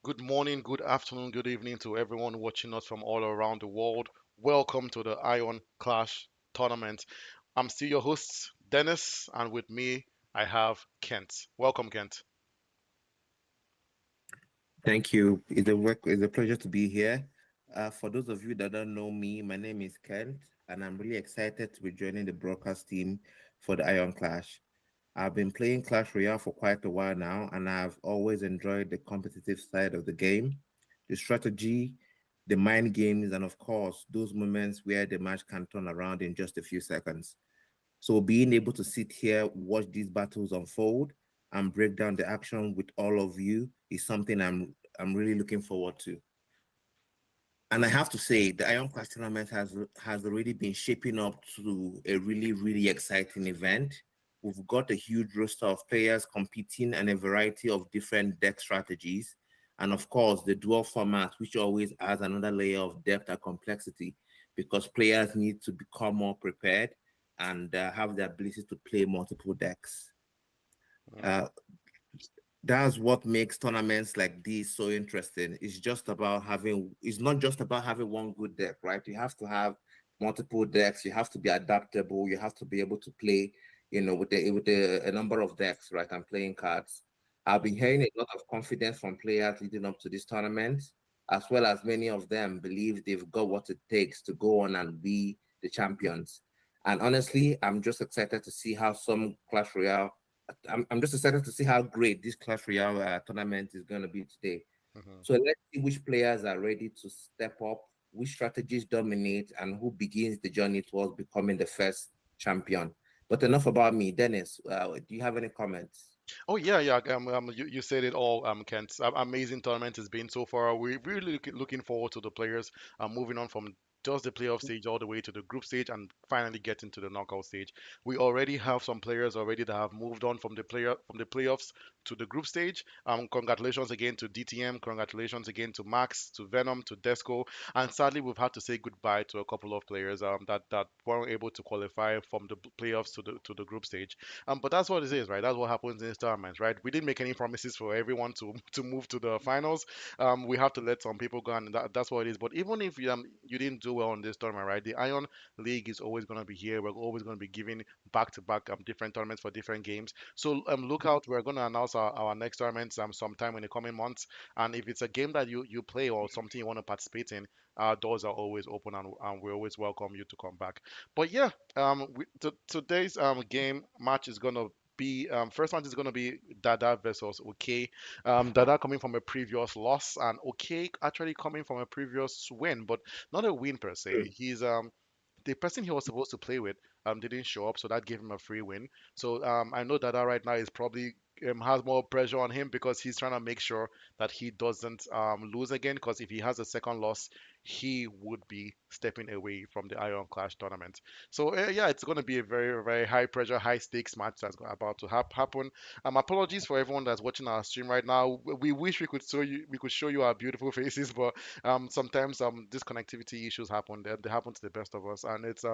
Good morning, good afternoon, good evening to everyone watching us from all around the world. Welcome to the Ion Clash tournament. I'm still your host, Dennis, and with me I have Kent. Welcome, Kent. Thank you. It's a pleasure to be here. For those of you that don't know me, my name is Kent, and I'm really excited to be joining the broadcast team for the Iron Clash. I've been playing Clash Royale for quite a while now, and I've always enjoyed the competitive side of the game, the strategy, the mind games, and of course, those moments where the match can turn around in just a few seconds. So being able to sit here, watch these battles unfold, and break down the action with all of you is something I'm really looking forward to. And I have to say, the Iron Clash tournament has already been shaping up to a really exciting event. We've got a huge roster of players competing and a variety of different deck strategies. And of course, the dual format, which always adds another layer of depth and complexity because players need to become more prepared and have the ability to play multiple decks. Mm, Uh, that's what makes tournaments like this so interesting. It's not just about having one good deck, right? You have to have multiple decks, you have to be adaptable, you have to be able to play, a number of decks, right? And playing cards. I've been mhm. hearing a lot of confidence from players leading up to this tournament, as well as many of them believe they've got what it takes to go on and be the champions. And honestly, I'm just excited to see how some Clash Royale I'm just excited to see how great this Clash Royale tournament is going to be today. Mhm. So let's see which players are ready to step up, which strategies dominate, and who begins the journey towards becoming the first champion. But enough about me. Dennis, do you have any comments? Oh yeah, yeah. You said it all, Kent. Amazing tournament has been so far. We're really looking forward to the players moving on from just the playoff stage all the way to the group stage and finally getting to the knockout stage. We already have some players already that have moved on from the playoffs to the group stage. Congratulations again to DTM. Congratulations again to Max, to Venom, to Desco. And sadly, we've had to say goodbye to a couple of players that weren't able to qualify from the playoffs to the group stage. But that's what it is, right? That's what happens in this tournament, right? We didn't make any promises for everyone to to move to the finals. We have to let some people go, and that's what it is. But even if you didn't do well in this tournament, right? The Iron League is always going to be here. We're always going to be giving back to back different tournaments for different games. So look out. We're going to announce our next tournaments sometime in the coming months. And if it's a game that you play or something you want to participate in, our doors are always open, and we always welcome you to come back. But yeah, today's game match is gonna be first match is gonna be Dada versus OK. Dada coming from a previous loss and OK actually coming from a previous win, but not a win per se. He's the person he was supposed to play with didn't show up, so that gave him a free win. So I know Dada right now is probably has more pressure on him because he's trying to make sure that he doesn't lose again. Because if he has a second loss, he would be stepping away from the Iron Clash tournament. So yeah, it's going to be a very high pressure, high stakes match that's about to happen. Apologies for everyone that's watching our stream right now. We wish we could show you our beautiful faces, but sometimes these connectivity issues happen. They happen to the best of us, and it's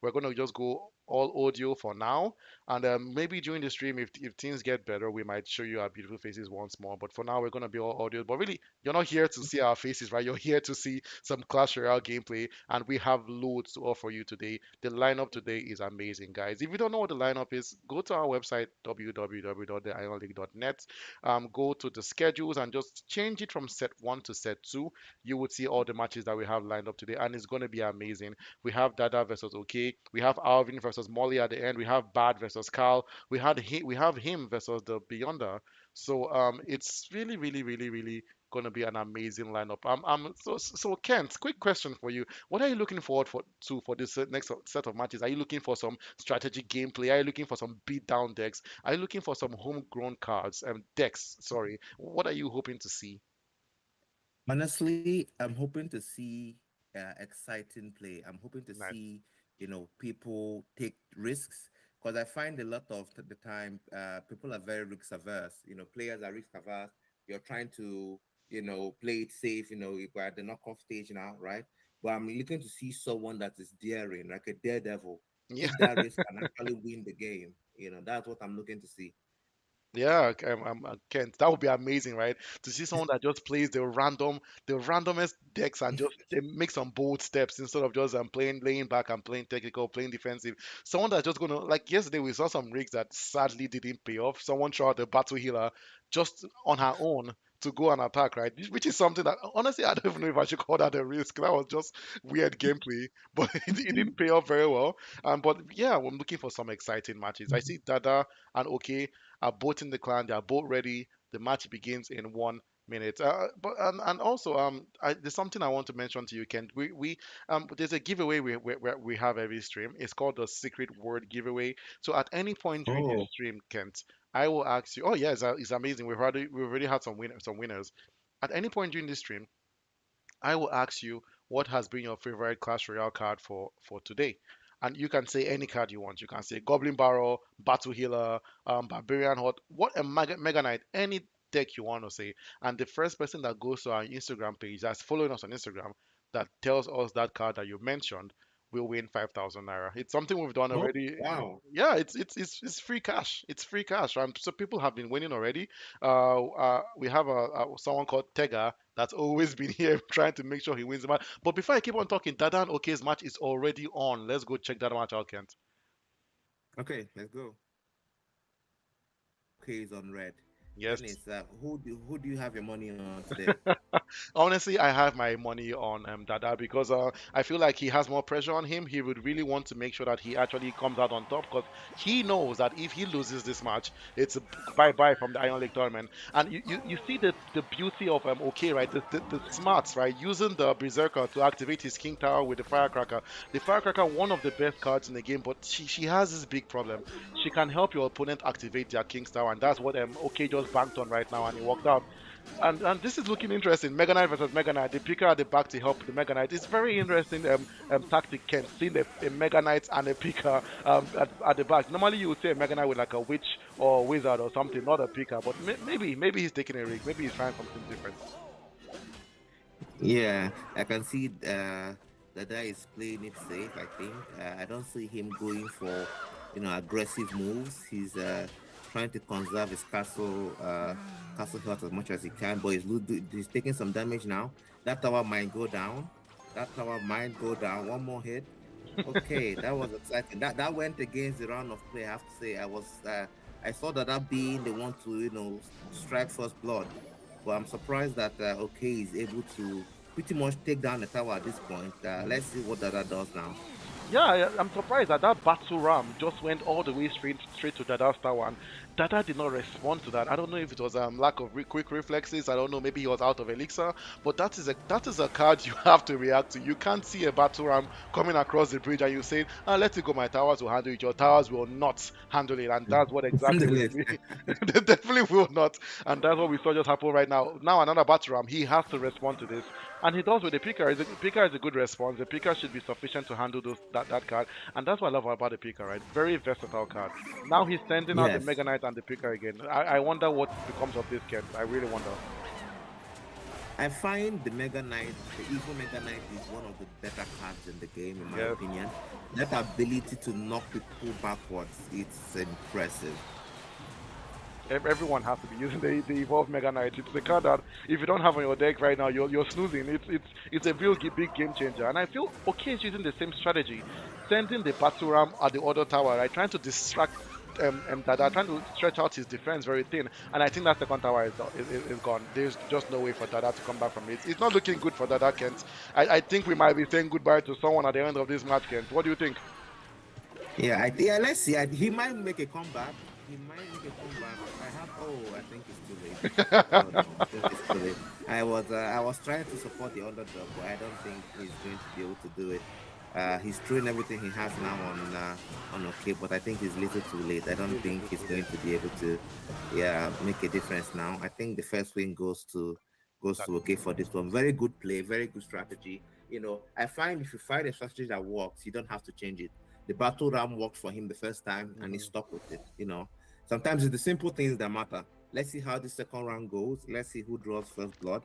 we're going to just go all audio for now, and maybe during the stream, if things get better, we might show you our beautiful faces once more. But for now, we're going to be all audio. But really, you're not here to see our faces, right? You're here to see some Clash Royale gameplay, and we have loads to offer you today. The lineup today is amazing, guys. If you don't know what the lineup is, go to our website www.theionleague.net. Go to the schedules and just change it from set one to set two. You would see all the matches that we have lined up today, and it's going to be amazing. We have Dada versus OK. We have Alvin versus Molly at the end. We have Bad versus Carl. We have him versus the Beyonder. So it's really going to be an amazing lineup. So Kent, quick question for you. What are you looking forward for this next set of matches? Are you looking for some strategic gameplay? Are you looking for some beat down decks? Are you looking for some homegrown cards and decks? Sorry. What are you hoping to see? Honestly, I'm hoping to see exciting play. I'm hoping to Nice. see, people take risks because I find a lot of the time people are very risk averse. Players are risk averse. You're trying to, play it safe. We're at the knockoff stage now, right? But I'm looking to see someone that is daring, like a daredevil, Yeah. take that risk and actually win the game. That's what I'm looking to see. Yeah, Kent, that would be amazing, right? To see someone that just plays the randomest decks and just they make some bold steps instead of just playing laying back and playing technical, playing defensive. Someone that's just gonna like yesterday we saw some rigs that sadly didn't pay off. Someone tried the battle healer just on her own to go and attack, right? Which is something that honestly I don't even know if I should call that a risk. That was just weird gameplay, but it didn't pay off very well. But yeah, I'm looking for some exciting matches. I see Dada and OK are both in the clan. They are both ready. The match begins in 1 minute. But and also there's something I want to mention to you, Kent. We there's a giveaway we have every stream. It's called the secret word giveaway. So at any point during this Oh, stream, Kent, I will ask you. Oh yeah, it's amazing. We've already had some winners. At any point during this stream, I will ask you what has been your favorite Clash Royale card for today. And you can say any card you want. You can say Goblin Barrel, Battle Healer, Barbarian Hut, what a Mega Knight, any deck you want to say. And the first person that goes to our Instagram page, that's following us on Instagram, that tells us that card that you mentioned, will win 5,000 naira. It's something we've done oh, already. wow. Yeah, it's free cash. It's free cash. So people have been winning already. We have someone called Tega that's always been here trying to make sure he wins the match. But before I keep on talking, Dada and Ok's match is already on. Let's go check that match out, Kent. Okay, let's go. Okay, is on red. Yes. Dennis, who do you have your money on today? Honestly, I have my money on Dada because I feel like he has more pressure on him. He would really want to make sure that he actually comes out on top because he knows that if he loses this match, it's a bye bye from the Iron League tournament. And you see the beauty of OK, right? The smarts, right? Using the Berserker to activate his King Tower with the Firecracker. The Firecracker, one of the best cards in the game, but she has this big problem. She can help your opponent activate their King's Tower, and that's what OK just banked on right now, and it worked out. And this is looking interesting. Mega Knight versus Mega Knight. The picker at the back to help the Mega Knight. It's very interesting tactic, Ken. Seeing a Mega Knight and a picker at the back. Normally you would say a Mega Knight with like a witch or a wizard or something, not a picker. But maybe he's taking a rig. Maybe he's trying something different. Yeah, I can see Dada is playing it safe, I think. I don't see him going for, aggressive moves. He's trying to conserve his castle health as much as he can, but he's taking some damage now. That tower might go down. That tower might go down. One more hit. Okay, that was exciting. That went against the round of play. I have to say, I saw that being the one to strike first blood, but I'm surprised that OK is able to pretty much take down the tower at this point. Let's see what that does now. Yeah, I'm surprised that that battle ram just went all the way straight to Dada's tower, and Dada did not respond to that. I don't know if it was lack of quick reflexes. I don't know. Maybe he was out of elixir. But that is a card you have to react to. You can't see a battle ram coming across the bridge and you say, "Let it go. My towers will handle it." Your towers will not handle it, and that's what exactly we Alhamdulillah. they definitely will not. And that's what we saw just happen right now. Now another battle ram. He has to respond to this. And he does with the picker. Picker is a good response. The picker should be sufficient to handle that card, and that's what I love about the picker, right? Very versatile card. Now he's sending out the Yes, Mega Knight and the picker again. I wonder what becomes of this Kent. I really wonder. I find the Mega Knight, the Evil Mega Knight, is one of the better cards in the game, in my Yes. opinion. That ability to knock people backwards, it's impressive. Everyone has to be using the evolved Mega Knight. It's the card that if you don't have on your deck right now, you're snoozing. It's a real big game changer. And I feel OK is using the same strategy, sending the battle ram at the other tower, right, trying to distract Dada, trying to stretch out his defense very thin. And I think that second tower is gone. There's just no way for Dada to come back from it. It's not looking good for Dada, Kent. I think we might be saying goodbye to someone at the end of this match, Kent. What do you think? Yeah, let's see. He might make a comeback. He might make a comeback. I think it's too late. Oh no, I think it's too late. I was trying to support the underdog, but I don't think he's going to be able to do it. He's throwing everything he has now on OK, but I think it's a little too late. I don't think he's going to be able to, yeah, make a difference now. I think the first win goes to OK for this one. Very good play, very good strategy. I find if you find a strategy that works, you don't have to change it. The battle ram worked for him the first time, and he Mhm. stuck with it. Sometimes it's the simple things that matter. Let's see how the second round goes. Let's see who draws first blood.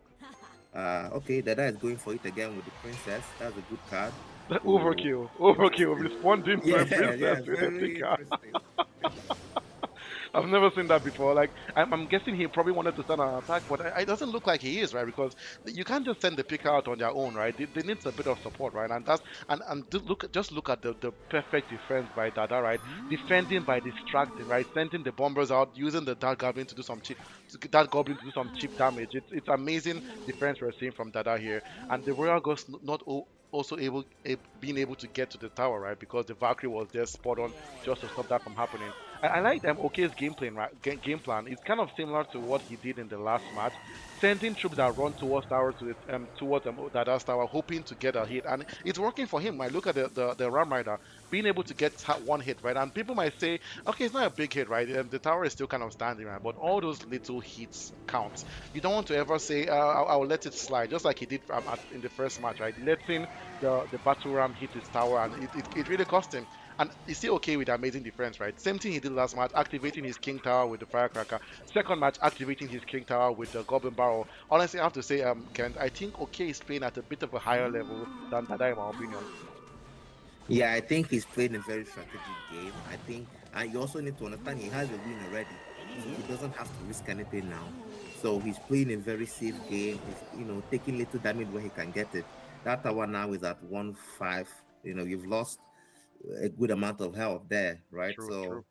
Okay, Dada is going for it again with the princess. That's a good card. Overkill. Overkill. Interesting. Responding to Yeah, a princess yeah, with a very picker. interesting. I've never seen that before. Like, I'm guessing he probably wanted to send an attack, but it doesn't look like he is, right? Because you can't just send the picker out on their own, right? They need a bit of support, right? And that's just look at the perfect defense by Dada, right? Defending by distracting, right? Sending the bombers out, using the Dark Goblin to do some cheap, that Goblin to do some cheap damage. It's amazing defense we're seeing from Dada here, and the Royal Ghost not also being able to get to the tower, right? Because the Valkyrie was there spot on just to stop that from happening. I like OK's game plan, right? Game plan. It's kind of similar to what he did in the last match, sending troops that run towards tower to towards Dada's tower, hoping to get a hit, and it's working for him. I look at the Ram Rider being able to get one hit, right? And people might say, okay, it's not a big hit, right? The tower is still kind of standing, right? But all those little hits count. You don't want to ever say, I'll let it slide, just like he did in the first match, right? Letting the battle ram hit his tower, and it really cost him. And he's still okay with amazing defense, right? Same thing he did last match, activating his King Tower with the Firecracker. Second match, activating his King Tower with the Goblin Barrel. Honestly, I have to say, Kent, I think OK is playing at a bit of a higher level than Dada, in my opinion. Yeah, I think he's playing a very strategic game. I think, and you also need to understand he has a win already, so Hmm. he doesn't have to risk anything now. So he's playing a very safe game. He's, taking little damage where he can get it. That tower now is at 1-5. You've lost a good amount of health there, right? True, true. So,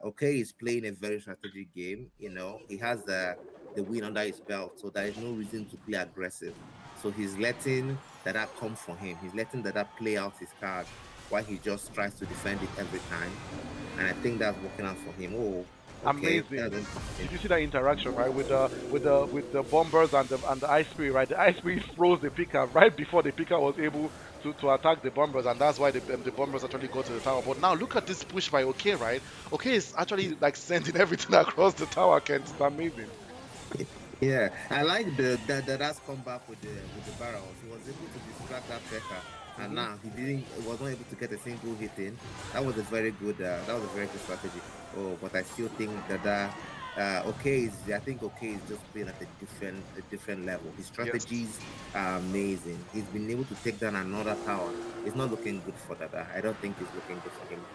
okay, he's playing a very strategic game. He has the win under his belt, so there is no reason to play aggressive. So he's letting that come for him. He's letting that play out his cards while he just tries to defend it every time. And I think that's working out for him. Oh, okay, Amazing. that's interesting. Did you see that interaction, right, with the bombers and the ice spirit, right? The ice spirit froze the picker right before the picker was able to attack the bombers, and that's why the bombers actually go to the tower. But now look at this push by OK, right? OK is actually like sending everything across the tower. Kent, it's amazing. Yeah, I like that's come back with the barrels. He was able to distract that Pekka, and Hmm. now he was not able to get a single hit in. That was a very good strategy. Oh, but I still think I think okay is just playing at a different level. His Yes. strategies are amazing. He's been able to take down another tower. It's not looking good for Dada. I don't think it's looking good for him.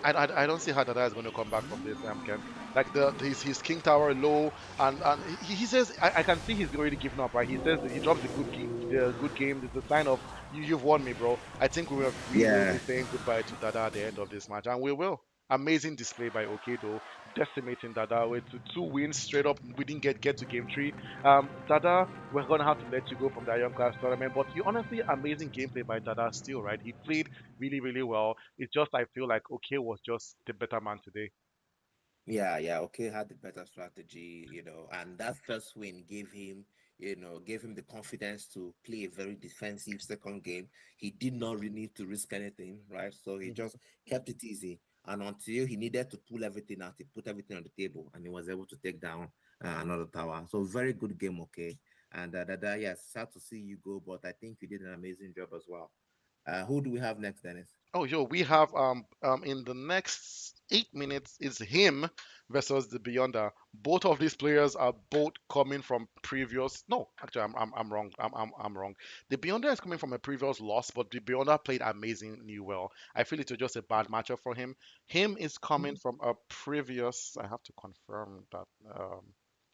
I don't see how Dada is going to come back from this, Kent. Like his King Tower low, and he says I can see he's already given up, right? He says that he drops the good game. It's a sign of you've won me, bro. I think we will Yeah, be saying goodbye to Dada at the end of this match, and we will. Amazing display by Okedo, decimating Dada with two wins straight up. We didn't get to game three. Dada, we're gonna have to let you go from the Iron Class tournament, but you honestly amazing gameplay by Dada still, right? He played really well. It's just I feel like OK was just the better man today. yeah. Okay, had the better strategy, and that first win gave him the confidence to play a very defensive second game. He did not really need to risk anything, right? So he Hmm. just kept it easy. And until he needed to pull everything out, he put everything on the table, and he was able to take down another tower. So very good game, okay. And yes, sad to see you go, but I think you did an amazing job as well. Who do we have next, Dennis? Oh, yo, we have in the next 8 minutes is him versus the Beyonder. Both of these players are both coming from previous. No, actually, I'm wrong. I'm wrong. The Beyonder is coming from a previous loss, but the Beyonder played amazingly well. I feel it was just a bad matchup for him. Him is coming from a previous. I have to confirm that.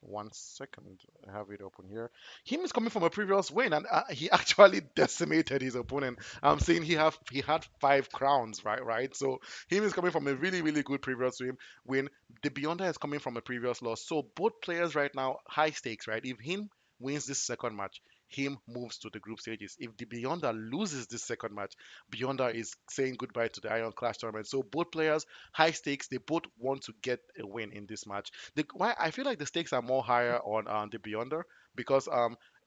1 second, I have it open here. Him is coming from a previous win, and he actually decimated his opponent. I'm saying he had 5 crowns, right? Right. So him is coming from a really good previous win. The Beyonder is coming from a previous loss. So both players right now high stakes, right? If him wins this second match, him moves to the group stages. If the Beyonder loses this second match, Beyonder is saying goodbye to the Iron Clash tournament. So both players high stakes. They both want to get a win in this match. Why I feel like the stakes are more higher on the Beyonder because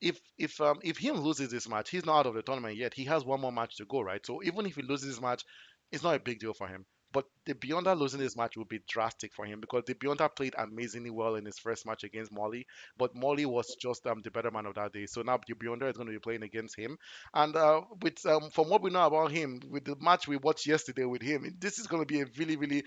if him loses this match, he's not out of the tournament yet. He has one more match to go, right? So even if he loses this match, it's not a big deal for him. But the Beyonder losing this match will be drastic for him because the Beyonder played amazingly well in his first match against Molly, but Molly was just the better man of that day. So now the Beyonder is going to be playing against him, and with from what we know about him, with the match we watched yesterday with him, this is going to be a really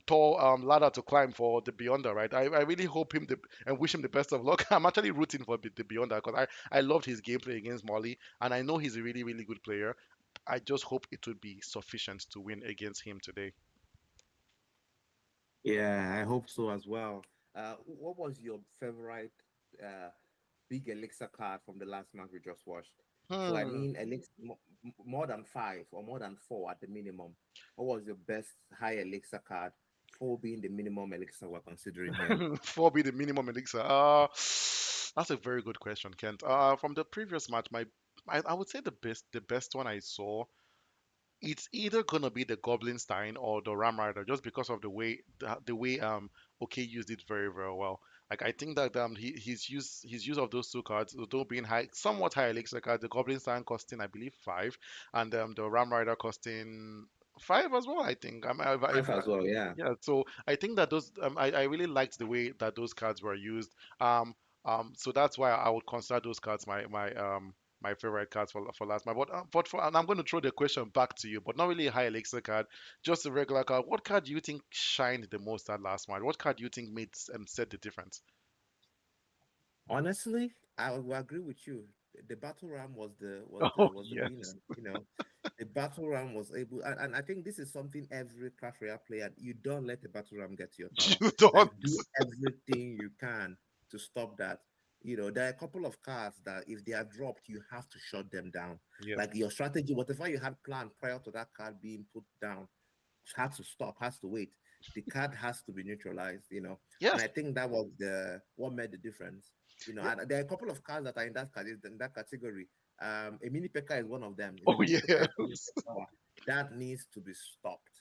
tall ladder to climb for the Beyonder, right? I really hope and wish him the best of luck. I'm actually rooting for the Beyonder because I loved his gameplay against Molly, and I know he's a really good player. I just hope it would be sufficient to win against him today. Yeah, I hope so as well. What was your favorite uh, big elixir card from the last match we just watched? So I Hmm. mean, elixir more than five or more than four at the minimum. What was your best high elixir card? Four being the minimum elixir we're considering here. Four be the minimum elixir. That's a very good question, Kent. From the previous match, I would say the best one I saw, it's either gonna be the Goblin Stein or the Ram Rider, just because of the way OK used it very very well. Like I think that his use of those two cards, although being somewhat high elixir cards, the Goblin Stein costing I believe five, and the Ram Rider costing five as well. I think. Five as well, yeah. Yeah, so I think that I really liked the way that those cards were used. Um, so that's why I would consider those cards my favorite cards for last match. And I'm going to throw the question back to you, but not really a high elixir card, just a regular card. What card do you think shined the most at last match? What card do you think made set the difference? Honestly, I will agree with you. The battle ram Oh was the winner. yes. You know, the battle ram was able, and I think this is something every Clash Royale player. You don't let the battle ram get to your tower. You Like don't. do everything you can to stop that. You know, there are a couple of cards that if they are dropped, you have to shut them down. Yeah. Like your strategy, whatever you had planned prior to that card being put down, has to stop, has to wait. The card has to be neutralized, you know. And Yes. I think that was the what made the difference. You know, Yeah. and there are a couple of cards that are in that category. A mini P.E.K.K.A is one of them. If a Oh mini yeah. P.E.K.K.A is coming to the tower, that needs to be stopped.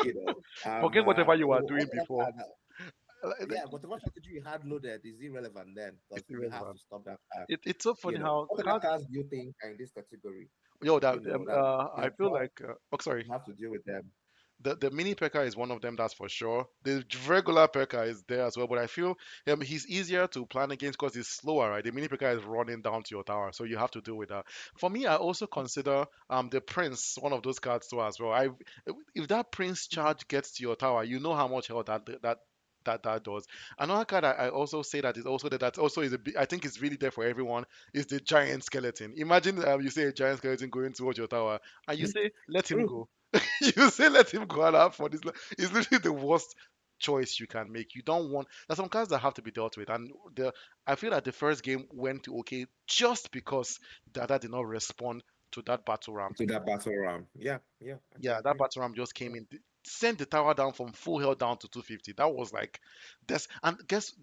You know, Forget whatever you were doing what other before. card? Yeah, whatever strategy you had loaded is irrelevant then because It's you have to irrelevant. stop that card. It's so You funny know, how what other cards. cards do you think are in this category? Yo, You know, that I they're feel dropped, like. Oh, sorry. you have to deal with them. The mini Pekka is one of them, that's for sure. The regular Pekka is there as well, but I feel he's easier to plan against because he's slower, right? The mini Pekka is running down to your tower, so you have to deal with that. For me, I also consider the Prince one of those cards too as well. If that Prince charge gets to your tower, you know how much hell that does. Another card I also say that is also that also is I think is really there for everyone is the giant skeleton. Imagine you say a giant skeleton going towards your tower, and you say let him True. go. You say let him go and have fun. It's literally the worst choice you can make. You don't want. There's some cards that have to be dealt with, and I feel that the first game went okay just because Dada did not respond to that battle ram. To that battle ram. Yeah, yeah, I can Yeah, that agree. battle ram just came in, sent the tower down from full health down to 250. That was like this. And guess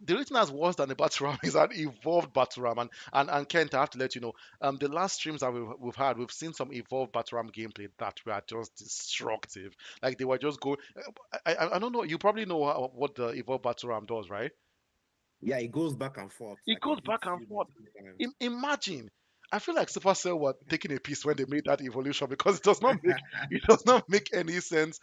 the reason that's worse than the battle ram is an evolved battle ram. And Kent, I have to let you know, the last streams that we've had, we've seen some evolved battle ram gameplay that were just destructive. Like they were just going. I don't know. You probably know what the evolved battle ram does, right? Yeah, it goes back and forth. It Like it goes back hits and you forth. multiple times. Imagine. I feel like Supercell were taking a piece when they made that evolution because it does not make any sense.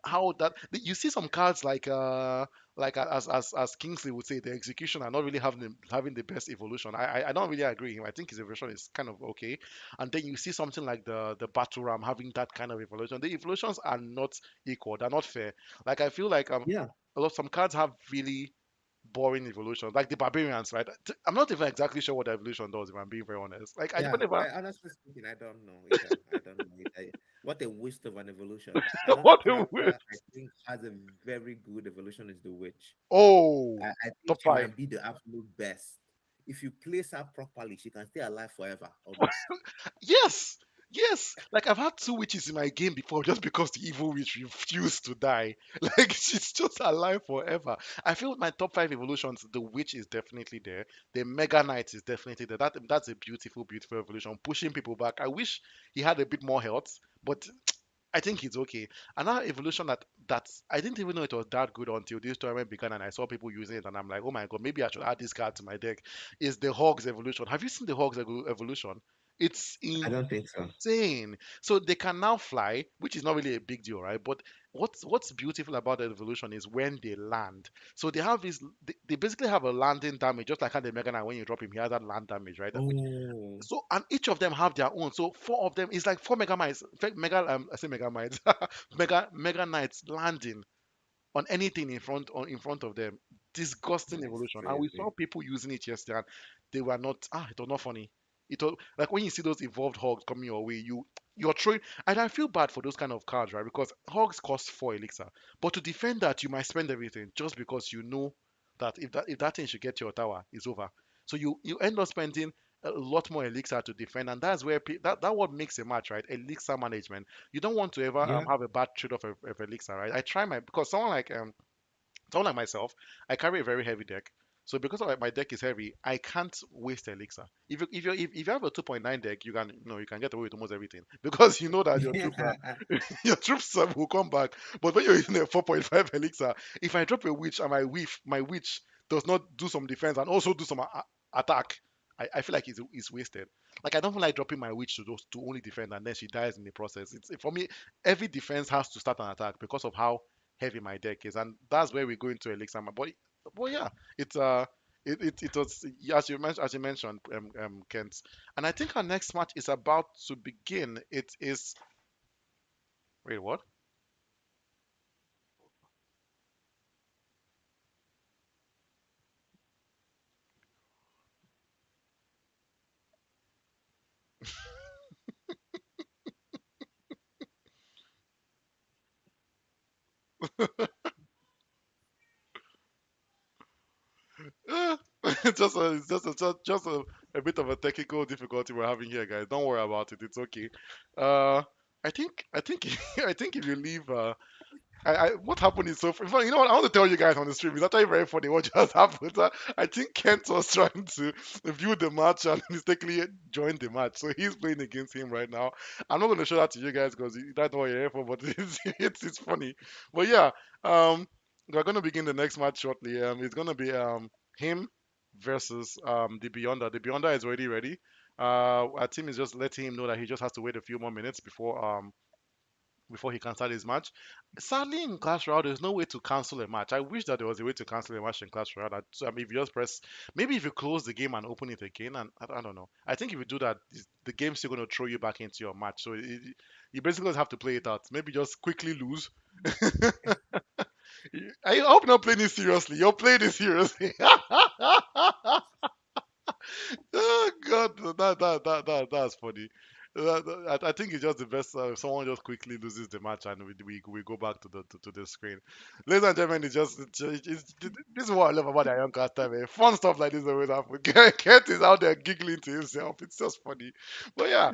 How that you see some cards like as Kingsley would say, the execution are not really having the best evolution. I don't really agree with him. I think his evolution is kind of okay, and then you see something like the battle ram having that kind of evolution. The evolutions are not equal. They're not fair. Like I feel like Yeah, a lot some cards have really boring evolution, like the barbarians, right? I'm not even exactly sure what the evolution does, if I'm being very honest. Like I yeah. never I honestly speaking, I don't know either. I don't know either. What a waste of an evolution. Another what a way. character I think has a very good evolution is the witch. Oh, I think top she five. might be the absolute best. If you place her properly, she can stay alive forever, almost. Yes, yes. Like I've had two witches in my game before just because the evil witch refused to die. Like she's just alive forever. I feel my top five evolutions, the witch is definitely there. The Mega Knight is definitely there. That's a beautiful, beautiful evolution, pushing people back. I wish he had a bit more health, but I think it's okay. Another evolution that's I didn't even know it was that good until this tournament began and I saw people using it and I'm like, oh my god, maybe I should add this card to my deck. Is the Hogs evolution? Have you seen the Hogs evolution? It's I don't think so. insane. So they can now fly, which is not really a big deal, right? But what's beautiful about the evolution is when they land. So they have this. They basically have a landing damage, just like how the Mega Knight when you drop him, he has that land damage, right? Oh, So and each of them have their own. So four of them is like four Mega Mites, Mega I say Mega Mites, Mega Knights landing on anything in front of them. Disgusting that's evolution. And we saw crazy. people using it yesterday, and they were not. It was not funny. It was like when you see those evolved hogs coming your way, you're throwing, and I feel bad for those kind of cards, right? Because hogs cost 4 elixir, but to defend that, you might spend everything just because you know that if that thing should get to your tower, it's over. So you end up spending a lot more elixir to defend, and that's where that what makes a match, right? Elixir management. You don't want to ever Yeah. have a bad trade off of elixir, right? I try my because someone like myself, I carry a very heavy deck. So because my deck is heavy, I can't waste elixir. If you have a 2.9 deck, you can get away with almost everything because you know that your troops are Yeah. your troops will come back. But when you're using a 4.5 elixir, if I drop a witch and my witch does not do some defense and also do some attack, I feel like it's wasted. Like I don't feel like dropping my witch to only defend and then she dies in the process. It's for me, every defense has to start an attack because of how heavy my deck is, and that's where we go into elixir. But yeah, it's it was as you mentioned, Kent, and I think our next match is about to begin. It is wait what? Eh, it's just a bit of a technical difficulty we're having here, guys. Don't worry about it. It's okay. Uh, I think I think if you leave what happened is so funny. You know what? I want to tell you guys on the stream. It's actually very funny what just happened. I think Kent was trying to view the match and mistakenly joined the match. So he's playing against him right now. I'm not going to show that to you guys because that's what you're here for, but it's funny. But yeah, we're going to begin the next match shortly. It's going to be him versus the Beyonder. The Beyonder is already ready. Our team is just letting him know that he just has to wait a few more minutes before he can start his match. Sadly, in Clash Royale, there's no way to cancel a match. I wish that there was a way to cancel a match in Clash Royale. If you just press, maybe if you close the game and open it again, and I don't know. I think if you do that, the game's still going to throw you back into your match. So you basically just have to play it out. Maybe just quickly lose. I hope you're not playing this seriously. You're playing this seriously. Oh God, that's funny. I think it's just the best. Someone just quickly loses the match and we go back to the screen. Ladies and gentlemen, this is what I love about the Iron Cast time. Eh? Fun stuff like this always happen. Kent is out there giggling to himself. It's just funny. But yeah.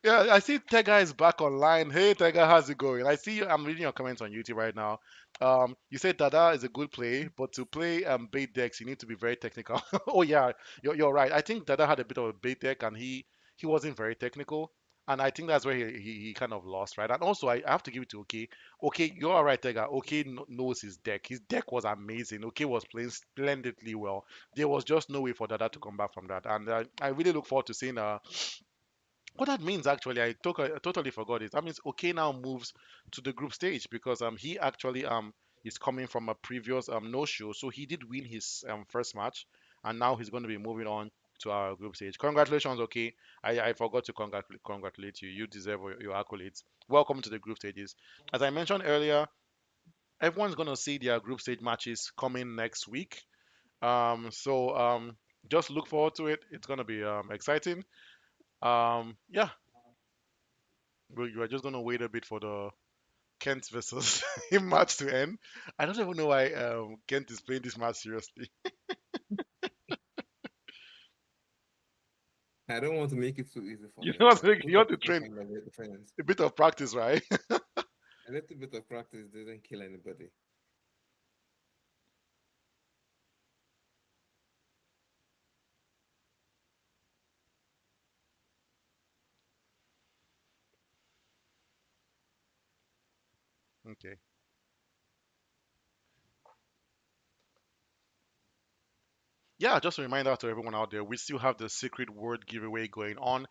Yeah, I see Tega is back online. Hey Tega, how's it going? I see you. I'm reading your comments on YouTube right now. You said Dada is a good play, but to play bait decks, you need to be very technical. Oh yeah, you're right. I think Dada had a bit of a bait deck, and he wasn't very technical, and I think that's where he kind of lost, right? And also, I have to give it to OK. OK, you're all right, Tega. OK knows his deck. His deck was amazing. OK was playing splendidly well. There was just no way for Dada to come back from that, and I really look forward to seeing what that means actually, I totally forgot it. That means OK now moves to the group stage because he actually is coming from a previous no show, so he did win his first match, and now he's going to be moving on to our group stage. Congratulations, OK. I forgot to congratulate you. You deserve your accolades. Welcome to the group stages. As I mentioned earlier, everyone's going to see their group stage matches coming next week. So just look forward to it. It's going to be exciting. Yeah, we're just gonna wait a bit for the Kent versus him match to end. I don't even know why Kent is playing this match seriously. I don't want to make it too easy for You him. know what I I'm saying? You put want up to some train kind of defense. a bit of practice, right? A little bit of practice doesn't kill anybody. Okay. Yeah, just a reminder to everyone out there, we still have the secret word giveaway going on.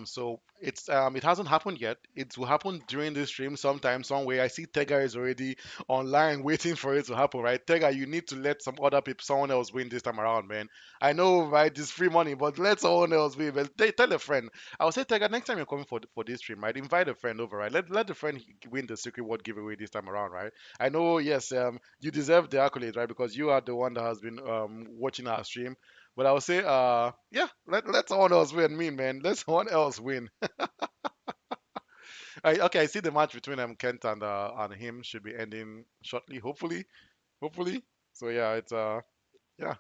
So it hasn't happened yet. It will happen during this stream sometime, some way. I see Tega is already online waiting for it to happen, right? Tega, you need to let some other people, someone else win this time around, man. I know, right? It's free money, but let someone else win. Man. Tell a friend. I will say, Tega, next time you're coming for this stream, right? Invite a friend over, right? Let the friend win the secret word giveaway this time around, right? I know, yes, you deserve the accolade, right? Because you are the one that has been watching watching our stream. But I would say, yeah, let someone else win. Me, man, let someone else win. Okay, I see the match between Kent and him should be ending shortly, hopefully, hopefully. So yeah, it's yeah,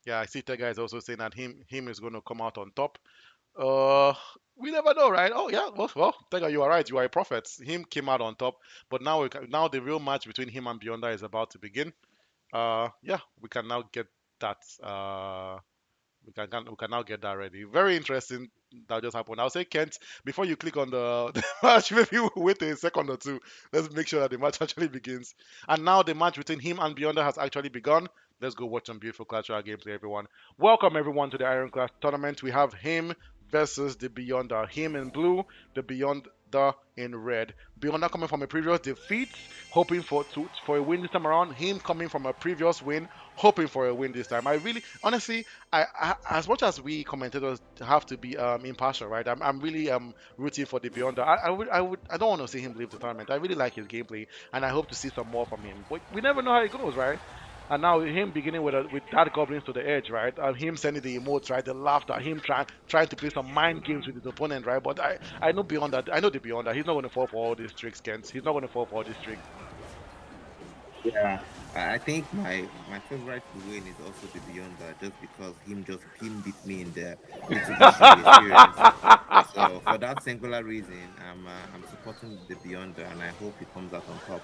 yeah. I see Tega is also saying that him is going to come out on top. Uh, we never know, right? Oh yeah, well, Tega, you are right. You are a prophet. Him came out on top, but now the real match between him and Beyonda is about to begin. Yeah, we can now get that. We can now get that ready. Very interesting that just happened. I'll say Kent, before you click on the, the match, maybe we'll wait a second or two. Let's make sure that the match actually begins. And now the match between him and Beyonder has actually begun. Let's go watch some beautiful Clash Royale gameplay, everyone. Welcome everyone to the Iron Clash tournament. We have him versus the Beyonder. Him in blue, the Beyonder in red. Beyonder coming from a previous defeat, hoping for a win this time around. Him coming from a previous win, hoping for a win this time. I really, honestly, as much as we commentators have to be impartial, right? I'm really rooting for the Beyonder. I don't want to see him leave the tournament. I really like his gameplay, and I hope to see some more from him. But we never know how it goes, right? And now him beginning with that goblins to the edge, right? And him sending the emotes, right? The laughter, him trying to play some mind games with his opponent, right? But I know beyond that, I know the beyond that. He's not going to fall for all these tricks, Kent. He's not going to fall for all these tricks. Yeah, I think my favorite to win is also the Beyonder, just because him beat me in the little bit in the experience. So for that singular reason, I'm supporting the Beyonder, and I hope he comes out on top.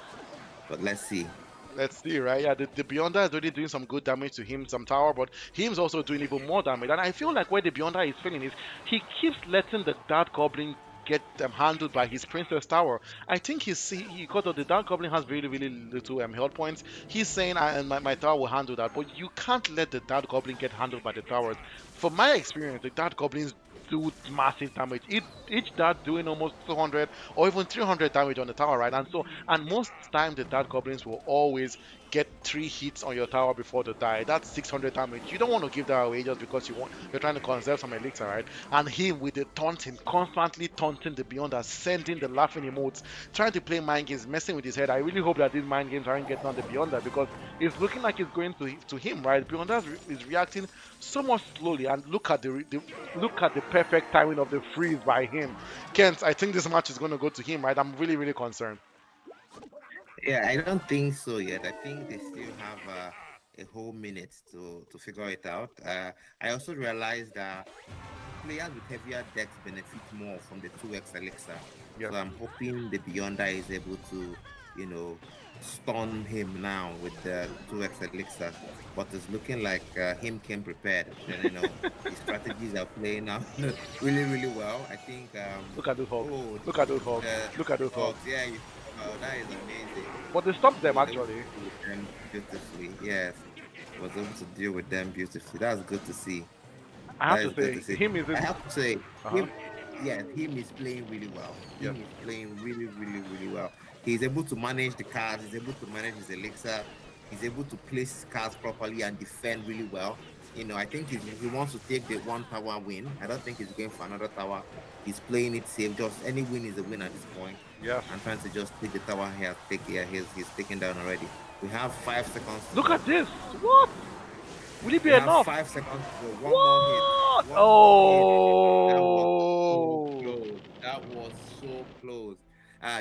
But let's see. Let's see, right? Yeah, the Beyonder is really doing some good damage to him, some tower, but him's also doing even more damage. And I feel like where the Beyonder is failing is he keeps letting the Dark Goblin get handled by his Princess Tower. I think because of the Dark Goblin has really, really little health points. He's saying, my tower will handle that, but you can't let the Dark Goblin get handled by the towers. From my experience, the Dark Goblins do massive damage. Each dart doing almost 200 or even 300 damage on the tower, right? And most time the dart goblins will always get 3 hits on your tower before they die. That's 600 damage. You don't want to give that away just because you're trying to conserve some elixir, right? And him with the taunting, constantly taunting the Beyonder, sending the laughing emotes, trying to play mind games, messing with his head. I really hope that these mind games aren't getting on the Beyonder because it's looking like it's going to him, right? Beyonder is reacting so much slowly, and look at the perfect timing of the freeze by him. Kent, I think this match is going to go to him, right? I'm really, really concerned. Yeah, I don't think so yet. I think they still have a whole minute to figure it out. I also realized that players with heavier decks benefit more from the 2x elixir. Yes. So I'm hoping the Beyonder is able to, you know, stun him now with the 2x elixir. But it's looking like him came prepared. And, his strategies are playing out really, really well. I think, Look at those hogs. oh, Look at those hogs. the Look at those hogs. Hawks, yeah, oh, that is amazing. But they stopped He them was able to actually. deal with them beautifully. Yes, he was able to deal with them beautifully. That's good to see. I have That to is good to say, see. him is I in. have to say, Uh huh. him, yeah, him is playing really well. Yes. Him is playing really, really, really well. He's able to manage the cards. He's able to manage his elixir. He's able to place his cards properly and defend really well. I think he wants to take the one tower win. I don't think he's going for another tower. He's playing it safe. Just any win is a win at this point. Yes. And trying to just take the tower here. He's taken down already. We have 5 seconds to Look go. at this. What? Will it be We have enough? 5 seconds to go. One more hit. What? One more hit. That was so Oh. close. That was so close.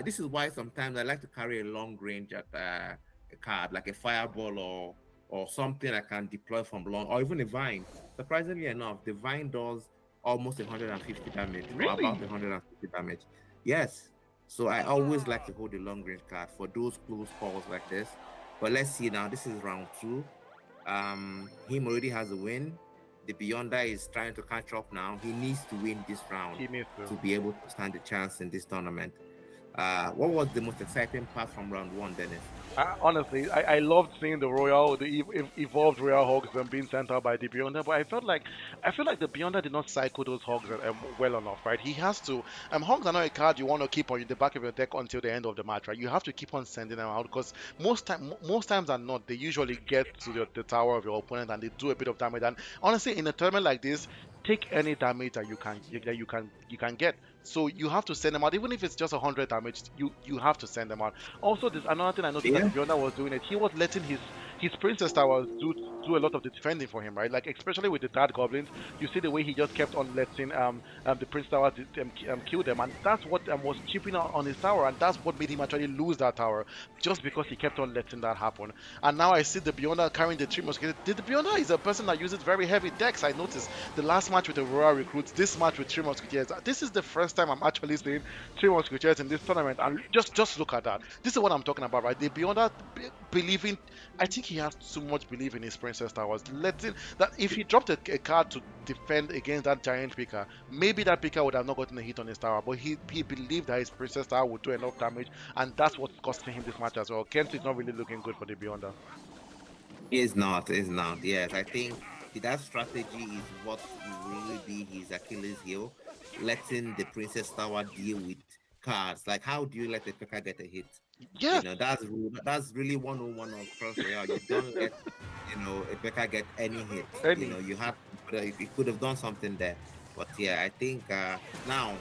This is why sometimes I like to carry a long range at a card, like a fireball or something I can deploy from long, or even a vine. Surprisingly enough, the vine does almost 150 damage, or about Really? 150 damage. Yes. So I always like to hold a long range card for those close calls like this. But let's see now. This is round two. Him already has a win. The Beyonder is trying to catch up now. He needs to win this round He needs to. to be able to stand a chance in this tournament. What was the most exciting part from round one, Dennis? Honestly, I loved seeing the royal, evolved royal hogs and being sent out by the Beyonder, but I feel like the Beyonder did not cycle those hogs well enough, right? He has to. Hogs are not a card you want to keep on the back of your deck until the end of the match, right? You have to keep on sending them out because most times than not, they usually get to the tower of your opponent and they do a bit of damage. And honestly, in a tournament like this, take any damage that you can get. So you have to send them out, even if it's just 100 damage. You have to send them out. Also, there's another thing I noticed that the Yeah. Beyonder was doing it. He was letting his Princess Towers do a lot of the defending for him, right? Like especially with the Dart Goblins, you see the way he just kept on letting the Prince Tower kill them, and that's what was chipping on his tower, and that's what made him actually lose that tower, just because he kept on letting that happen. And now I see the Beyonder carrying the three musketeers. The Beyonder is a person that uses very heavy decks. I noticed the last match with the Aurora recruits, this match with three musketeers. This is the first time I'm actually seeing three musketeers in this tournament, and just look at that. This is what I'm talking about, right? The Beyonder believing. I think he has too much belief in his Princess Towers. Letting that if he dropped a card to defend against that giant picker, maybe that picker would have not gotten a hit on his tower. But he believed that his Princess Tower would do enough damage, and that's what's costing him this match as well. Kent is not really looking good for the Beyonder. Is not, is not. Yes, I think that strategy is what will really be his Achilles heel, letting the Princess Tower deal with cards. Like, how do you let a picker get a hit? Yes, That's really 101 of Cross Royale. You don't let a picker get any hit. any. You could have done something there. But yeah, I think now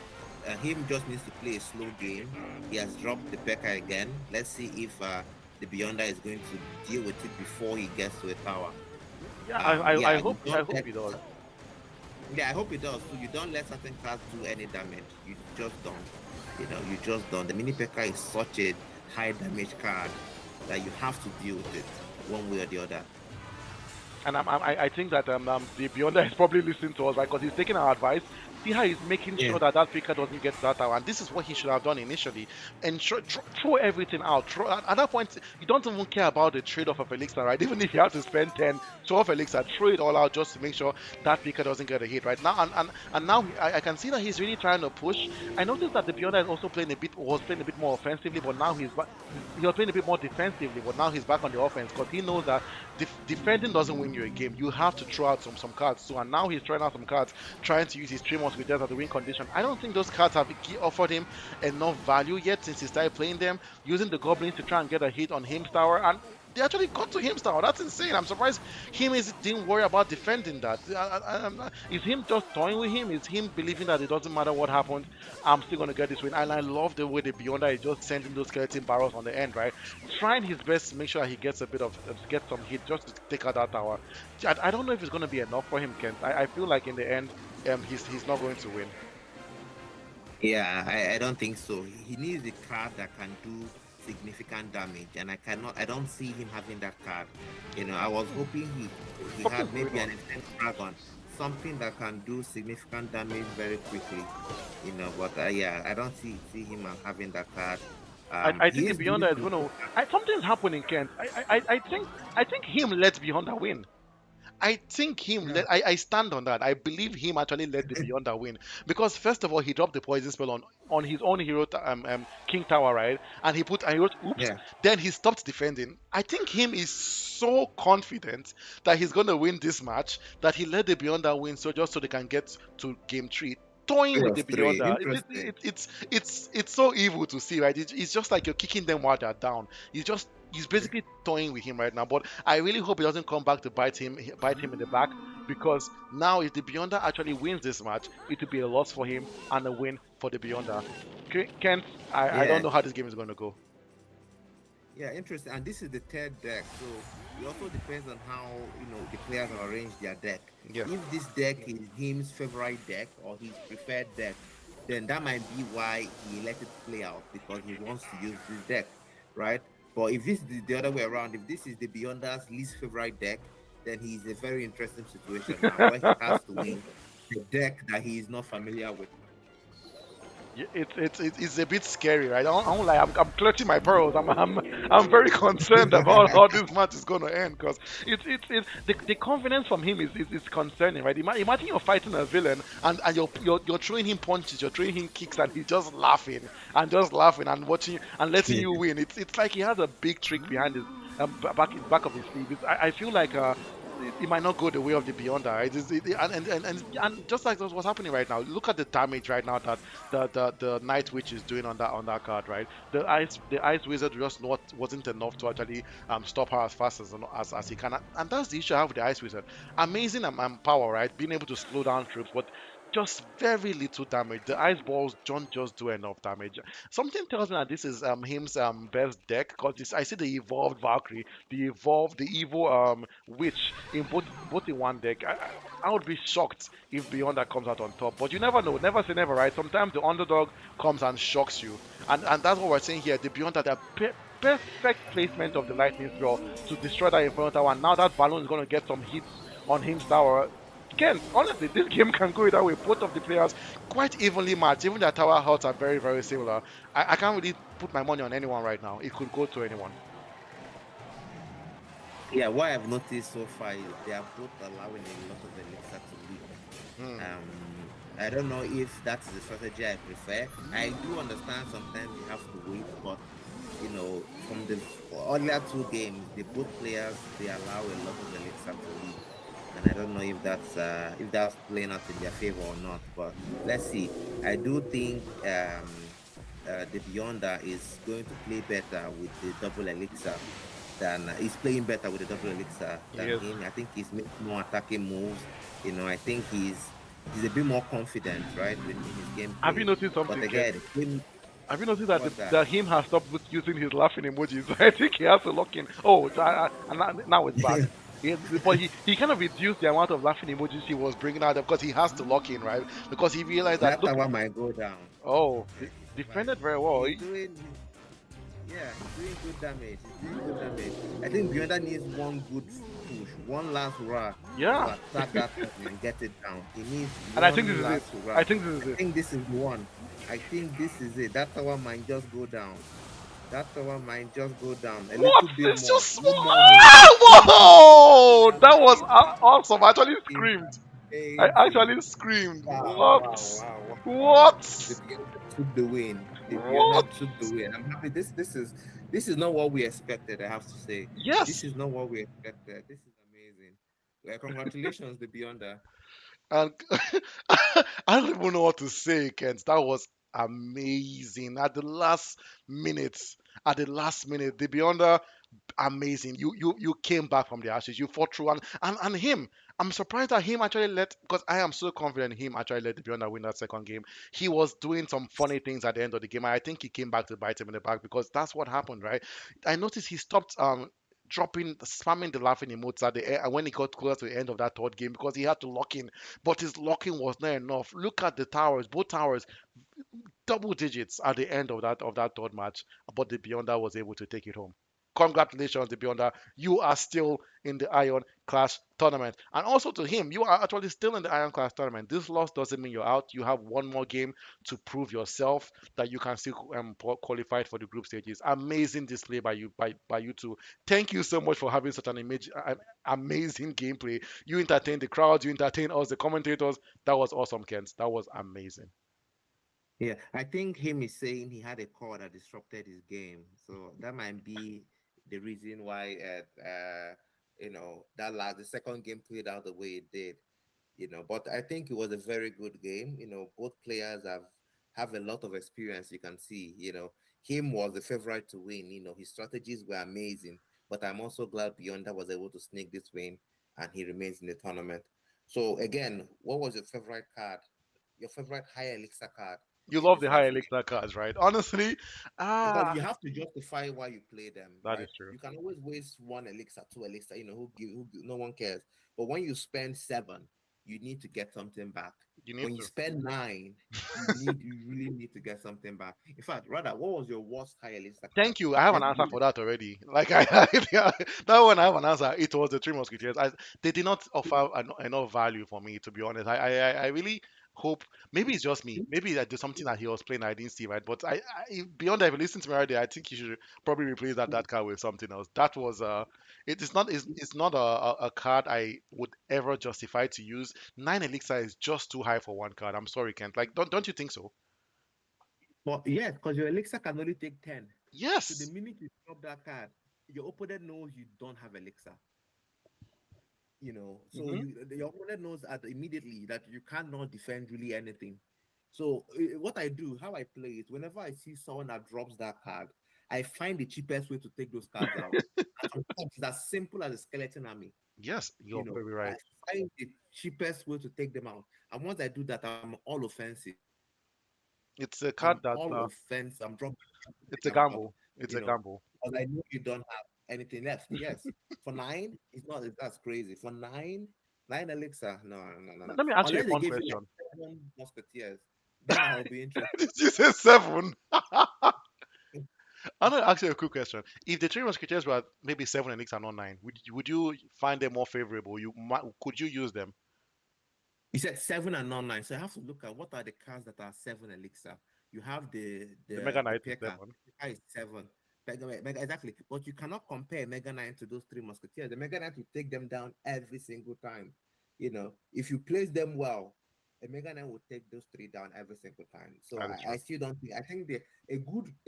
him just needs to play a slow game. He has dropped the P.E.K.K.A again. Let's see if the Beyonder is going to deal with it before he gets to a tower. Yeah, Yeah, I don't hope let, he does. yeah, I hope it does. So you don't let certain cards do any damage. You just don't. You just don't. The mini P.E.K.K.A is such a high damage card that you have to deal with it one way or the other. And I think that the Beyonder is probably listening to us, right? Because he's taking our advice. See how he's making Yeah. sure that that picker doesn't get that out, and this is what he should have done initially. And throw everything out. At that point, you don't even care about the trade-off of elixir, right? Even if you have to spend 10, 12 elixir, throw it all out just to make sure that picker doesn't get a hit, right? Now and now I can see that he's really trying to push. I noticed that the Beyonder is also playing a bit more offensively, but now he was playing a bit more defensively, but now he's back on the offense because he knows that defending doesn't win you a game. You have to throw out some cards too, and now he's trying out some cards, trying to use his 3 months with death as a win condition. I don't think those cards have offered him enough value yet since he started playing them, using the goblins to try and get a hit on Him's tower, and they actually got to Him's tower. That's insane. I'm surprised didn't worry about defending that. Is him just toying with him? Is him believing that it doesn't matter what happens, I'm still going to get this win? And I love the way the Beyonder is just sending those skeleton barrels on the end, right? Trying his best to make sure he gets a bit of get some hit just to take out that tower. I don't know if it's going to be enough for him, Kent. I feel like in the end, he's not going to win. Yeah, I don't think so. He needs a card that can do significant damage, and I don't see him having that card. I was hoping he Something's had going maybe on. an instant dragon, something that can do significant damage very quickly. But yeah, I don't see him having that card. I He think the is doing Beyonder is some going good. to. Something's happening, Kent. I think him lets Beyonder win. I think Yeah, I stand on that. I believe him actually let the Beyonder win because first of all he dropped the poison spell on his own hero King Tower, right? And he wrote oops. yeah, Then he stopped defending. I think him is so confident that he's gonna win this match that he let the Beyonder win so just so they can get to game 3. Toying three with of the three. Beyonder, Interesting. it's so evil to see, right? It's just like you're kicking them while they're down. He's basically toying with him right now. But I really hope he doesn't come back to bite him in the back, because now if the Beyonder actually wins this match, it will be a loss for him and a win for the Beyonder. Kent, I don't Yeah, know how this game is going to go. yeah, interesting. And this is the third deck, so it also depends on how the players have arranged their deck. Yeah. If this deck is him's favorite deck or his preferred deck, then that might be why he let it play out because he wants to use this deck, right? But if this is the other way around, if this is the Beyonder's least favorite deck, then he's in a very interesting situation now where he has to win the deck that he is not familiar with. Yeah, it's a bit scary, right? I'm like I'm clutching my pearls. I'm very concerned about how this match is going to end because it's the confidence from him is concerning, right? Imagine you're fighting a villain and you're throwing him punches, you're throwing him kicks, and he's just laughing and watching and letting you win. It's like he has a big trick behind his back of his sleeve. I feel like it might not go the way of the Beyonder, right? And just like that's what's happening right now. Look at the damage right now that the Night Witch is doing on that card, right? The Ice Wizard just not wasn't enough to actually stop her as fast as he can, and that's the issue I have with the Ice Wizard. Amazing power, right? Being able to slow down troops, but just very little damage. The ice balls don't just do enough damage. Something tells me that this is him's best deck because I see the evolved Valkyrie, the evil witch in both in one deck. I would be shocked if Beyond that comes out on top, but you never know. Never say never, right? Sometimes the underdog comes and shocks you, and that's what we're saying here. The Beyond that perfect placement of the lightning throw to destroy that Inferno Tower. And now that balloon is going to get some hits on him's tower. Kent, honestly, this game can go either way. Both of the players quite evenly matched. Even their tower health are very, very similar. I can't really put my money on anyone right now. It could go to anyone. Yeah, what I've noticed so far is they are both allowing a lot of elixir to leak. Hmm. I don't know if that is the strategy I prefer. I do understand sometimes you have to wait, but from the earlier two games, the both players they allow a lot of elixir to leak, and I don't know if that's playing out in their favor or not. But let's see. I do think the Beyonder is going to play better with the double elixir than he's playing better with the double elixir than Yes. him. I think he's making more attacking moves. I think he's a bit more confident, right, in his Have you gameplay. noticed But something, Kent? again, him, Have you noticed that what's that? that him has stopped using his laughing emojis? I think he has to lock in. Oh, and now it's back. But he kind of reduced the amount of laughing emojis he was bringing out because he has to lock in, right? Because he realized that That look, tower might go down. oh, Like defended very well. he's doing, yeah, he's doing good damage. He's doing good damage. I think Beyonder needs one good push, one last hurrah to Yeah, attack that tower and get it down. He needs and I think this one is it. last I hurrah. think this I is it. think this is the one. I think this is it. That tower might just go down. That tower might just go down a What? little bit It's more. just small. One more hit. Ah, One more hit. whoa! And That that was is awesome. I actually is screamed. I amazing. actually screamed. Wow, What? wow, wow, wow, wow. What? The Beyonder took the win. The Beyonder What? took the win. I'm happy. This is not what we expected. I have to say, this Yes. is not what we expected. This is amazing. Congratulations, the Beyonder. And I don't even know what to say, Kent. That was amazing. Minute, at the last minute, the Beyonder amazing. You came back from the ashes. You fought through and him. I'm surprised that him actually let because I am so confident him actually let the Beyonder win that second game. He was doing some funny things at the end of the game. I think he came back to bite him in the back because that's what happened, right? I noticed he stopped dropping spamming the laughing emotes at the end when he got closer to the end of that third game because he had to lock in, but his locking was not enough. Look at the towers, both towers double digits at the end of that third match, but the Beyonder was able to take it home. Congratulations, the Beyonder. You are still in the Iron Clash tournament. And also to him, you are actually still in the Iron Clash tournament. This loss doesn't mean you're out. You have one more game to prove yourself that you can still qualify for the group stages. Amazing display by you two. Thank you so much for having such an amazing gameplay. You entertained the crowd, you entertained us, the commentators. That was awesome, Kent. That was amazing. Yeah, I think him is saying he had a call that disrupted his game, so that might be the reason why the second game played out the way it did. But I think it was a very good game. Both players have a lot of experience. You can see, him was the favorite to win. His strategies were amazing. But I'm also glad Beyonder was able to sneak this win, and he remains in the tournament. So again, what was your favorite card? Your favorite high elixir card You in love this the high last game? elixir cards, right? Honestly, Because ah, you have to justify why you play them, that right? is true. You can always waste one elixir, two elixir, no one cares. But when you spend seven, you need to get something back. You need When you to. spend nine, you really need to get something back. In fact, rather, what was your worst high elixir card? Thank you. I have an Let's answer do for this. that already. Like that one, I have an answer. It was the Three Musketeers. They did not offer enough value for me, to be honest. I really hope maybe it's just me. Maybe that there's something that he was playing I didn't see, right? But beyond that, if you listen to me already, I think you should probably replace that card with something else. That was it's not a card I would ever justify to use. Nine elixir is just too high for one card. I'm sorry, Kent. Like don't you think so? But yeah, because your elixir can only take 10. So the Yes. minute you drop that card, your opponent knows you don't have elixir. So Hmm. your opponent knows immediately that you cannot defend really anything. So what I do, how I play it, whenever I see someone that drops that card, I find the cheapest way to take those cards out. And sometimes it's as simple as a skeleton army. Yes, You you're know, very I right. find the cheapest way to take them out. And once I do that, I'm all offensive. It's a I'm card that all offense. I'm dropping it's a them out, gamble. It's you a know, gamble. because I know you don't have anything left. Yes. For nine, it's not that's crazy. For nine elixir. No, no, no, no. Let me ask you a Unless they fun give you like question. seven musketeers, then I'll be interested. Did you say seven? I'm gonna ask you a quick question. If the three musketeers were maybe seven and eight and not nine, would you find them more favorable? Could you use them? You said seven and not nine, so I have to look at what are the cards that are seven elixir. You have The Mega the Knight is Pekka. seven. Pekka is seven. Exactly, but you cannot compare Mega Nine to those three musketeers. The Mega Knight will take them down every single time. You know, if you place them well, a Mega Nine will take those three down every single time. So That is I true. still don't think. I think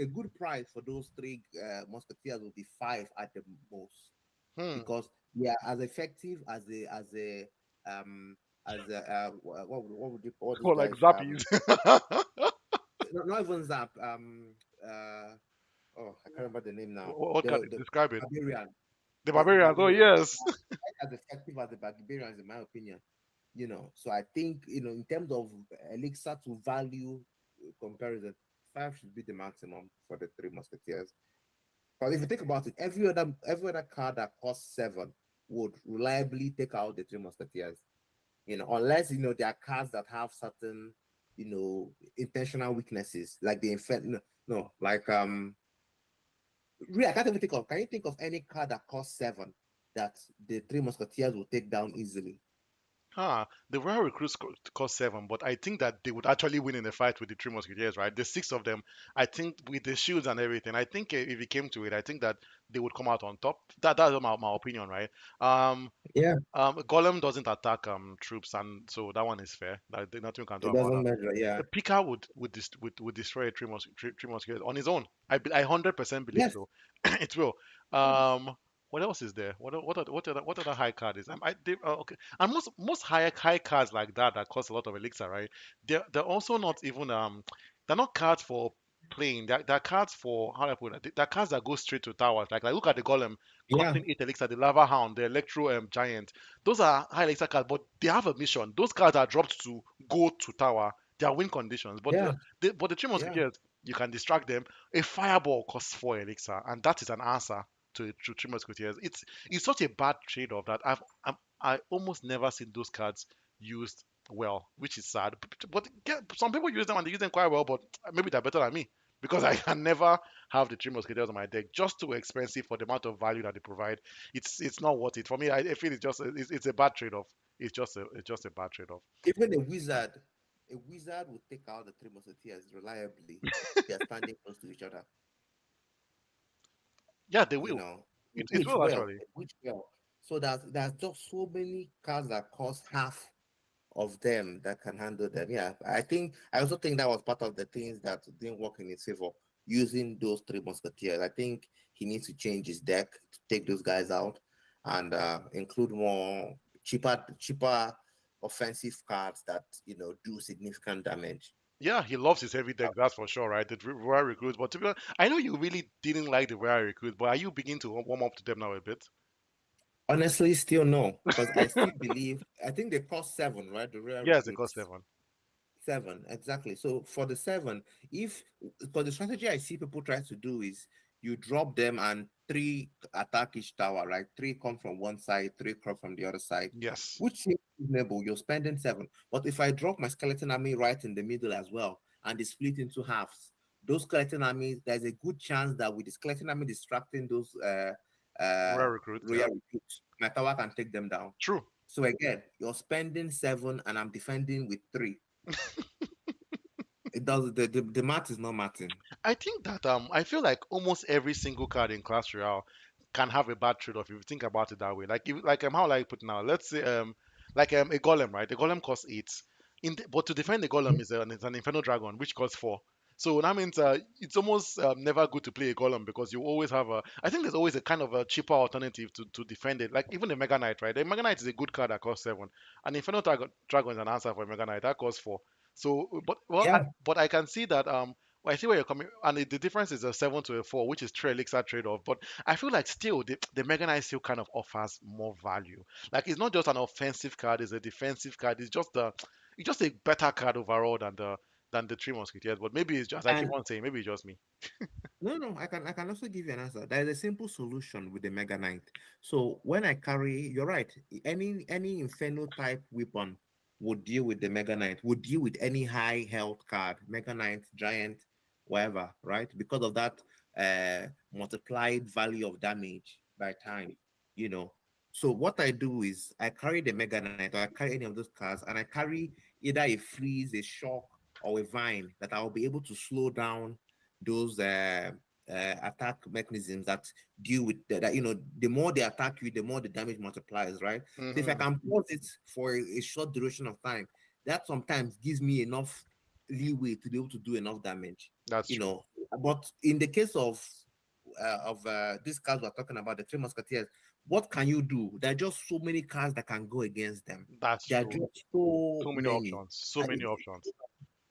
a good price for those three musketeers will be five at the most, Hmm. because they are as effective um what would you call these Well, like guys? Zappies. Not even Zap. Uh, oh, I can't remember the name now. What can The describe it? barbarian, The the Barbarians. Oh barbarian, yes. quite as effective as the barbarians, in my opinion. You know, so I think in terms of elixir to value comparison, five should be the maximum for the three musketeers. Because if you think about it, every other card that costs seven would reliably take out the three musketeers. Unless there are cards that have certain intentional weaknesses, like the infect. No, no, like really, I can't even think of. Can you think of any card that costs seven that the three musketeers will take down easily? Huh. The Royal Recruits cost seven, but I think that they would actually win in a fight with the Three Musketeers, right? The six of them, I think, with the shields and everything, I think if it came to it, I think that they would come out on top. That's my opinion, right? Um, Yeah, Golem doesn't attack troops, and so that one is fair. Nothing we can do it about doesn't that. measure. Yeah. The Pika would destroy a three musketeers on his own. I 100% believe Yes. so. It will. Um, what else is there? What other high card is? Okay. And most high cards like that cost a lot of elixir, right? They're also not even they're not cards for playing. They're cards for how do I put it? They're cards that go straight to towers. Like look at the Golem Yeah. costing 8 elixir, the Lava Hound, the Electro Giant. Those are high elixir cards, but they have a mission. Those cards are dropped to go to tower. They are win conditions. Yeah. But the three Yeah. musketeers, you can distract them. A fireball costs 4 elixir, and that is an answer to three musketeers. It's such a bad trade-off that I almost never seen those cards used well, which is sad. But some people use them and they use them quite well, but maybe they're better than me because I can never have the three musketeers on my deck. Just too expensive for the amount of value that they provide. It's not worth it for me. I feel it's a bad trade-off. It's just a bad trade-off. Even a wizard would take out the three musketeers reliably if they are standing close to each other. Yeah, they You will. know, a It witch will well, actually. a witch well. So there's just so many cards that cost half of them that can handle them. Yeah, I also think that was part of the things that didn't work in his favor, using those three musketeers. I think he needs to change his deck to take those guys out and include more cheaper offensive cards that do significant damage. Yeah, he loves his heavy deck, that's for sure, right? The Royal Recruits. But to be honest, I know you really didn't like the Royal Recruits, but are you beginning to warm up to them now a bit? Honestly, still no, because I still believe. I think they cost seven, right? The rare Yes, it cost recruits. seven. Seven, exactly. So for the seven, if because the strategy I see people try to do is you drop them and three attack each tower, right? Three come from one side, three come from the other side, Yes. which seems reasonable. You're spending seven. But if I drop my skeleton army right in the middle as well and they split into halves, those skeleton armies, there's a good chance that with the skeleton army distracting those Royal Recruits, yeah. royal recruits, my tower can take them down. True. So again, you're spending seven and I'm defending with three. It does the math is not matching. I think that I feel like almost every single card in Clash Royale can have a bad trade-off if you think about it that way. Like how like put now, let's say like a golem, right? The golem costs 8. But to defend the golem is an Inferno Dragon which costs 4. So that means it's almost never good to play a golem because you always have a. I think there's always a kind of a cheaper alternative to defend it. Like even the Mega Knight, right? The Mega Knight is a good card that costs 7, and Dragon is an answer for a Mega Knight that costs 4. So, but well, Yeah, but I can see that Well, I see where you're coming, and the difference is a 7 to a 4, which is trade elixir trade-off. But I feel like still the Mega Knight still kind of offers more value. Like it's not just an offensive card; it's a defensive card. It's just a better card overall than the Three Musketeers. But maybe it's just, I keep And on saying, maybe it's just me. no, no, I can also give you an answer. There is a simple solution with the Mega Knight. So when I carry, you're right. Any Inferno type weapon would deal with the Mega Knight. Would deal with any high health card, Mega Knight, Giant, whatever, right? Because of that multiplied value of damage by time, you know. So what I do is I carry the Mega Knight or I carry any of those cards, and I carry either a freeze, a shock, or a vine that I'll be able to slow down those attack mechanisms that deal with that. The more they attack you, the more the damage multiplies, right? So if I Hmm. can pause it for a short duration of time, that sometimes gives me enough leeway to be able to do enough damage. That's you true. know but in the case of these cards we're talking about, the Three Musketeers, what can you do? There are just so many cards that can go against them. That's There are true. just so So many many. options. So many options.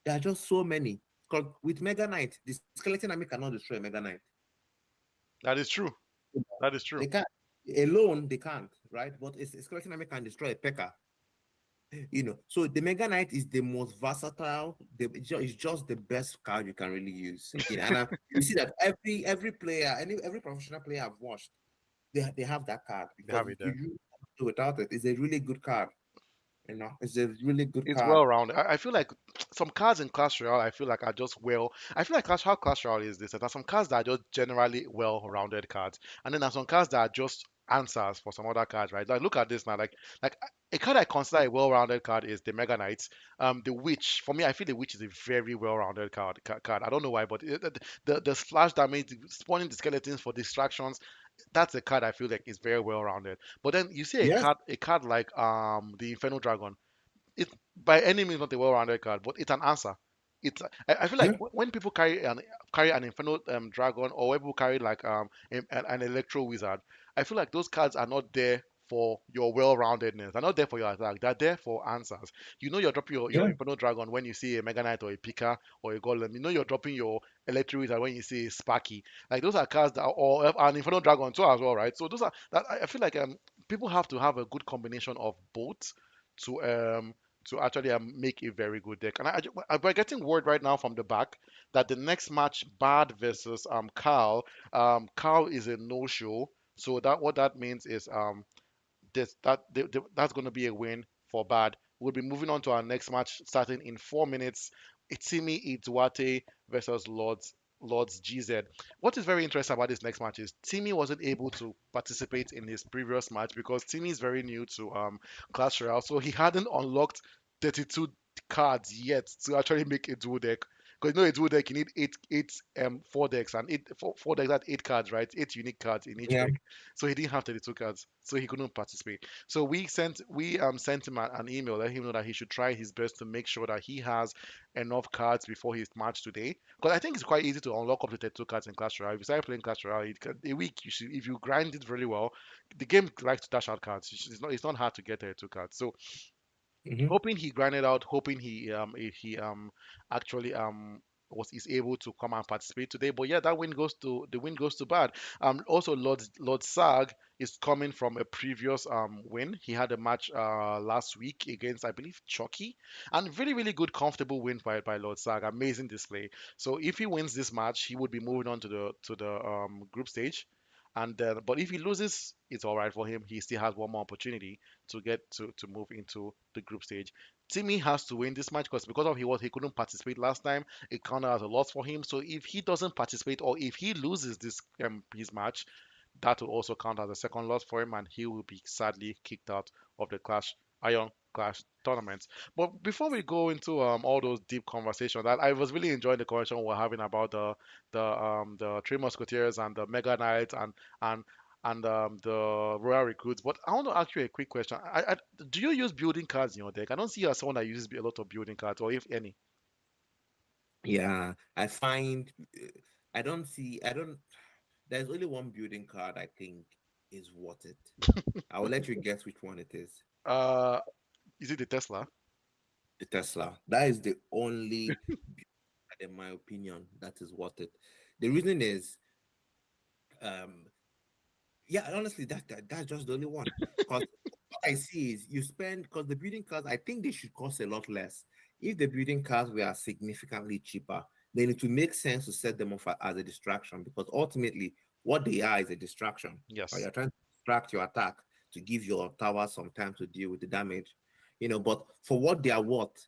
There are just so many. Because with Mega Knight, the Skeleton Army cannot destroy Mega Knight. That is true. That is true. They can't. Alone, they can't, right? But a Skeleton Army can destroy a P.E.K.K.A. So the Mega Knight is the most versatile. It's just the best card you can really use. And you see that every player, every professional player I've watched, they have that card They because have you it there. cannot do without it. It's a really good card. It's a really good It's card. well rounded. I feel like some cards in Clash Royale, I feel like are just well. I feel like how Clash Royale is this. There are some cards that are just generally well rounded cards, and then there are some cards that are just answers for some other cards, right? Like look at this now. Like a card I consider a well rounded card is the Mega Knight. The Witch. For me, I feel the Witch is a very well rounded card. I don't know why, but the splash damage, spawning the skeletons for distractions, that's a card I feel like is very well rounded. But then you see Yes. a card like the Inferno Dragon. It by any means not a well-rounded card, but it's an answer. I feel like Yeah. when people carry an Inferno Dragon, or when people carry like an Electro Wizard, I feel like those cards are not there for your well-roundedness. They're not there for your attack. They're there for answers. You know you're dropping your Yeah. Inferno Dragon when you see a Mega Knight or a Pika or a Golem. You know you're dropping your Electro Wizard when you see a Sparky. Like those are cards that or an Inferno Dragon too as well, right? So those are that I feel like people have to have a good combination of both to actually make a very good deck. And we're getting word right now from the back that the next match, Bad versus Carl, Carl is a no-show. So that what that means is that's going to be a win for Bad. We'll be moving on to our next match starting in 4 minutes. Itimi Itwate versus Lords GZ. What is very interesting about this next match is Timmy wasn't able to participate in his previous match because Timmy is very new to Clash Royale, so he hadn't unlocked 32 cards yet to actually make a dual deck. Because you know a dual deck you need eight four decks and four decks at 8 cards, right? 8 unique cards in each Yeah. deck. So he didn't have 32 cards, so he couldn't participate. So we sent him an email, let him know that he should try his best to make sure that he has enough cards before his match today. Because I think it's quite easy to unlock up to 32 cards in Clash Royale. If you start playing Clash Royale, a week you should, if you grind it really well, the game likes to dash out cards. It's not hard to get 32 cards. So Hmm. hoping he grinded out, hoping he actually was is able to come and participate today. But yeah, the win goes to Bad. Also Lord Sag is coming from a previous win. He had a match last week against I believe Chucky, and really good comfortable win by Lord Sag. Amazing display. So if he wins this match, he would be moving on to the group stage. And then, but if he loses, it's all right for him. He still has one more opportunity to get to move into the group stage. Timmy has to win this match because of he couldn't participate last time. It counted as a loss for him. So if he doesn't participate or if he loses this his match, that will also count as a second loss for him, and he will be sadly kicked out of the Iron Clash tournament. But before we go into all those deep conversations, I was really enjoying the conversation we're having about the Three Musketeers and the Mega Knights and the Royal Recruits. But I want to ask you a quick question. Do you use building cards in your deck? I don't see you as someone that uses a lot of building cards, or if any. Yeah. I find I don't see. I don't. There's only one building card I think is worth it. I will let you guess which one it is. Uh, is it the Tesla? The Tesla. That is the only in my opinion, that is worth it. The reason is, um, yeah, honestly, that's just the only one. Because what I see is you spend because the building cards, I think they should cost a lot less. If the building cards were significantly cheaper, then it would make sense to set them off as a distraction because ultimately what they are is a distraction. Right? Yes, You're trying to distract your attack to give your tower some time to deal with the damage. But for what they are worth,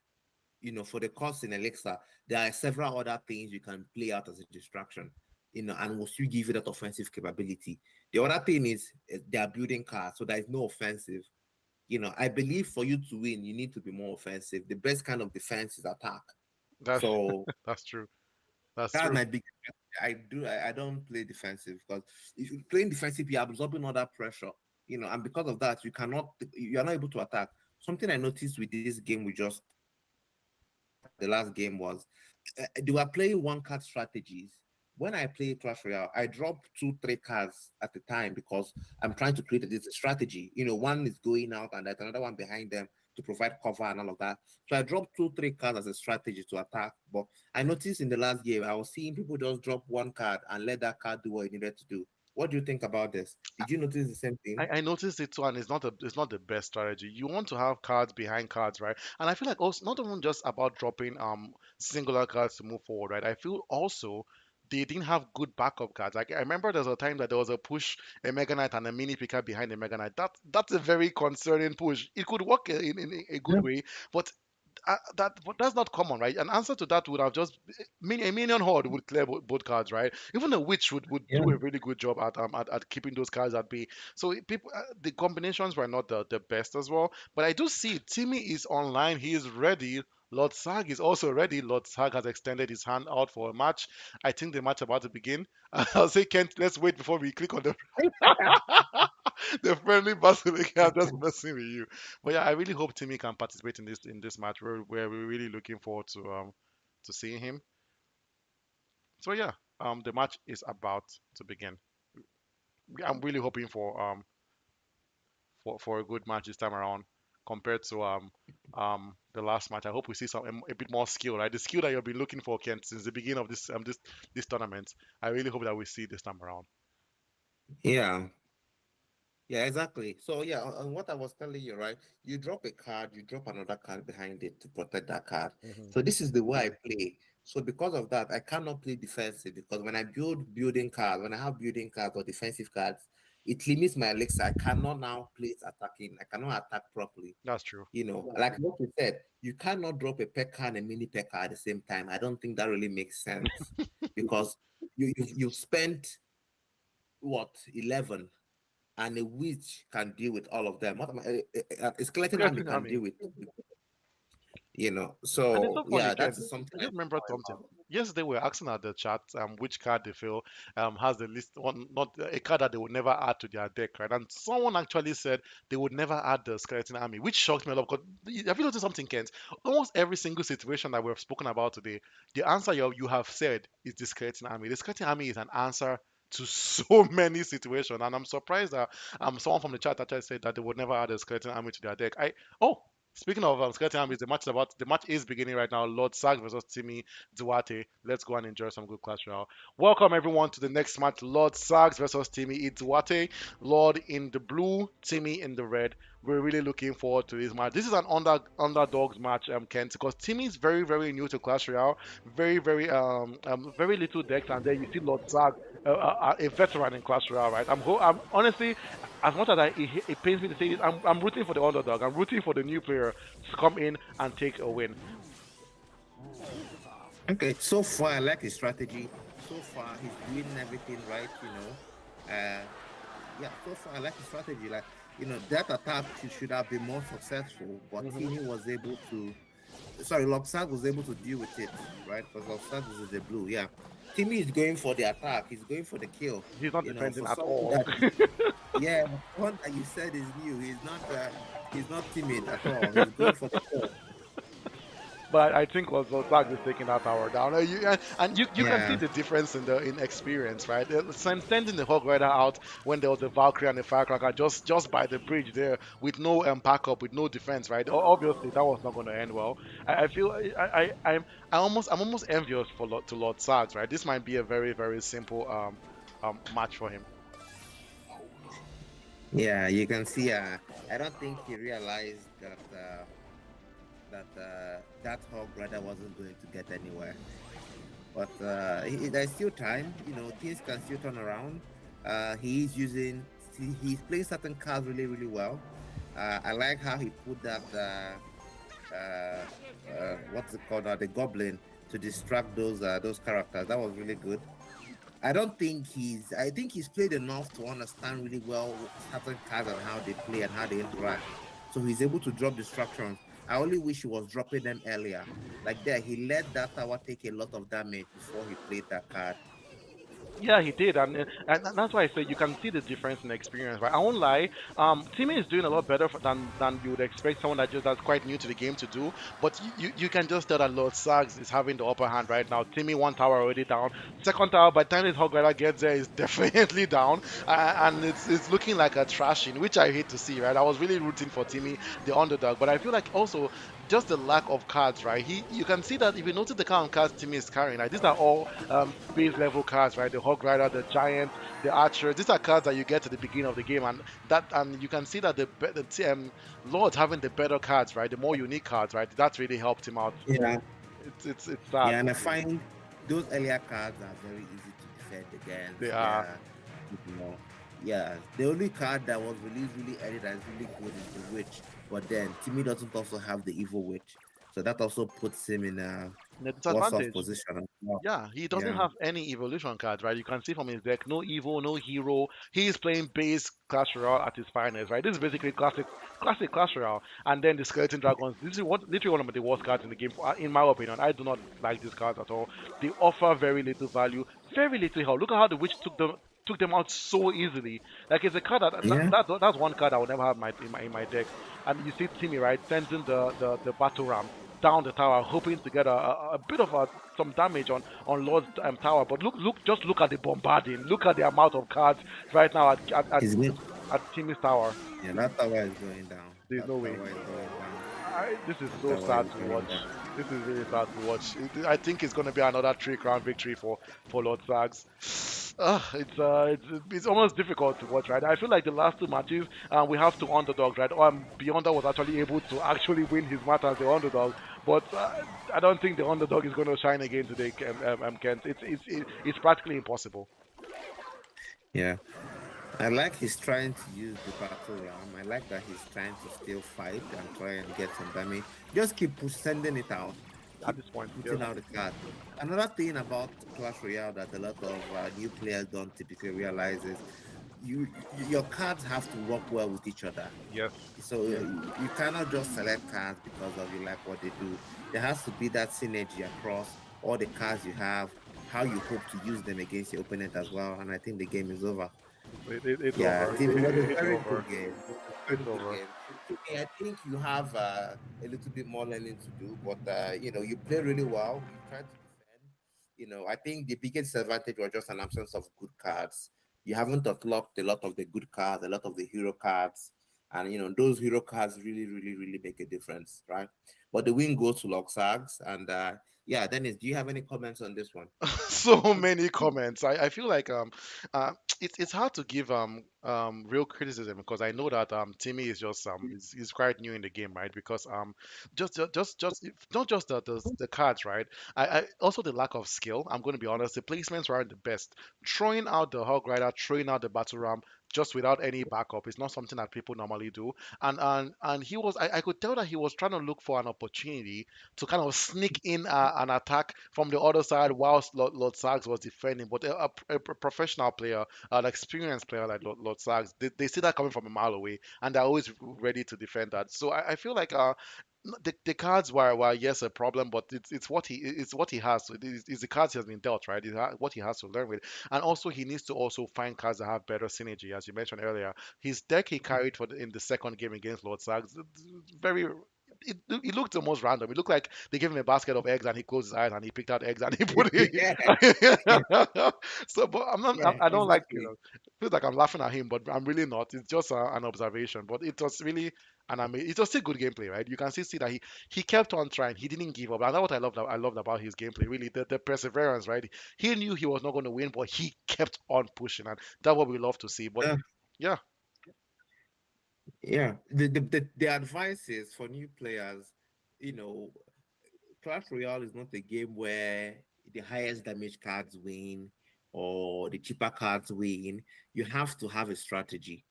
for the cost in Elixir, there are several other things you can play out as a distraction, and will still give you that offensive capability. The other thing is they are building cards, so there is no offensive. I believe for you to win, you need to be more offensive. The best kind of defense is attack. that So that's true. That's that's true. my big. I don't play defensive because if you're playing defensive, you're absorbing all that pressure. And because of that, you are not able to attack. Something I noticed with this game we just the last game was they were playing one card strategies. When I play Clash Royale, I drop two, three cards at a time because I'm trying to create this strategy. One is going out and there's another one behind them to provide cover and all of that. So I dropped two, three cards as a strategy to attack. But I noticed in the last game, I was seeing people just drop one card and let that card do what it needed to do. What do you think about this? Did you notice the same thing? I noticed it too, and it's not the best strategy. You want to have cards behind cards, right? And I feel like also not even just about dropping singular cards to move forward, right? I feel also they didn't have good backup cards. Like I remember there was a time that there was a push, a Mega Knight and a mini picker behind the Mega Knight. That's a very concerning push. It could work in a good Yeah. way, but but that's not common, right? An answer to that would have just a minion horde would clear both cards, right? Even a witch would Yeah. do a really good job at keeping those cards at bay. So people, the combinations were not the best as well. But I do see Timmy is online. He is ready. Lord Sag is also ready. Lord Sag has extended his hand out for a match. I think the match about to begin. I'll say, Kent, let's wait before we click on the the friendly basilica. I'm just messing with you. But yeah, I really hope Timmy can participate in this match. We're really looking forward to seeing him. So yeah, the match is about to begin. I'm really hoping for a good match this time around compared to the last match. I hope we see a bit more skill, right? The skill that you've been looking for, Kent, since the beginning of this tournament. I really hope that we see this time around. Yeah. Yeah, exactly. So yeah, on what I was telling you, right? You drop a card, you drop another card behind it to protect that card. Hmm. So this is the way I play. So because of that, I cannot play defensive because when I build building cards, when I have building cards or defensive cards, it limits my elixir. I cannot now place attacking. I cannot attack properly. That's true. Like what you said, you cannot drop a P.E.K.K.A and a mini P.E.K.K.A at the same time. I don't think that really makes sense because you've spent what 11 and a witch can deal with all of them. A skeleton army Skeleton can army. deal with, And it's So so funny, yeah, Ken. that is something I I just think remember something. about. Yesterday we were asking at the chat which card they feel has the least one, not a card that they would never add to their deck, right? And someone actually said they would never add the skeleton army, which shocked me a lot. Because have you noticed something, Kent? Almost every single situation that we've spoken about today, the answer you have said is the skeleton army. The skeleton army is an answer to so many situations, and I'm surprised that someone from the chat actually said that they would never add a skeleton army to their deck. Oh, speaking of skeleton armies, the match is beginning right now. Lord Sag versus Timmy Duarte. Let's go and enjoy some good Clash Royale. Welcome everyone to the next match. Lord Sags versus Timmy Duarte. Lord in the blue, Timmy in the red. We're really looking forward to this match. This is an underdogs match, Kent, because Timmy is very new to Clash Royale. Very little decks, and then you see Lord Sag, a veteran in Clash Royale, right? I'm honestly, as much as it pains me to say this, I'm rooting for the underdog. I'm rooting for the new player to come in and take a win. Okay, so far I like his strategy. So far he's doing everything right. Yeah. So far I like his strategy. Like that attack should have been more successful, but Hmm. Timmy was able to. Sorry, Lobsang was able to deal with it, right? Because Lobsang is the blue. Yeah, Timmy is going for the attack. He's going for the kill. He's not defending For at someone all. that yeah, one that you said is new. He's not timid at all. He's going for the kill. But I think also Zag is taking that tower down. And you can see Yeah, the difference in experience, right? Sending the Hog Rider out when there was a Valkyrie and a Firecracker just by the bridge there with no backup, with no defense, right? Obviously that was not going to end well. I feel I'm almost envious for Lord Sags, right? This might be a very very simple match for him. yeah, you can see. I don't think he realized that that hog rider wasn't going to get anywhere. But there's still time. You know, things can still turn around. He's using. He's playing certain cards really, really well. I like how he put that. What's it called? The goblin to distract those characters. That was really good. I don't think he's. I think he's played enough to understand really well certain cards and how they play and how they interact. So he's able to drop distractions. I only wish he was dropping them earlier. Like there, he let that tower take a lot of damage before he played that card. Yeah, he did, and that's why I say you can see the difference in experience. Right, I won't lie. Timmy is doing a lot better than you would expect someone that's quite new to the game to do. But you can just tell that Lord Sags is having the upper hand right now. Timmy one tower already down. Second tower by the time this Hog Rider gets there is definitely down, and it's looking like a trashing, which I hate to see. Right, I was really rooting for Timmy, the underdog, but I feel like also just the lack of cards. Right, you can see that if you notice the kind of cards Timmy is carrying. Like these are all base level cards, right? The Hog Rider, the Giant, the Archer. These are cards that you get at the beginning of the game, and you can see that Lord's having the better cards, right? The more unique cards, right? That's really helped him out. Yeah, It's sad yeah, to and I see. find those earlier cards are very easy to defend They against. are. You know, yeah. The only card that was released really early that is really good is the Witch, but then Timmy doesn't also have the Evil Witch, so that also puts him in a The worse off disadvantage. position as well. Yeah, he doesn't Yeah, have any evolution cards, right? You can see from his deck, no Evo, no Hero. He's playing base Clash Royale at his finest, right? This is basically classic Clash Royale. And then the Skeleton Dragons. This is literally one of the worst cards in the game, in my opinion. I do not like these cards at all. They offer very little value, very little help. Look at how the Witch took them out so easily. Like it's a card yeah. that's one card I would never have in my deck. And you see Timmy, right, sending the battle ram down the tower, hoping to get a bit of some damage on Lord's tower. But just look at the bombarding. Look at the amount of cards right now He's going. at Timmy's tower. Yeah, that tower is going down. There's That no way. tower is going down. This is That so tower sad is to going watch. down. This is really sad to watch. I think it's going to be another three-crown victory for Lord Sags. It's almost difficult to watch, right? I feel like the last two matches, we have two underdogs, right? Beyonder was actually able to actually win his match as the underdog, but I don't think the underdog is going to shine again today, Kent. It's practically impossible. Yeah. I like he's trying to use the battle ram. I like that he's trying to still fight and try and get some damage. Just keep sending it out. At Keep this point. Yes. putting out the card. Another thing about Clash Royale that a lot of new players don't typically realize is your cards have to work well with each other. Yes. So you cannot just select cards because of you like what they do. There has to be that synergy across all the cards you have, how you hope to use them against your opponent as well. And I think the game is over. It's Yeah, over. it was a It's very good over. game. It was a It's very good over. game. To me, I think you have a little bit more learning to do, but you play really well. You try to defend. I think the biggest advantage was just an absence of good cards. You haven't unlocked a lot of the good cards, a lot of the hero cards, and those hero cards really, really, really make a difference, right? But the win goes to Loxags, and yeah. Dennis, do you have any comments on this one? So many comments. I feel like it's hard to give real criticism because I know that Timmy is just is quite new in the game, right? Because not just the cards, right? I also the lack of skill. I'm going to be honest. The placements weren't the best. Throwing out the Hog Rider, throwing out the Battle Ram. Just without any backup, it's not something that people normally do. And he was, I could tell that he was trying to look for an opportunity to kind of sneak in an attack from the other side whilst Lord Sags was defending. But a professional player, an experienced player like Lord Sags, they see that coming from a mile away, and they're always ready to defend that. So I feel like the cards were yes a problem, but it's what he has. So it's the cards he has been dealt, right? What he has to learn with, and also he needs to also find cards that have better synergy, as you mentioned earlier. His deck he carried in the second game against Lord Sags, very. it looked almost random. It looked like they gave him a basket of eggs and he closed his eyes and he picked out eggs and he put it. Yeah, So, but I'm not. yeah, I don't like, exactly. feels like I'm laughing at him, but I'm really not. It's just an observation. But it was really it was still good gameplay, right? You can still see that he kept on trying. He didn't give up. And that's what I loved about his gameplay. Really, the perseverance, right? He knew he was not going to win, but he kept on pushing, and that's what we love to see. But Uh, yeah, yeah, the advice is for new players, you know, Clash Royale is not a game where the highest damage cards win or the cheaper cards win. You have to have a strategy,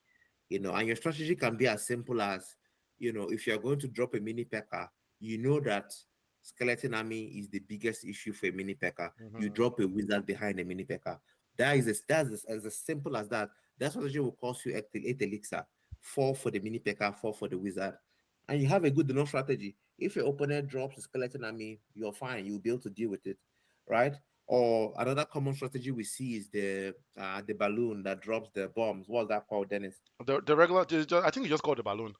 and your strategy can be as simple as, if you're going to drop a mini P.E.K.K.A, you know that skeleton army is the biggest issue for a mini P.E.K.K.A. You hmm drop a wizard behind a mini P.E.K.K.A. That's as simple as that. That strategy will cost you 8 elixir, 4 for the mini P.E.K.K.A, 4 for the wizard, and you have a good enough strategy. If your opponent drops a skeleton army, you're fine. You'll be able to deal with it, right? Or another common strategy we see is the balloon that drops the bombs. What's that called, Dennis? the regular, I think you just called the balloon.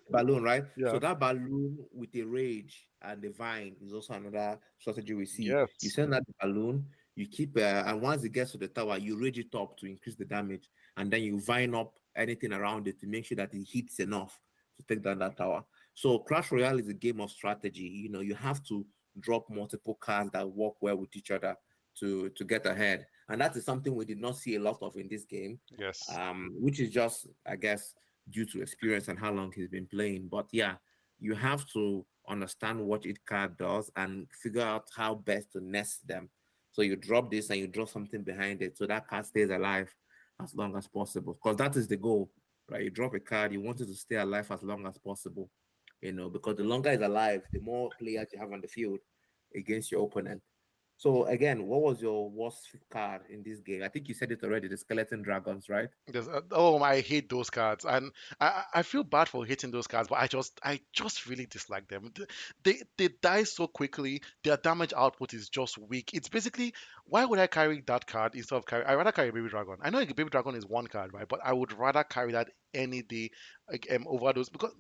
Balloon, right? So Yeah. that balloon with a rage and the vine is also another strategy we see. You Yes. send out the balloon, you keep, and once it gets to the tower, you rage it up to increase the damage, and then you vine up anything around it to make sure that it hits enough to take down that tower. So Clash Royale is a game of strategy. You have to drop multiple cards that work well with each other to get ahead, and that is something we did not see a lot of in this game, Yes. which is just, I guess, due to experience and how long he's been playing. But yeah, you have to understand what each card does and figure out how best to nest them. So you drop this and you drop something behind it so that card stays alive as long as possible. Because that is the goal, right? You drop a card, you want it to stay alive as long as possible. Because the longer it's alive, the more players you have on the field against your opponent. So again, what was your worst card in this game? I think you said it already, the skeleton dragons, right? Oh, I hate those cards, and I feel bad for hating those cards, but I just really dislike them. They die so quickly. Their damage output is just weak. It's basically, why would I carry that card instead of carry? I rather carry baby dragon. I know a baby dragon is one card, right? But I would rather carry that any day, like, over those, because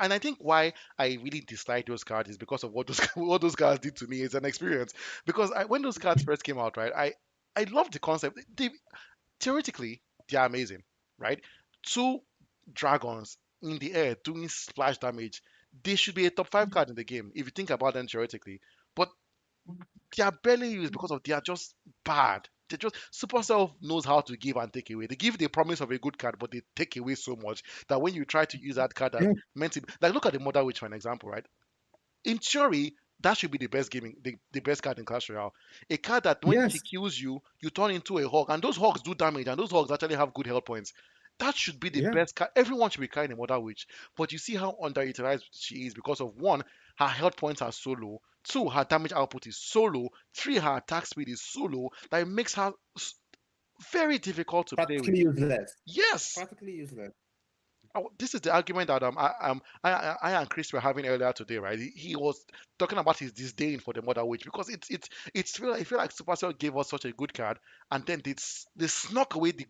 and I think why I really dislike those cards is because of what those what those cards did to me. It's an experience, because when those cards first came out, right? I love the concept. Theoretically, they are amazing, right? Two dragons in the air doing splash damage. They should be a top five card in the game if you think about them theoretically. But they are barely used because of they are just bad. They just Supercell knows how to give and take away. They give the promise of a good card, but they take away so much that when you try to use that card that Yeah, meant to, like, look at the Mother Witch for an example, right? In theory, that should be the best gaming, the best card in Clash Royale. A card that when she yes, kills you, you turn into a hog, and those hogs do damage, and those hogs actually have good health points. That should be the yeah, best card. Everyone should be carrying a Mother Witch. But you see how underutilized she is because of one, her health points are so low. Two, her damage output is so low. Three, her attack speed is so low that it makes her very difficult to play with. practically useless. Yes, Practically useless. this is the argument that I and Chris were having earlier today, right? He was talking about his disdain for the Mother Witch because I feel like Supercell gave us such a good card, and then they snuck away the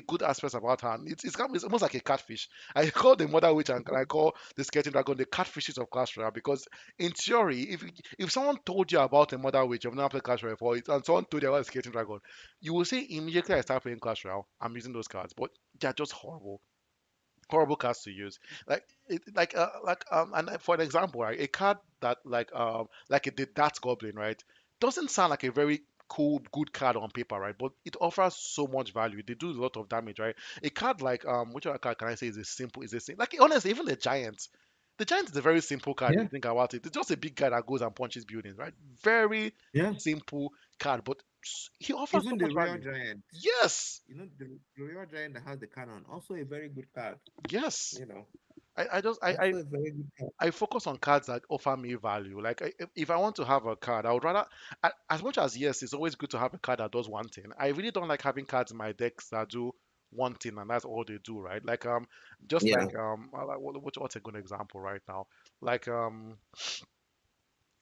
good aspects about her. And it's almost like a catfish. I call the Mother Witch and I call the Skeleton Dragon the catfishes of Clash Royale, because in theory, if someone told you about a Mother Witch, you've never played Clash Royale before, and someone told you about a Skeleton Dragon, you will say immediately I start playing Clash Royale, I'm using those cards, but they're just horrible cards to use. And for an example, right, a card that like it did that goblin, right, doesn't sound like a very cool good card on paper, right, but it offers so much value. They do a lot of damage, right. A card like which other card can I say is a simple is a sim like honestly, even the giant is a very simple card if Yeah, you think about it. It's just a big guy that goes and punches buildings, right. Very yeah. simple card, but he offers so Even the much Royal value. Giant, Yes, the Royal Giant that has the cannon, also a very good card. yes. You know, I just also a very good card. I focus on cards that offer me value. Like, if I want to have a card, I would rather, as much as yes, it's always good to have a card that does one thing. I really don't like having cards in my decks that do one thing and that's all they do, right? Like, just Yeah. like what's a good example right now? Like,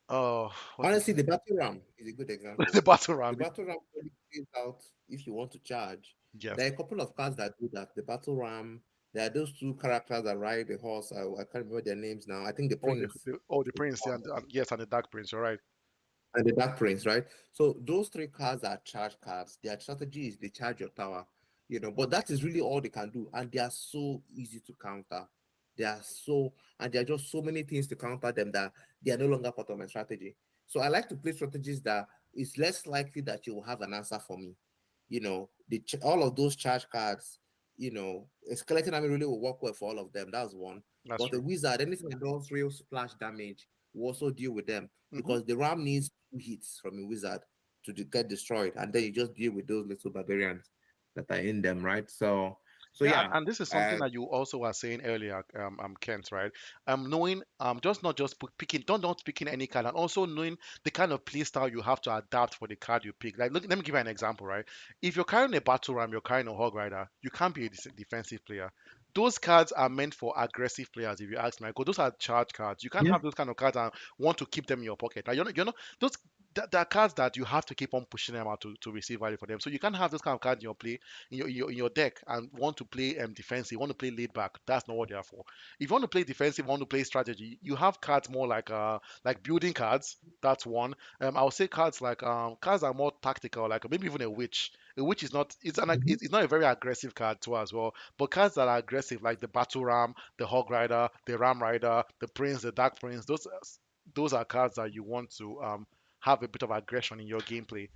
oh, what's it? Honestly, the battle ram is a good example. The battle The ram. battle ram really plays out if you want to charge. There are Yes. a couple of cards that do that. The battle ram, There are those two characters that ride the horse. I can't remember their names now. I think the Oh, prince the Prince, yeah, and yes, and the Dark Prince. You're right. and the Dark Prince, right? So those three cards are charge cards. Their strategy is they charge your tower, but that is really all they can do. And they are so easy to counter. They are so, and there are just so many things to counter them that they are no longer part of my strategy. So I like to play strategies that it's less likely that you will have an answer for me. All of those charge cards, a skeleton army really will work well for all of them. That's one. That's But a true. wizard, anything that does real splash damage, will also deal with them Hmm. because the ram needs two hits from a wizard to get destroyed, and then you just deal with those little barbarians that are in them, right? So Yeah, yeah, and this is something uh, that you also were saying earlier, Kent, right? Knowing, just not just picking, don't picking any card, and also knowing the kind of play style you have to adapt for the card you pick. Like, look, let me give you an example, right? If you're carrying a battle ram, you're carrying a hog rider, you can't be a defensive player. Those cards are meant for aggressive players, if you ask me. Because those are charge cards. You can't yeah, have those kind of cards and want to keep them in your pocket. Like, those. There are cards that you have to keep on pushing them out to receive value for them. So you can't have those kind of cards in your play in your deck and want to play defensive, want to play laid back. That's not what they are for. If you want to play defensive, want to play strategy, you have cards more like building cards. That's one. I would say cards are more tactical, like maybe even a witch. A witch is not mhm, it's not a very aggressive card too as well. But cards that are aggressive, like the battle ram, the hog rider, the ram rider, the prince, the dark prince, those are cards that you want to have a bit of aggression in your gameplay.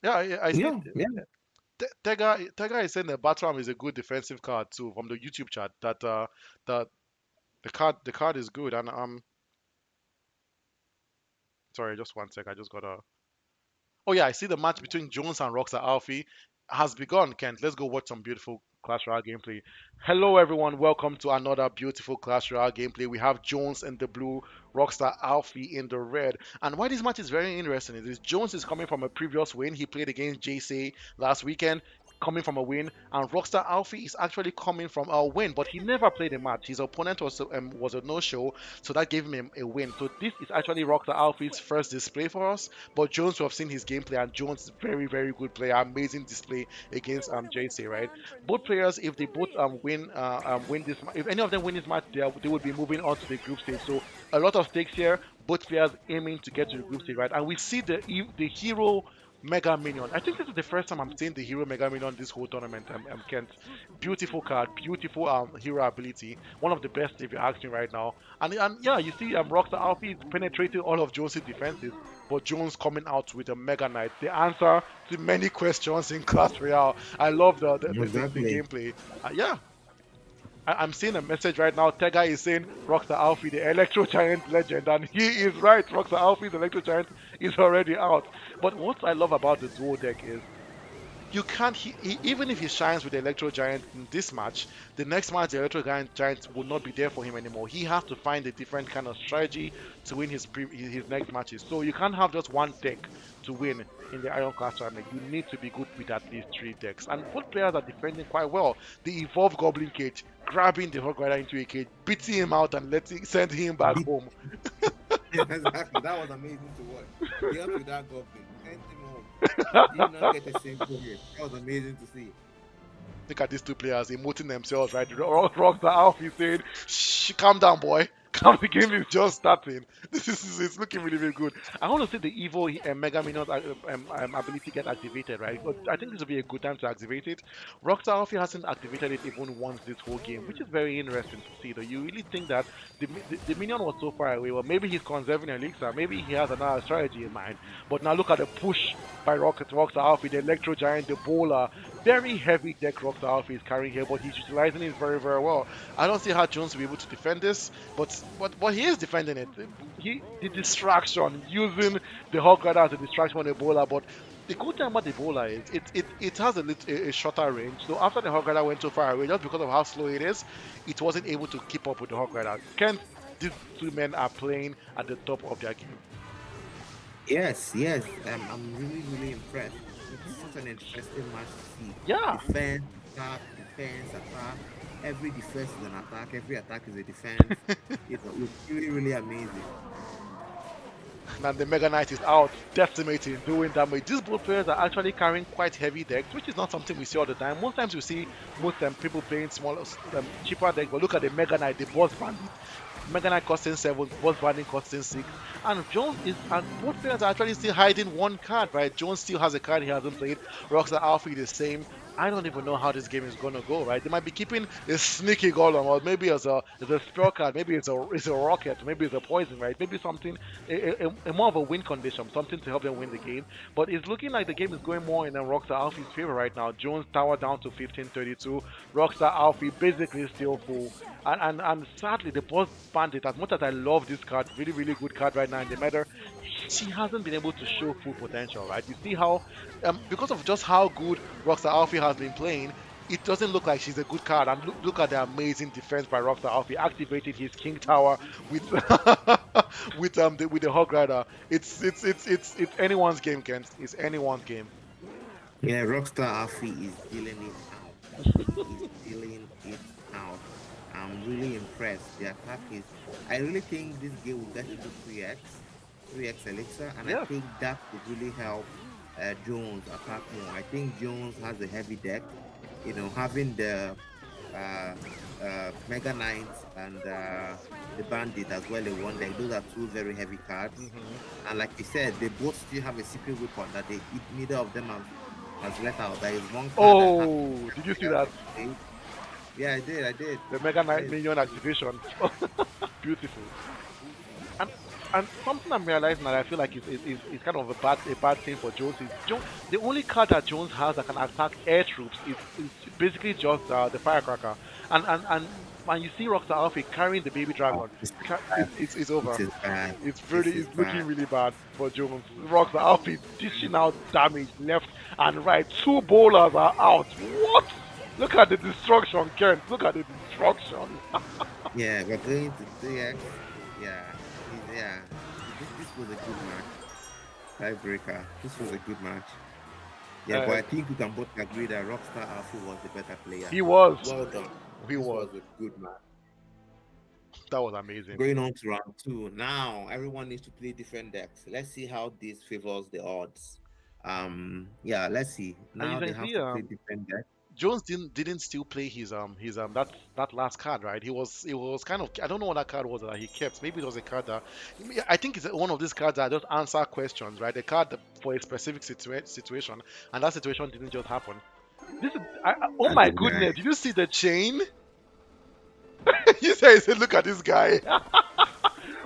Yeah, I see. yeah, yeah. Tega is saying that Batram is a good defensive card too from the YouTube chat. That the the card is good. And sorry, just one sec. I just gotta. Oh yeah, I see the match between Jones and Roxas Alfie has begun. Kent, let's go watch some beautiful Clash Royale gameplay. Hello everyone, welcome to another beautiful Clash Royale gameplay. We have Jones in the blue, Rockstar Alfie in the red. And why this match is very interesting is Jones is coming from a previous win. He played against JC last weekend, coming from a win, and Rockstar Alfie is actually coming from a win, but he never played a match. His opponent was a no-show, so that gave him a win. So this is actually Rockstar Alfie's first display for us. But Jones, we have seen his gameplay, and Jones is very, very good player. Amazing display against JC, right? Both players, if they both win this, if any of them win this match, they would be moving on to the group stage. So a lot of stakes here. Both players aiming to get to the group stage, right? And we see the hero Mega Minion. I think this is the first time I'm seeing the hero Mega Minion this whole tournament. Kent, beautiful card, beautiful hero ability, one of the best if you ask me right now. And yeah, you see Rockstar Alfie is penetrating all of Jones' defenses, but Jones coming out with a Mega Knight, the answer to many questions in Clash Royale. I love the Exactly. gameplay. Yeah, I'm seeing a message right now. Tega is saying Rockstar Alfie, the Electro Giant legend, and he is right. Rockstar Alfie, the Electro Giant, is already out. But what I love about the duo deck is you can't even if he shines with the Electro Giant in this match, the next match the Giant will not be there for him anymore. He has to find a different kind of strategy to win his next matches. So you can't have just one deck to win in the Iron Class tournament. You need to be good with at least three decks. And both players are defending quite well. The Evolved Goblin Cage, grabbing the Hog Rider into a cage, beating him out and send him back home. Exactly. That was amazing to watch. He helped with that goblin. Sent him home. He did not get a single hit. That was amazing to see. Look at these two players emoting themselves, right? Rocks are off. He's saying, "Shh, calm down, boy. Calm. The game is just starting. It's looking really, really good. I want to see the evil Mega Minions ability get activated, right? But I think this will be a good time to activate it. Rockstar Alfie hasn't activated it even once this whole game, which is very interesting to see. Though you really think that the minion was so far away, well, maybe he's conserving elixir, maybe he has another strategy in mind. But now look at the push by Rockstar Alfie, the Electro Giant, the Bowler, very heavy deck Rockstar Alfie is carrying here, but he's utilizing it very, very well. I don't see how Jones will be able to defend this, but he is defending it. The distraction, using the Hawk Rider as a distraction on Ebola, but the good thing about Ebola is it has a shorter range. So after the Hawk Rider went so far away, just because of how slow it is, it wasn't able to keep up with the Hawk Rider. Kent, these two men are playing at the top of their game. Yes, yes. I'm really, really impressed. It's such an interesting match to see. Yeah, Defense, attack. Every defense is an attack. Every attack is a defense. It's really, really amazing. and the Mega Knight is out, decimating, doing damage. These both players are actually carrying quite heavy decks, which is not something we see all the time. Most times we see most people playing smaller, cheaper decks, but look at the Mega Knight, the Boss Bandit. Mega Knight costing 7, Boss Bandit costing 6. And both players are actually still hiding one card, right? Jones still has a card he hasn't played. Rockstar Alfie the same. I don't even know how this game is gonna go, right? They might be keeping a sneaky golem, or maybe as a spell card, maybe it's a rocket, maybe it's a poison, right? Maybe something a more of a win condition, something to help them win the game. But it's looking like the game is going more in Rockstar Alfie's favor right now. Jones tower down to 1532. Rockstar Alfie basically still full. And sadly, the boss bandit, as much as I love this card, really, really good card right now in the meta, she hasn't been able to show full potential, right? You see how, because of just how good Rockstar Alfie has been playing, it doesn't look like she's a good card. And look at the amazing defense by Rockstar Alfie, activating his King Tower with with the Hog Rider. It's anyone's game, Kent. It's anyone's game. Yeah, Rockstar Alfie is dealing it out. He is dealing it out. I'm really impressed. The attack is. I really think this game will get into 3x elixir, and I Yes. think that would really help Jones attack more. I think Jones has a heavy deck. Having the uh, Mega Knight and the Bandit as well in one deck. Those are two very heavy cards. Hmm. And like you said, they both still have a secret weapon that neither of them has let out. There is one card that has Oh, did you see that? yeah, I did. I did. The Mega I Knight did. minion activation. Beautiful. And and something I'm realizing that I feel like is kind of a bad thing for Jones is the only card that Jones has that can attack air troops is basically just the firecracker. And you see Rockstar Alfie carrying the baby Oh, dragon. this is bad. It's This over. is bad. Really This is it's bad. looking really bad for Jones. Rockstar Alfie dishing out damage left and right. Two bowlers are out. What? Look at the destruction, Kent. Look at the destruction. Yeah, we're going to 3x. Yeah, yeah. This was a good match. Tiebreaker. This was a good match. Yeah, but Uh, I think we can both agree that Rockstar Alfie was the better player. he was. Well done. He This was. was a good match. That was amazing. Going on to round two. Now everyone needs to play different decks. Let's see how this favors the odds. Yeah, let's see. And you Now they can have see, to play different decks. Jones didn't still play his that last card, right? It was kind of, I don't know what that card was that he kept. Maybe it was a card that, I think it's one of these cards that just answer questions, right? A card for a specific situation, and that situation didn't just happen. This is oh That's my the guy. goodness! Did you see the chain? He said, "Look at this guy."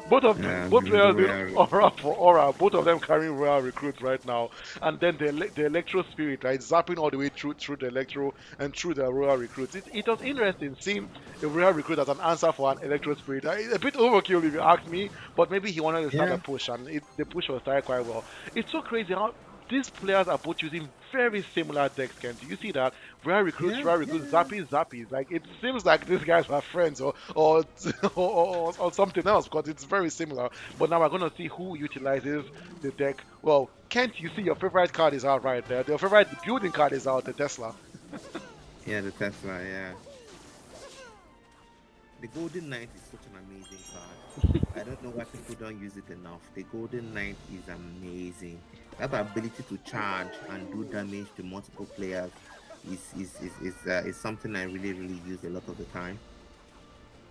Both The players did Royal. aura for aura. Both of them carrying royal recruits right now, and then the electro spirit, right, zapping all the way through the electro and through the royal recruits. It was interesting seeing a royal recruit as an answer for an electro spirit. It's a bit overkill if you ask me, but maybe he wanted to start a Yeah, push, and the push was started quite well. It's so crazy how these players are both using very similar decks. Ken, do you see that? yeah, Rare yeah, recruits, zappies. Like it seems like these guys are friends or something else because it's very similar. But now we're gonna see who utilizes the deck. Well, Kent, you see your favorite card is out right there. Your favorite building card is out, the Tesla. yeah. The Tesla. Yeah. The Golden Knight is such an amazing card. I don't know why people don't use it enough. The Golden Knight is amazing. That ability to charge and do damage to multiple players is something I really use a lot of the time.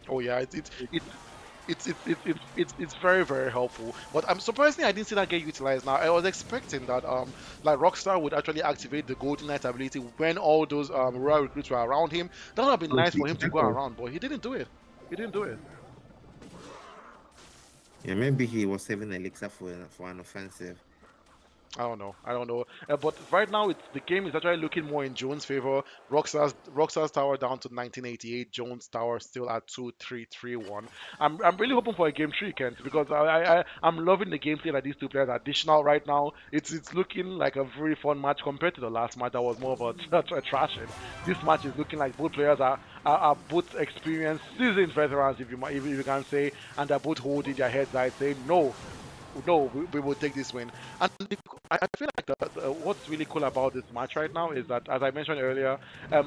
Oh yeah, it's very very helpful. But I'm surprisingly I didn't see that get utilized. Now I was expecting that like Rockstar would actually activate the Golden Knight ability when all those royal recruits were around him. That would have been nice Okay, for him to that go was, around, but he didn't do it. He didn't do it. yeah, maybe he was saving elixir for an offensive. I don't know. I don't know. But right now, the game is actually looking more in Jones' favor. Rockstar's tower down to 1988. Jones' tower still at 2331. I'm really hoping for a game three, Kent, because I'm loving the gameplay that these two players are additional right now. It's looking like a very fun match compared to the last match that was more of a trashing. This match is looking like both players are both experienced, seasoned veterans, if you can say, and they're both holding their heads high, saying no. no, we will take this win. And I feel like what's really cool about this match right now is that, as I mentioned earlier,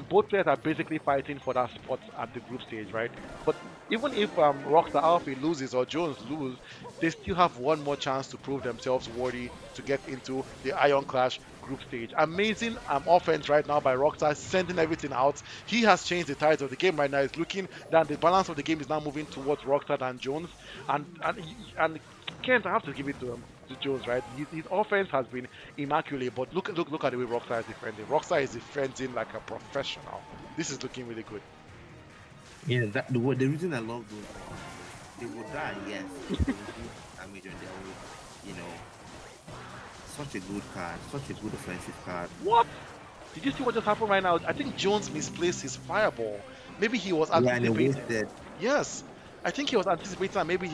both players are basically fighting for that spot at the group stage, right? But even if Rockstar Alfie loses or Jones lose, they still have one more chance to prove themselves worthy to get into the Iron Clash group stage. Amazing offense right now by Rockstar, sending everything out. He has changed the tides of the game right now. It's looking that the balance of the game is now moving towards Rockstar and Jones, and Kent, I have to give it to Jones, right? His offense has been immaculate, but look at the way Rockstar is defending. Rockstar is defending like a professional. This is looking really good. Yeah, the reason I love those ones, they will die, yes, but they will do damage and they will, you know, such a good card, such a good offensive card. What? Did you see what just happened right now? I think Jones misplaced his fireball. Maybe he was Yeah, and it anticipating. wasted. Yes, I think he was anticipating, and maybe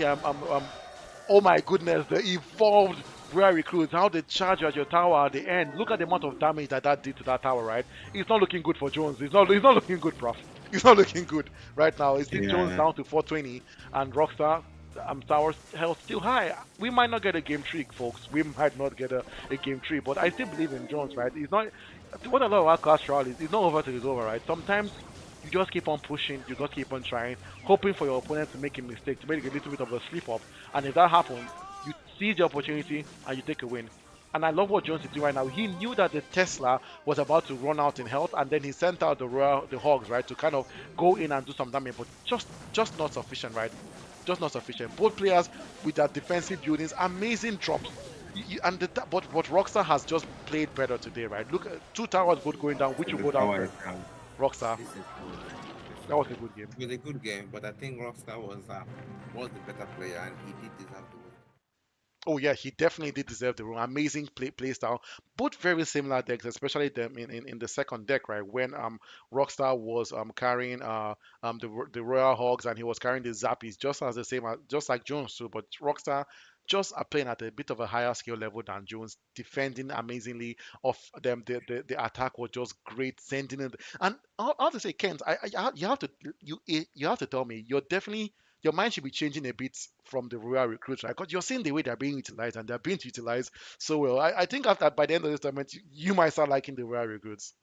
oh my goodness, the evolved rare recruits, how they charge you at your tower at the end. Look at the amount of damage that did to that tower, right? It's not looking good for Jones. It's not looking good, prof. It's not looking good right now. It's Jones Yeah, down to 420 and Rockstar tower health still high. We might not get a game three, folks. We might not get a game three, but I still believe in Jones, right? It's not what a lot of our class trial is. It's not over till it's over, right? Sometimes you just keep on pushing, you just keep on trying, hoping for your opponent to make a mistake, to make a little bit of a slip up. And if that happens, you seize the opportunity and you take a win. And I love what Jones is doing right now. He knew that the Tesla was about to run out in health, and then he sent out the Hogs, right, to kind of go in and do some damage, but just not sufficient, right? Just not sufficient. Both players with their defensive buildings, amazing drops. But Rockstar has just played better today, right? Look, two towers both going down. Which will the go down tower is first? down. Rockstar. This is good. This That is was a good. good game. It was a good game, but I think Rockstar was the better player and he did deserve the win. Oh yeah, he definitely did deserve the room. Amazing play style. Both very similar decks, especially them in the second deck, right? When Rockstar was carrying the Royal Hogs and he was carrying the Zappies, just as the same as just like Jones too. But Rockstar just are playing at a bit of a higher skill level than Jones, defending amazingly. Of them, the attack was just great, sending it. And I have to say, Kent, you have to you have to tell me you're definitely your mind should be changing a bit from the Royal recruits, right? Because you're seeing the way they're being utilized and they're being utilized so well. I think after by the end of this tournament, you might start liking the Royal recruits.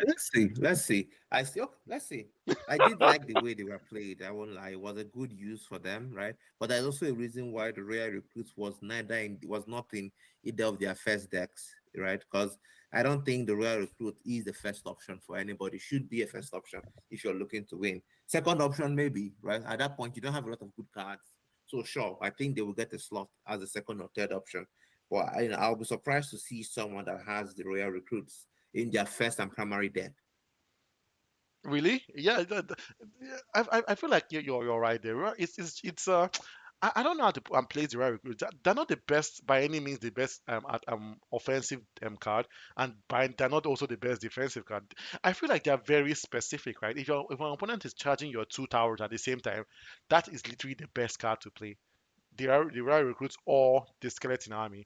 Let's see. Let's see. Let's see. I did like the way they were played. I won't lie. It was a good use for them, right? But there's also a reason why the Royal Recruits was not in either of their first decks, right? Because I don't think the Royal Recruit is the first option for anybody. Should be a first option if you're looking to win. Second option, maybe, right? At that point, you don't have a lot of good cards. So sure, I think they will get a slot as a second or third option. But I'll be surprised to see someone that has the Royal Recruits in their first and primary deck. Really? Yeah. Yeah, I feel like you're right there. Right? It's I don't know how to place the Royal recruits. They're not the best by any means, the best at offensive card, and they're not also the best defensive card. I feel like they're very specific, right? If an opponent is charging your two towers at the same time, that is literally the best card to play. The rare recruits or the skeleton army.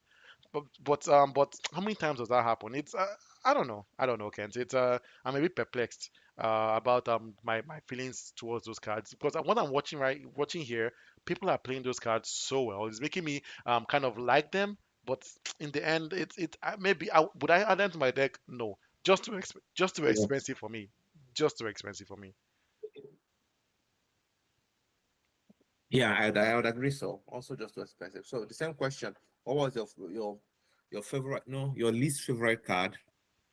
But how many times does that happen? It's I don't know, Kent. It's I'm a bit perplexed about my feelings towards those cards because what I'm watching here, people are playing those cards so well. It's making me kind of like them, but in the end, maybe would I add them to my deck? No, just too Yeah. expensive for me. Just too expensive for me. Yeah, I would agree so. Also, just too expensive. So the same question: what was your favorite? No, your least favorite card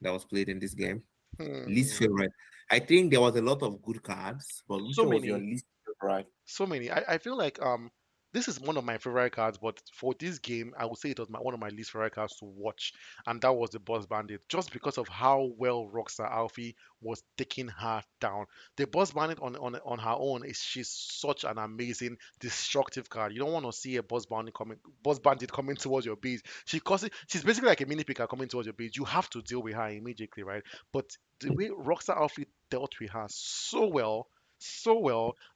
that was played in this game? Least Hmm. favorite. I think there was a lot of good cards, but which So one was your many. least favorite? So many. I feel like this is one of my favorite cards, but for this game, I would say it was one of my least favorite cards to watch, and that was the Boss Bandit, just because of how well Rockstar Alfie was taking her down. The Boss Bandit on her own is she's such an amazing destructive card. You don't want to see a Boss Bandit coming towards your base. She's basically like a mini picker coming towards your base. You have to deal with her immediately, right? But the way Rockstar Alfie dealt with her so well.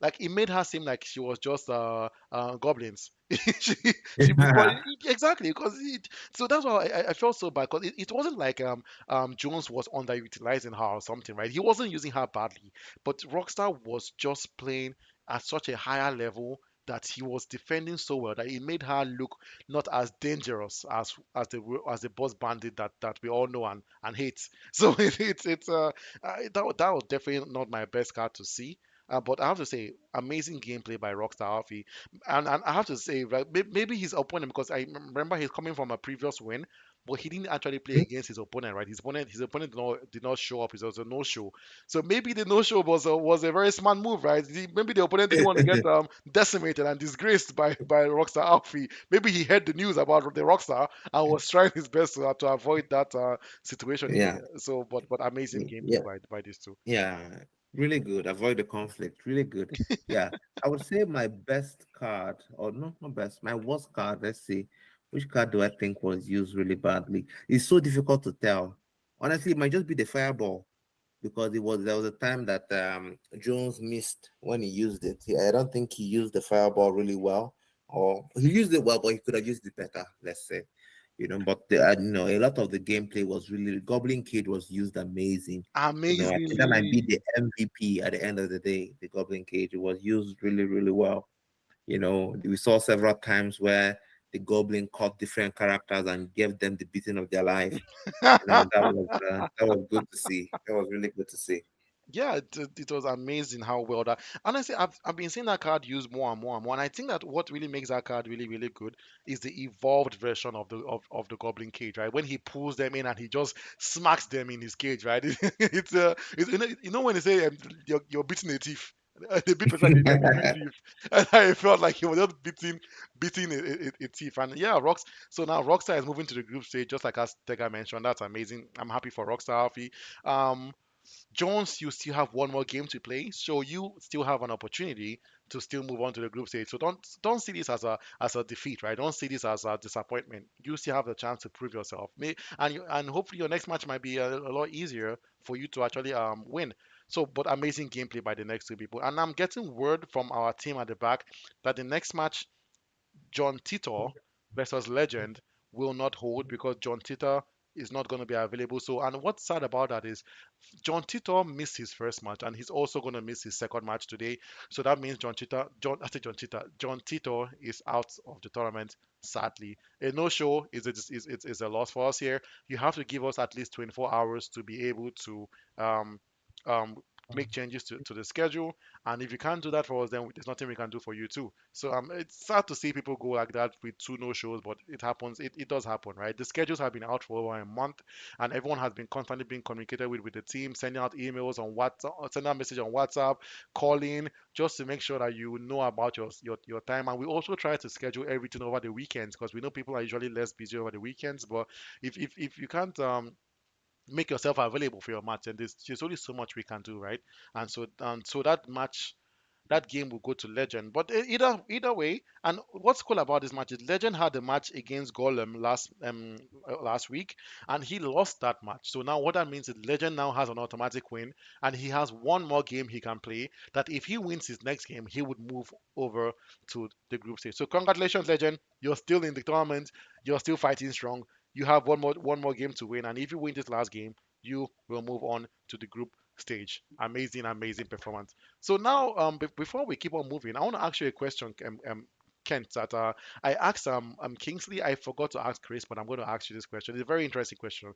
Like it made her seem like she was just goblins. she, because exactly because so that's why I felt so bad because it wasn't like Jones was underutilizing her or something, right? He wasn't using her badly, but Rockstar was just playing at such a higher level. that he was defending so well that it made her look not as dangerous as the boss bandit that we all know and hate. So that was definitely not my best card to see. But I have to say, amazing gameplay by Rockstar Alfie, and I have to say, right, maybe his opponent, because I remember he's coming from a previous win, but he didn't actually play against his opponent, right? His opponent did not show up. It was a no show. So maybe the no show was a very smart move, right? Maybe the opponent didn't want to get decimated and disgraced by Rockstar Alfie. Maybe he heard the news about the Rockstar and was trying his best to avoid that situation. Yeah, So, but amazing gameplay yeah, by these two. yeah. Really good. Avoid the conflict. Really good. Yeah, I would say my best card, or no, not best, my worst card. Let's see, which card do I think was used really badly? It's so difficult to tell. Honestly, it might just be the fireball because there was a time that Jones missed when he used it. I don't think he used the fireball really well, or he used it well, but he could have used it better. Let's say, But a lot of the gameplay was really Goblin Kid was used amazing. I think that might be Amazingly. the MVP at the end of the day. The Goblin Cage, it was used really, really well. We saw several times where the Goblin caught different characters and gave them the beating of their life. That was good to see. That was really good to see. Yeah, it was amazing how well that. Honestly, I've been seeing that card used more and more and more. And I think that what really makes that card really really good is the evolved version of the Goblin Cage, right? When he pulls them in and he just smacks them in his cage, right? It's when they say you're beating a thief. They beat person like a real thief, and I felt like he was just beating a thief. And yeah, Rocks. So now Rockstar is moving to the group stage, just like as Tega mentioned. That's amazing. I'm happy for Rockstar, Alfie. Um, Jones, you still have one more game to play, so you still have an opportunity to still move on to the group stage. So don't see this as a defeat, right? Don't see this as a disappointment. You still have the chance to prove yourself. And hopefully your next match might be a lot easier for you to actually win. So, but amazing gameplay by the next two people. And I'm getting word from our team at the back that the next match, John Titor versus Legend, will not hold because John Titor is not going to be available. So, and what's sad about that is John Tito missed his first match, and he's also going to miss his second match today. So that means John Tito is out of the tournament. Sadly, a no-show is a loss for us here. You have to give us at least 24 hours to be able to um, um, make changes to the schedule. And if you can't do that for us, then there's nothing we can do for you too. So it's sad to see people go like that with two no-shows, but it happens. It does happen, right? The schedules have been out for over a month, and everyone has been constantly being communicated with the team, sending out emails on WhatsApp, sending out message on WhatsApp, calling, just to make sure that you know about your time. And we also try to schedule everything over the weekends because we know people are usually less busy over the weekends. But if you can't make yourself available for your match, and there's only so much we can do, right? And so that game will go to Legend. But either way, and what's cool about this match is Legend had a match against Golem last week, and he lost that match. So now what that means is Legend now has an automatic win, and he has one more game he can play. That if he wins his next game, he would move over to the group stage. So congratulations, Legend! You're still in the tournament. You're still fighting strong. You have one more game to win, and if you win this last game, you will move on to the group stage. Amazing, amazing performance. So now, before we keep on moving, I want to ask you a question, Kent. That I asked Kingsley. I forgot to ask Chris, but I'm going to ask you this question. It's a very interesting question.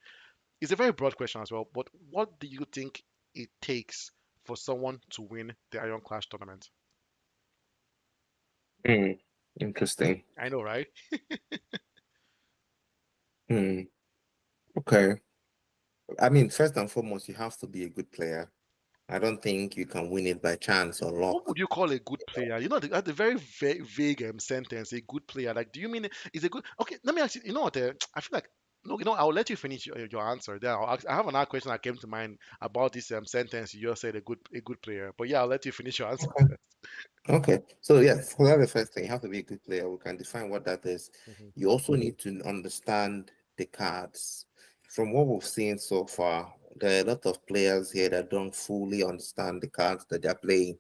It's a very broad question as well. But what do you think it takes for someone to win the Iron Clash tournament? Hmm. Interesting. I know, right? Hmm. Okay. I mean, first and foremost, you have to be a good player. I don't think you can win it by chance or What luck. would you call a good player? That's a very vague sentence. A good player. Like, do you mean is a good? Okay, let me ask you. You know what? I feel like no. I'll let you finish your answer. Then I have another question that came to mind about this sentence you just said. A good player. But yeah, I'll let you finish your answer Okay. first. Okay. So yeah, for that the first thing, you have to be a good player. We can define what that is. Mhm. You also need to understand the cards. From what we've seen so far, there are a lot of players here that don't fully understand the cards that they're playing.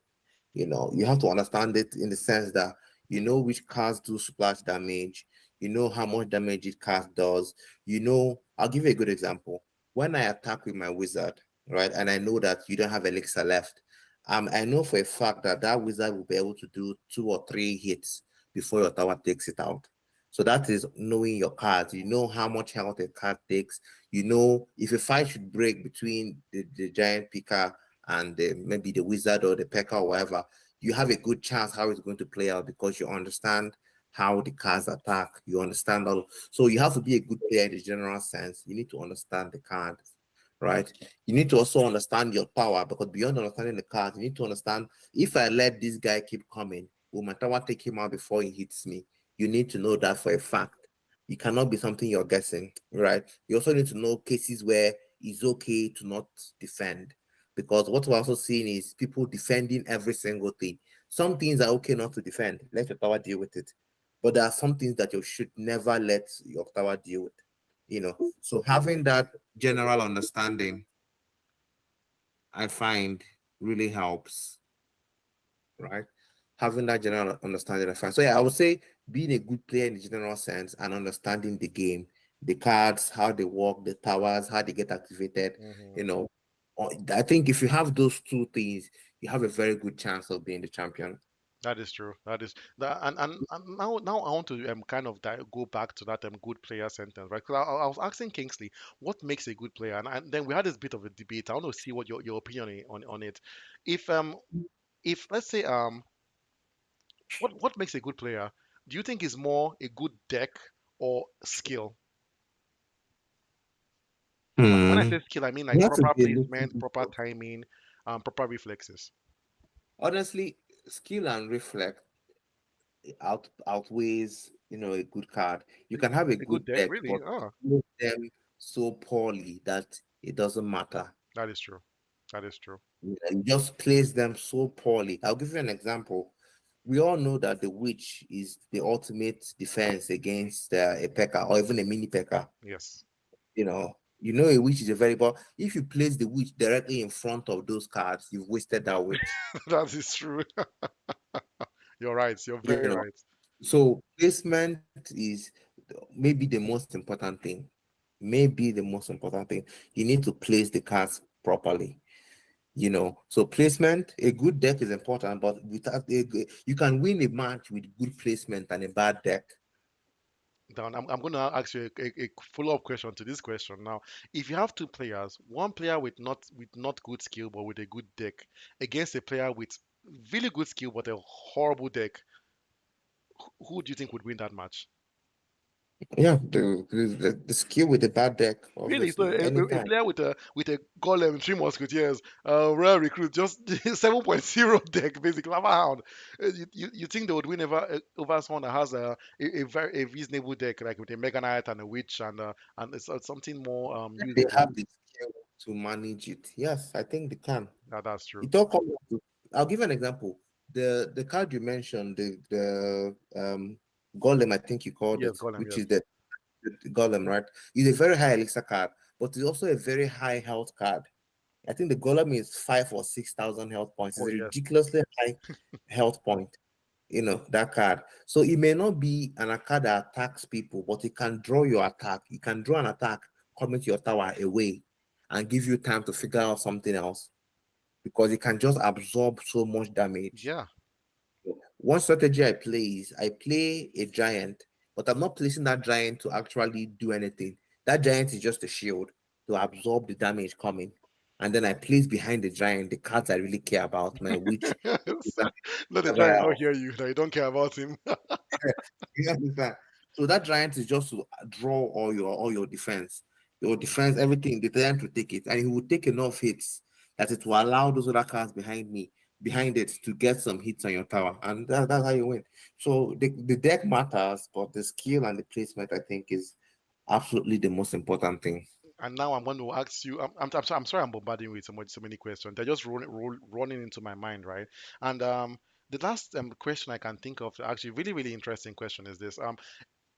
You have to understand it in the sense that you know which cards do splash damage, you know how much damage each card does. I'll give you a good example. When I attack with my wizard, right, and I know that you don't have elixir left, I know for a fact that that wizard will be able to do 2 or 3 hits before your tower takes it out. So that is knowing your cards. You know how much health a card takes. You know if a fight should break between the giant picker and maybe the wizard or the pecker or whatever, you have a good chance how it's going to play out because you understand how the cards attack. You understand all. So you have to be a good player in the general sense. You need to understand the cards, right? You need to also understand your power because beyond understanding the cards, you need to understand if I let this guy keep coming, will my tower take him out before he hits me? You need to know that for a fact. It cannot be something you're guessing, right? You also need to know cases where it's okay to not defend. Because what we're also seeing is people defending every single thing. Some things are okay not to defend. Let your tower deal with it. But there are some things that you should never let your tower deal with. So having that general understanding, I find really helps, right? Having that general understanding, I find. So yeah, I would say being a good player in the general sense and understanding the game, the cards, how they work, the towers, how they get activated, Hmm. you know. I think if you have those 2 things, you have a very good chance of being the champion. That is true. That is that, and now I want to kind of go back to that good player sentence, right? Because I was asking Kingsley what makes a good player, and then we had this bit of a debate. I want to see what your opinion on it. If if let's say what makes a good player? Do you think is more a good deck or skill? When I Hmm. say skill, I mean You like have to proper be a little placement, bit proper timing, proper reflexes. honestly, skill and reflect outweighs a good card. You can have a A good good deck, deck, really? but Ah, use them so poorly that it doesn't matter. that is true. That is true. You just place them so poorly. I'll give you an example. We all know that the witch is the ultimate defense against a pecker or even a mini pecker. Yes, A witch is a very but if you place the witch directly in front of those cards, you've wasted that witch. that is true. You're right. You're You very know, right. so placement is maybe the most important thing. Maybe the most important thing. You need to place the cards properly. So placement, a good deck is important, but you can win a match with good placement and a bad deck. Down. I'm going to ask you a follow-up question to this question now. If you have two players, one player with not good skill but with a good deck, against a player with really good skill but a horrible deck, who do you think would win that match? Yeah, the skill with the bad deck, Really? So obviously, a anytime. player with a golem, three musketeers, rare recruit, just 7.0 deck, basically lava hound. You think they would win over someone that has a very a reasonable deck like with a mega knight and a witch and it's something more They usable. have the skill to manage it. Yes, I think they can. That's true. It all comes down to, I'll give you an example. The card you mentioned, the golem, I think you called Yes, it, golem. which Yes. is the golem, right? Is a very high elixir card, but it's also a very high health card. I think the golem is 5 or 6,000 health points. It's Oh a yes. ridiculously high health point, that card. So it may not be an card that attacks people, but it can draw your attack. It can draw an attack coming to your tower away and give you time to figure out something else because it can just absorb so much damage. Yeah. One strategy I play is I play a giant, but I'm not placing that giant to actually do anything. That giant is just a shield to absorb the damage coming. And then I place behind the giant the cards I really care about, my witch, Let the whatever giant not else. hear you. That you don't care about him. You understand? So that giant is just to draw all your defense. Your defense, everything, the giant will take it. And he will take enough hits that it will allow those other cards behind it to get some hits on your tower. And that's how you win. So the deck matters, but the skill and the placement, I think, is absolutely the most important thing. And now I'm going to ask you. I'm sorry I'm bombarding you with so many questions. They're just running into my mind, right? And the last question I can think of, actually, really really interesting question is this.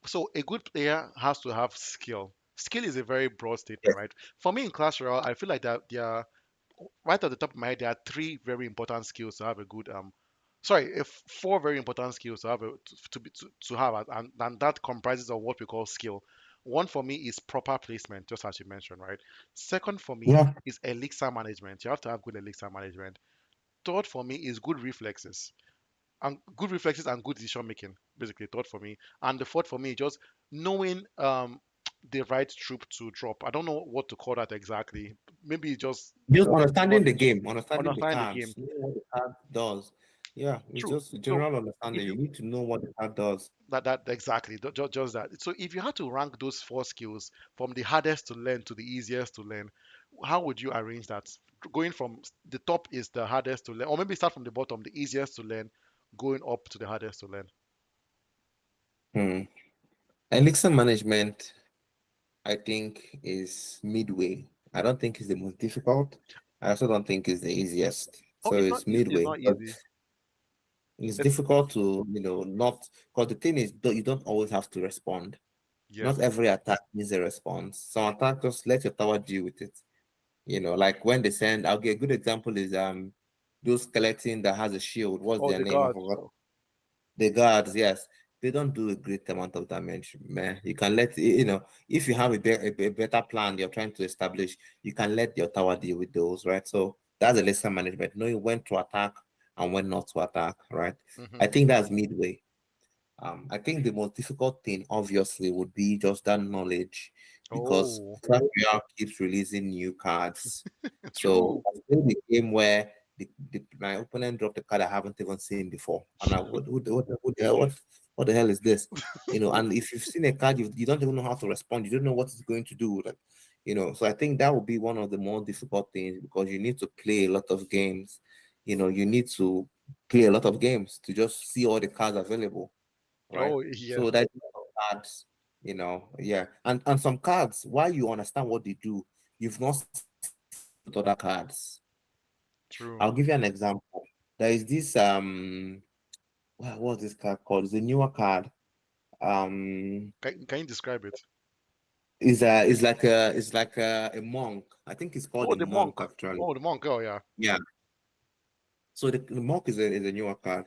So a good player has to have skill. Skill is a very broad statement, Yes. right? For me in Clash Royale, I feel like that there are right at the top of my head, there are three very important skills to have a good sorry, if four very important skills to have to have, and that comprises of what we call skill. One for me is proper placement, just as you mentioned, right? Second for me Yeah. is elixir management. You have to have good elixir management. third for me is good reflexes and good decision making. Basically, third for me, and the fourth for me just knowing the right troop to drop. I don't know what to call that exactly. Maybe it's just Just understanding the knowledge, game, understanding the understand the game. cards, knowing what the card does. Yeah, it's True. just So general if understanding. You you need to know what the card does. that exactly just that. So if you had to rank those four skills from the hardest to learn to the easiest to learn, how would you arrange that? Going from the top is the hardest to learn, or maybe start from the bottom, the easiest to learn, going up to the hardest to learn. Hmm. Elixir management, I think, is midway. I don't think it's the most difficult. I also don't think it's the easiest. Oh, So it's it's midway. not But easy. it's It's difficult to, not because the thing is, you don't always have to respond. Not yes. every attack needs a response. Some attack just let your tower deal with it. Like when they send, I'll get a good example is those skeleton that has a shield. What's Oh, their the name? I gods. forgot. The guards, yes, they don't do a great amount of damage, man. You can let if you have a better plan you're trying to establish, you can let your tower deal with those, right? So that's a lesson management, knowing when to attack and when not to attack, right? I Hmm. think that's midway. I think the most difficult thing, obviously, would be just that knowledge because Oh, Clash Royale keeps releasing new cards. So true. I played the game where my opponent dropped a card I haven't even seen before, and I what the hell is this? And if you've seen a card, you don't even know how to respond. You don't know what it's going to do. Like, so I think that would be one of the more difficult things because you need to play a lot of games. You need to play a lot of games to just see all the cards available, right? Oh, yes. So that cards, yeah. And some cards, while you understand what they do, you've not seen with other cards. True. I'll give you an example. There is this what's this card called? It's a newer card. Can you describe it? Is like a monk. I think it's called Oh, a the monk monk. actually. Oh, the monk. Oh, yeah. Yeah. So the monk is a newer card.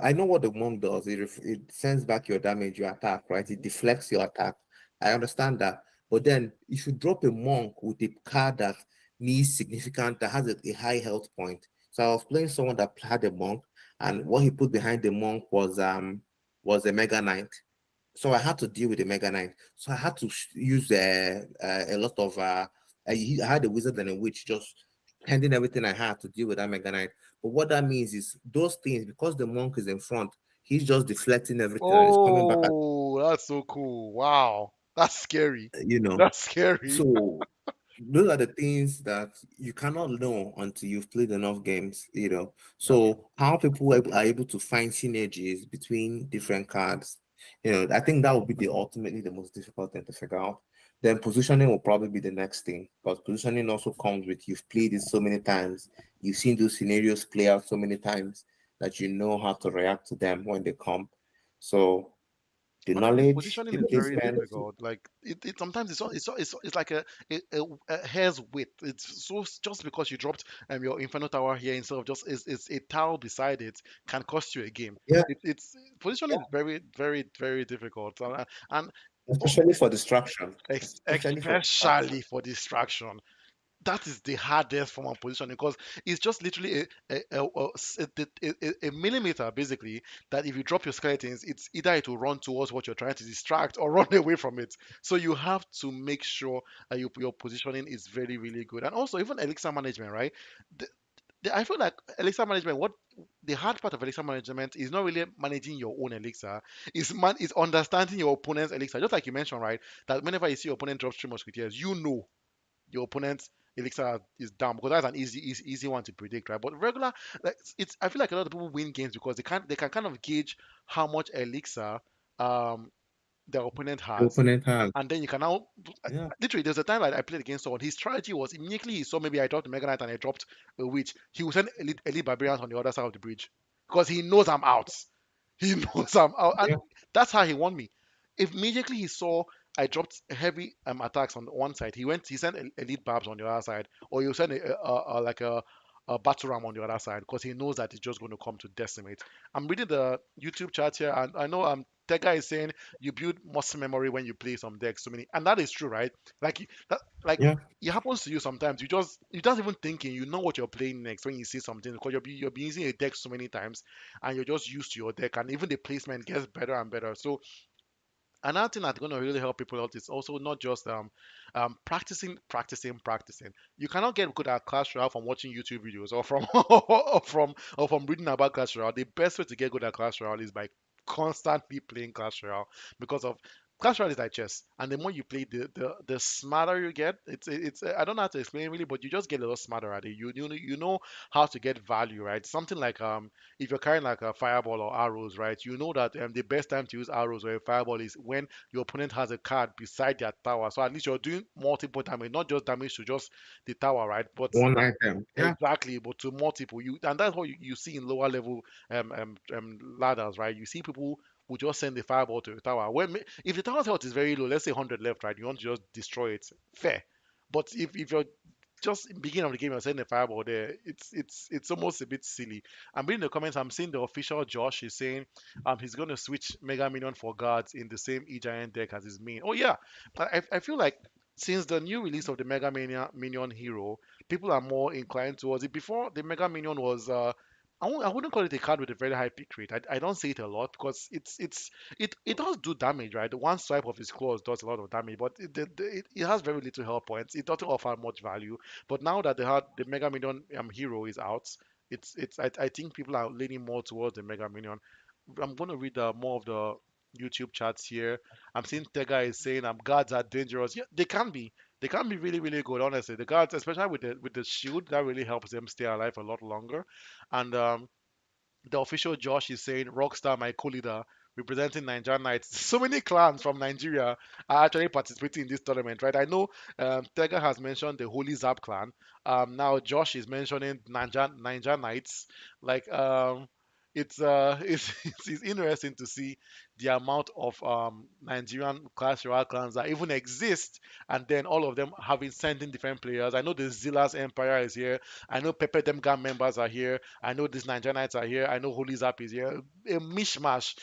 I know what the monk does. It sends back your damage, your attack, right? It deflects your attack. I understand that. But then if you drop a monk with a card that needs significant, that has a high health point. So I was playing someone that had a monk, and what he put behind the monk was a Mega Knight. So I had to deal with the Mega Knight. So I had to use a lot of I had a wizard and a witch just handing everything I had to deal with that Mega Knight. But what that means is those things, because the monk is in front, he's just deflecting everything and it's coming back at Oh, that's so cool. Wow. That's scary. you know. That's scary. So those are the things that you cannot know until you've played enough games. That's true. So how people are able to find synergies between different cards, I think that would be ultimately the most difficult thing to figure out. Then positioning will probably be the next thing because positioning also comes with you've played it so many times, you've seen those scenarios play out so many times that you know how to react to them when they come. So the Honestly, knowledge, positioning the is very placement, difficult. Like it sometimes it's like a hair's width. It's so just because you dropped your Inferno Tower here instead of just it's a tile beside it can cost you a game. yeah, It's positioning is very very difficult. And oh, especially for distraction, especially for distraction. especially for distraction, that is the hardest form of positioning because it's just literally a millimeter basically that if you drop your skeletons it's either it will run towards what you're trying to distract or run away from it. So you have to make sure that your positioning is very really good. And also even elixir management, right? the, I feel like elixir management, what the hard part of elixir management is not really managing your own elixir, is understanding your opponent's elixir. Just like you mentioned, right? That whenever you see your opponent drop 3 musketeers, you know your opponent's elixir is down because that's an easy one to predict, right? But regular, like it's I feel like a lot of people win games because they can kind of gauge how much elixir um their opponent The has. opponent has. And then you can now Yeah, literally there's a time that I played against someone. His strategy was immediately he saw maybe I dropped a Mega Knight and I dropped a witch. He would send elite barbarians on the other side of the bridge because he knows I'm out. He knows I'm out, and yeah, that's how he won me. If immediately he saw I dropped heavy attacks on one side, he sent elite barbs on the other side, or he'll send like a battle ram on the other side because he knows that it's just going to come to decimate. I'm reading the YouTube chat here, and I know Tega is saying you build muscle memory when you play some decks so many, and that is true, right? Like that, like Yeah. it happens to you sometimes. You just even thinking you know what you're playing next when you see something because you're using a deck so many times, and you're just used to your deck, and even the placement gets better and better. So another thing that's going to really help people out is also not just practicing. You cannot get good at Clash Royale from watching YouTube videos or from or from reading about Clash Royale. The best way to get good at Clash Royale is by constantly playing Clash Royale because of Clash Royale is like chess, and the more you play, the smarter you get. It's I don't know how to explain it really, but you just get a little smarter at it. You know how to get value, right? Something like if you're carrying like a fireball or arrows, right? You know that the best time to use arrows or a fireball is when your opponent has a card beside their tower. So at least you're doing multiple damage, not just damage to just the tower, right? But One item. Yeah. exactly, but to multiple. And that's what you see in lower level ladders, right? You see people who just send the fireball to the tower. If the tower's health is very low, let's say 100 left, right? You want to just destroy it, fair. But if you're just in the beginning of the game, you're sending a fireball there. It's almost a bit silly. I'm reading the comments. I'm seeing the official Josh is saying he's going to switch Mega Minion for guards in the same E Giant deck as his main. Oh yeah, I feel like since the new release of the Minion hero, people are more inclined towards it. Before the Mega Minion was I wouldn't call it a card with a very high pick rate. I don't see it a lot because it does do damage, right? The one swipe of his claws does a lot of damage, but it has very little health points. It doesn't offer much value. But now that the Mega Minion hero is out, I think people are leaning more towards the Mega Minion. I'm going to read more of the YouTube chats here. I'm seeing Tega is saying guards are dangerous. Yeah, they can be. They can be really, really good, honestly. The guards, especially with the shield, that really helps them stay alive a lot longer. And the official Josh is saying Rockstar, my co-leader, representing Nigerian Knights. So many clans from Nigeria are actually participating in this tournament, right? I know Tega has mentioned the Holy Zap clan. Now Josh is mentioning Niger Knights. Like it's interesting to see the amount of Nigerian Clash Royale clans that even exist, and then all of them having sent in different players. I know the Zilla's Empire is here. I know Pepe Dem Gang members are here. I know these Nigerianites are here. I know Holy Zap is here. A mishmash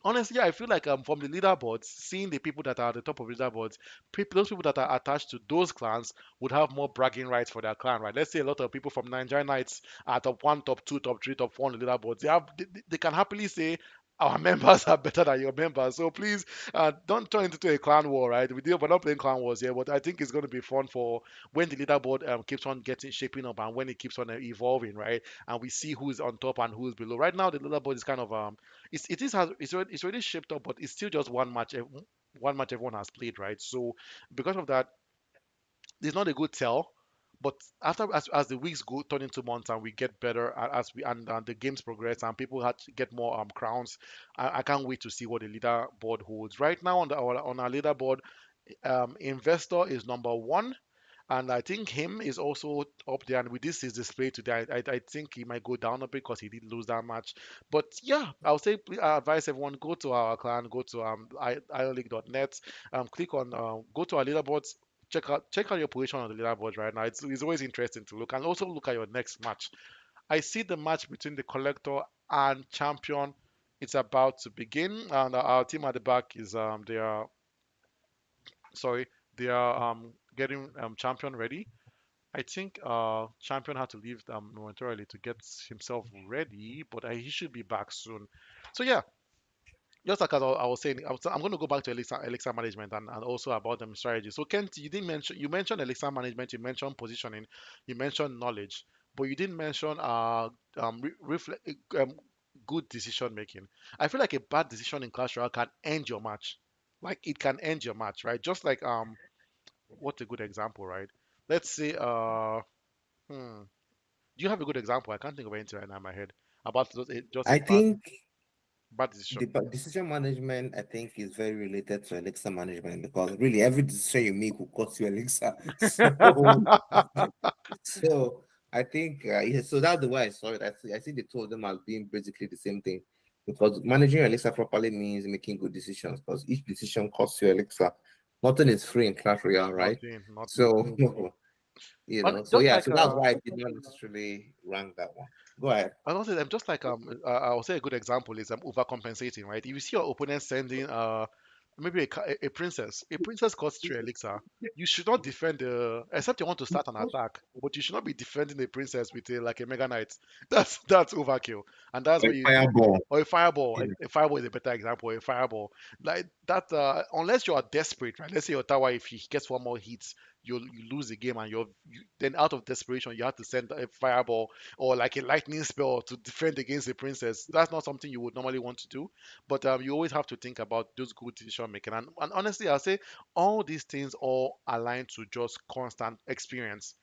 honestly, I feel like from the leaderboards, seeing the people that are at the top of leaderboards, those people that are attached to those clans would have more bragging rights for their clan, right? Let's say a lot of people from Nigerianites are top one, top two, top three, top four on the leaderboards. They can happily say our members are better than your members. So please don't turn it into a clan war, right? We're not playing clan wars here, but I think it's going to be fun for when the leaderboard keeps on getting shaping up and when it keeps on evolving, right? And we see who's on top and who's below. Right now, the leaderboard is kind of it's already shaped up, but it's still just one match everyone has played, right? So because of that, it's not a good tell. But as the weeks go turn into months and we get better as we and the games progress and people had to get more crowns, I can't wait to see what the leaderboard holds. Right now on our leaderboard, Investor is number one, and I think him is also up there. And with this his display today, I think he might go down a bit because he did lose that match. But yeah, I'll say I advise everyone go to our clan, go to ioleague.net, click on go to our leaderboards. Check out your position on the leaderboard right now. It's always interesting to look and also look at your next match. I see the match between the collector and champion. It's about to begin, and our team at the back is they are sorry they are getting champion ready. I think champion had to leave momentarily to get himself ready, but he should be back soon. So yeah, just like as I was saying, I'm going to go back to elixir management and also about them strategy. So Kent, you mentioned elixir management, you mentioned positioning, you mentioned knowledge, but you didn't mention good decision making. I feel like a bad decision in Clash Royale can end your match. Like it can end your match, right? Just like what a good example, right? Let's say hmm, do you have a good example? I can't think of anything right now in my head about just a I bad think decision. decision management, I think, is very related to elixir management because really every decision you make will cost you elixir. So I think, yeah, so that's the way I saw it. I see they told them as being basically the same thing because managing elixir properly means making good decisions because each decision costs you elixir. Nothing is free in Clash Royale, right? Nothing, So nothing. you And know. So just yeah, like so that's why I did not necessarily rank that one. Go ahead. I don't say I'm just like I will say a good example is overcompensating, right? If you see your opponent sending maybe a princess, a princess costs 3 elixir, you should not defend the except you want to start an attack, but you should not be defending the princess with a mega knight. That's overkill, and that's Like where you fireball. or a fireball. You know. A fireball is a better example. A fireball like that, unless you are desperate, right? Let's say your tower, if he gets one more hit, you lose the game, and then out of desperation you have to send a fireball or like a lightning spell to defend against a princess. That's not something you would normally want to do, but you always have to think about those good decision making. And honestly, I'll say all these things all align to just constant experience.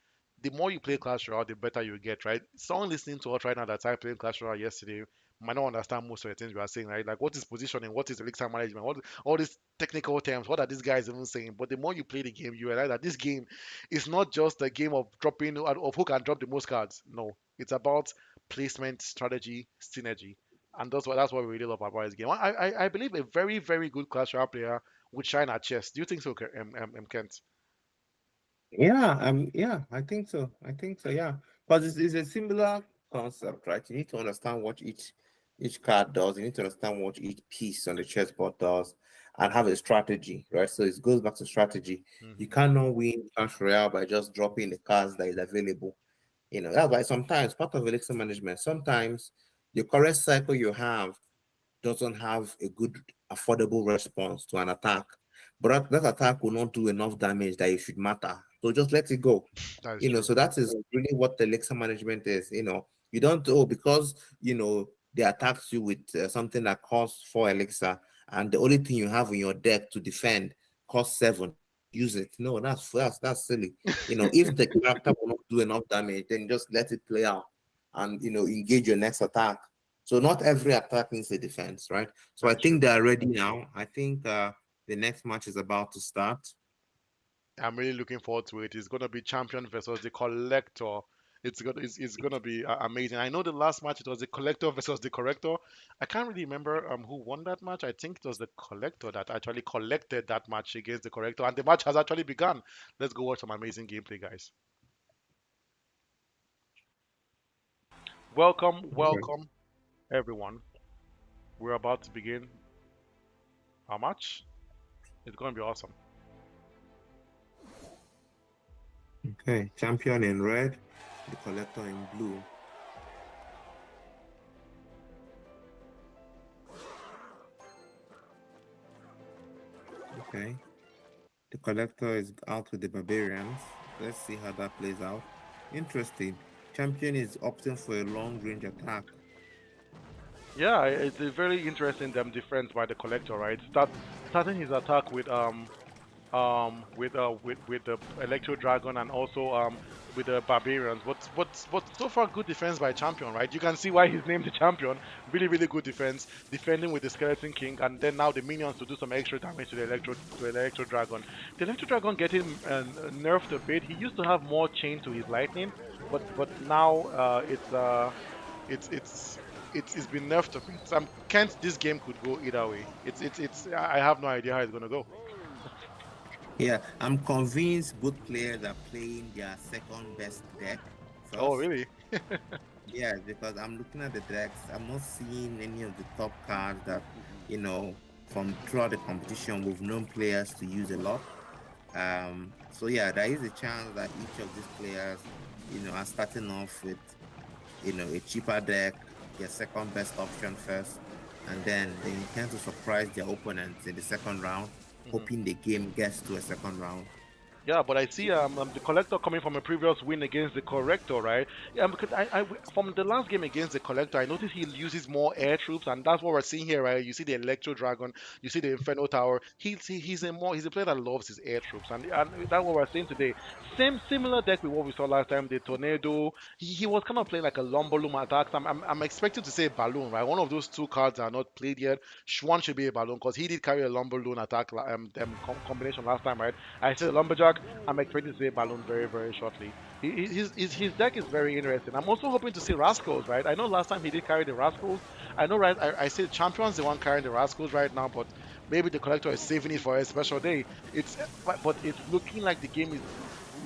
The more you play Clash Royale, the better you get, right? Someone listening to us right now that started playing Clash Royale yesterday might not understand most of the things we are saying, right? Like what is positioning, what is elixir management, what all these technical terms, what are these guys even saying? But the more you play the game, you realize that this game is not just a game of dropping of who can drop the most cards. No, it's about placement, strategy, synergy, and that's what we really love about this game. I believe a very very good Clash Royale player would shine at chess. Do you think so, Kent? Yeah, I think so. I think so, yeah. Because it's a similar concept, right? You need to understand what each card does. You need to understand what each piece on the chessboard does and have a strategy, right? So it goes back to strategy. You Hmm. cannot win Clash Royale by just dropping the cards that is available. That's why sometimes part of elixir management, sometimes the current cycle you have doesn't have a good affordable response to an attack. But that attack will not do enough damage that it should matter. So just let it go. That is true. So that is really what the elixir management is. You don't because they attacked you with something that costs 4 elixir, and the only thing you have in your deck to defend costs 7. You just use it. No, that's silly. If the character will not do enough damage, then just let it play out and engage your next attack. So not every attack needs a defense, right? So That I is true. think they are ready now. I think the next match is about to start. I'm really looking forward to it. It's gonna be champion versus the collector. It's gonna be amazing. I know the last match it was the collector versus the corrector. I can't really remember who won that match. I think it was the collector that actually collected that match against the corrector, and the match has actually begun. Let's go watch some amazing gameplay, guys. Welcome, Okay. welcome everyone. We're about to begin our match. It's gonna be awesome. Okay. Champion in red, the collector in blue. Okay. The collector is out with the barbarians. Let's see how that plays out. Interesting. Champion is opting for a long range attack. Yeah, it's a very interesting defense by the collector, right? Starting his attack with the Electro Dragon and also with the Barbarians. But so far good defense by Champion, right? You can see why he's named the Champion. Really really good defense, defending with the Skeleton King, and then now the minions to do some extra damage to the Electro Dragon. The Electro Dragon getting nerfed a bit. He used to have more chain to his lightning, but now it's it's. it's been nerfed a bit. Kent, this game could go either way. It's. I have no idea how it's gonna go. Yeah, I'm convinced both players are playing their second best deck Oh, first. really? Yeah, because I'm looking at the decks. I'm not seeing any of the top cards that, from throughout the competition, we've known players to use a lot. So yeah, there is a chance that each of these players, are starting off with, a cheaper deck, their second best option first, and then they intend to surprise their opponents in the second round, Mhm. hoping the game gets to a second round. Yeah, but I see the collector coming from a previous win against the corrector, right? Yeah, because from the last game against the collector, I noticed he uses more air troops, and that's what we're seeing here, right? You see the Electro Dragon, you see the Inferno Tower. He's a player that loves his air troops, and that's what we're seeing today. Similar deck with what we saw last time, the Tornado. He was kind of playing like a Lumberloom attack. I'm expecting to say Balloon, right? One of those two cards are not played yet. One should be a Balloon because he did carry a Lumberloon attack combination last time, right? I said Lumberjack. I'm expecting to see Balloon very, very shortly. His deck is very interesting. I'm also hoping to see Rascals, right? I know last time he did carry the Rascals. I know, right? I say Champion's the one carrying the Rascals right now, but maybe the collector is saving it for a special day. But it's looking like the game is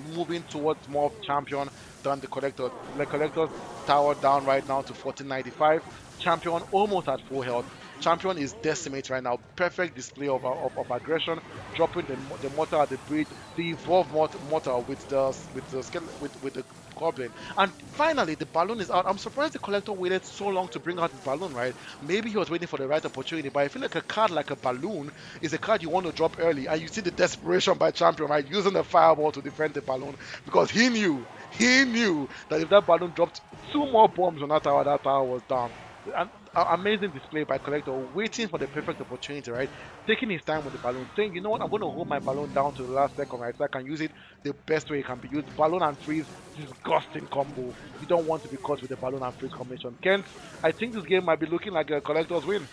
moving towards more of champion than the collector. The collector's tower down right now to 1495. Champion almost at full health. Champion is decimate right now. Perfect display of aggression, dropping the mortar at the bridge, the evolved mortar with the goblin. And finally, the balloon is out. I'm surprised the collector waited so long to bring out his balloon, right? Maybe he was waiting for the right opportunity, but I feel like a card like a balloon is a card you want to drop early. And you see the desperation by champion, right? Using the fireball to defend the balloon because he knew that if that balloon dropped two more bombs on that tower was down. And amazing display by collector, waiting for the perfect opportunity, right? Taking his time with the balloon, saying, you know what, I'm going to hold my balloon down to the last second, right? So I can use it the best way it can be used. Balloon and freeze, disgusting combo. You don't want to be caught with the balloon and freeze combination. Kent, I think this game might be looking like a collector's win.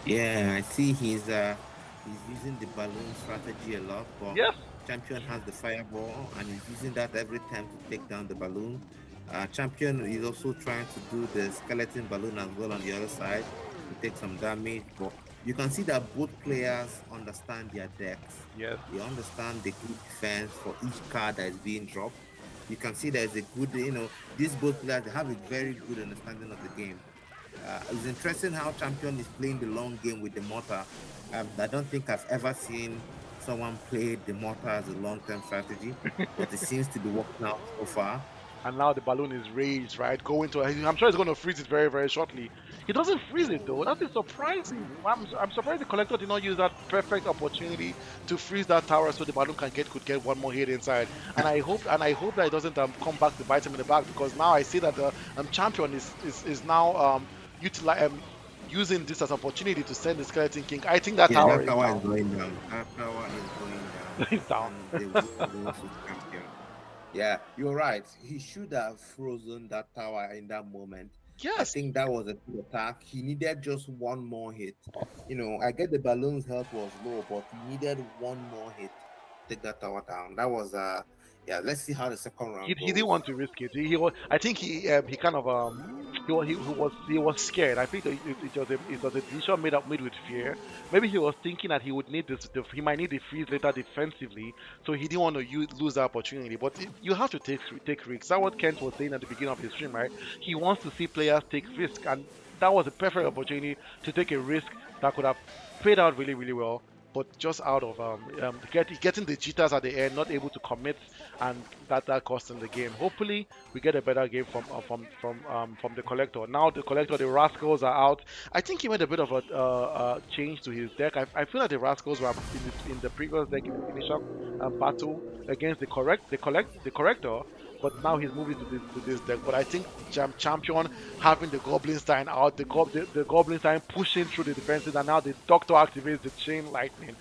Yeah, I see he's using the balloon strategy a lot, but Yes, Champion has the fireball and he's using that every time to take down the balloon. Champion is also trying to do the skeleton balloon as well on the other side to take some damage, but you can see that both players understand their decks. yes. They understand the good defense for each card that is being dropped. You can see there's a good, these both players they have a very good understanding of the game. It's interesting how Champion is playing the long game with the mortar. I don't think I've ever seen someone play the mortar as a long-term strategy, but it seems to be working out so far. And now the balloon is raised, right? Going to, I'm sure it's going to freeze it very, very shortly. He doesn't freeze it though. That is surprising. I'm surprised the collector did not use that perfect opportunity to freeze that tower so the balloon could get one more hit inside. And I hope that it doesn't come back to bite him in the back because now I see that the champion is now using this as an opportunity to send the skeleton king. I think that Yeah, tower that is tower is down. going down. That tower is going down, It's down. and the winner goes to Champion. Yeah, you're right. He should have frozen that tower in that moment. I Yes. think that was a good attack. He needed just one more hit. I get the balloon's health was low, but he needed one more hit to take that tower down. That was yeah. Let's see how the second he, round he didn't goes. want to risk it. He was, I think he kind of he was scared. I think that it was a decision made with fear. Maybe he was thinking that he would need he might need the freeze later defensively, so he didn't want to lose that opportunity. But you have to take risks. That's what Kent was saying at the beginning of his stream, right? He wants to see players take risks, and that was a perfect opportunity to take a risk that could have paid out really really well. But just out of getting the jitters at the end, not able to commit, and that cost him the game. Hopefully, we get a better game from the collector. Now the collector, the rascals are out. I think he made a bit of a change to his deck. I feel like the rascals were in the previous deck in his initial battle against the corrector. But now he's moving to this deck. But I think champion having the goblin sign out, the goblin sign pushing through the defenses, and now the doctor activates the chain lightning.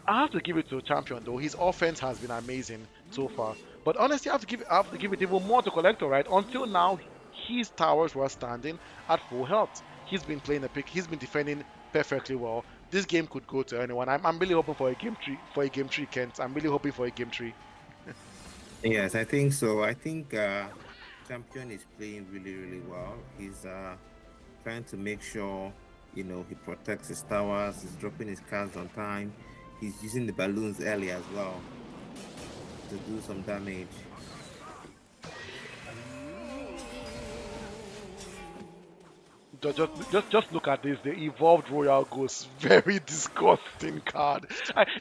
I have to give it to champion though. His offense has been amazing so far. But honestly, I have to give it even more to collector, right? Until now, his towers were standing at full health. He's been playing a pick. He's been defending perfectly well. This game could go to anyone. I'm really hoping for a game three, Kent. I'm really hoping for a game three. Yes, I think so. I think Champion is playing really, really well. He's trying to make sure he protects his towers. He's dropping his cards on time. He's using the balloons early as well to do some damage. Just look at this. The evolved royal ghost, very disgusting card.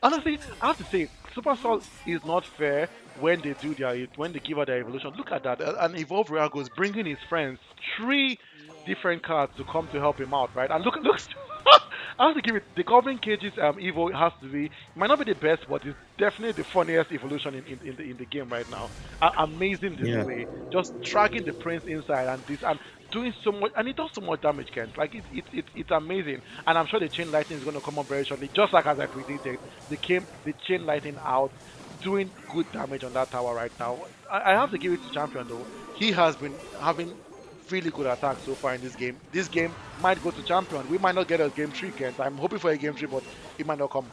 Honestly, I have to say, Supercell is not fair when they give out their evolution. Look at that, an evolved royal ghost bringing his friends three different cards to come to help him out, right? And look. I have to give it the Goblin Cage's Evo has to be might not be the best, but it's definitely the funniest evolution in the game right now. Amazing Yeah, display, just dragging the prince inside and this and doing so much, and it does so much damage, Kent. Like it's amazing, and I'm sure the chain lightning is going to come up very shortly, just like as I predicted. The chain lightning out, doing good damage on that tower right now. I have to give it to champion though. He has been having really good attacks so far in this game. This game might go to champion. We might not get a game three, Kent. I'm hoping for a game three, but it might not come.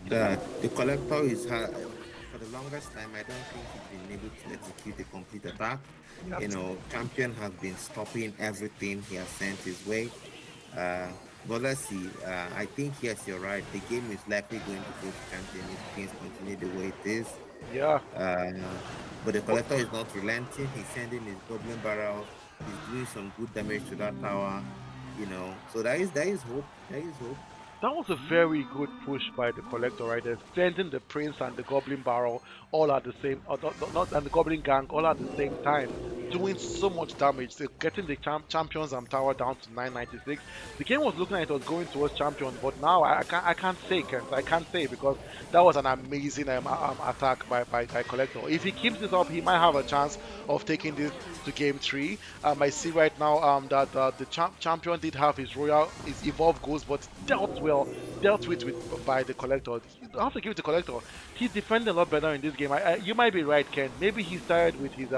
the collector is for the longest time. I don't think he's been able to execute a complete attack. Yep. Champion has been stopping everything he has sent his way. But let's see. I think yes, you're right. The game is likely going to go to champion if things continue the way it is. Yeah. Uh, but the collector is not relenting. He's sending his goblin barrels. He's doing some good damage to that tower. So there is hope. There is hope. That was a very good push by the collector right there, sending the prince and the goblin barrel all at the same, not and the goblin gang all at the same time, doing so much damage, so getting the champions tower down to 996. The game was looking like it was going towards champion, but now I can't say, Kent, I can't say because that was an amazing attack by collector. If he keeps this up, he might have a chance of taking this to game three. I see right now that the champion did have his evolved goals, but dealt with by the collector. You have to give it to collector. He's defending a lot better in this game. You might be right, Ken. Maybe he started with his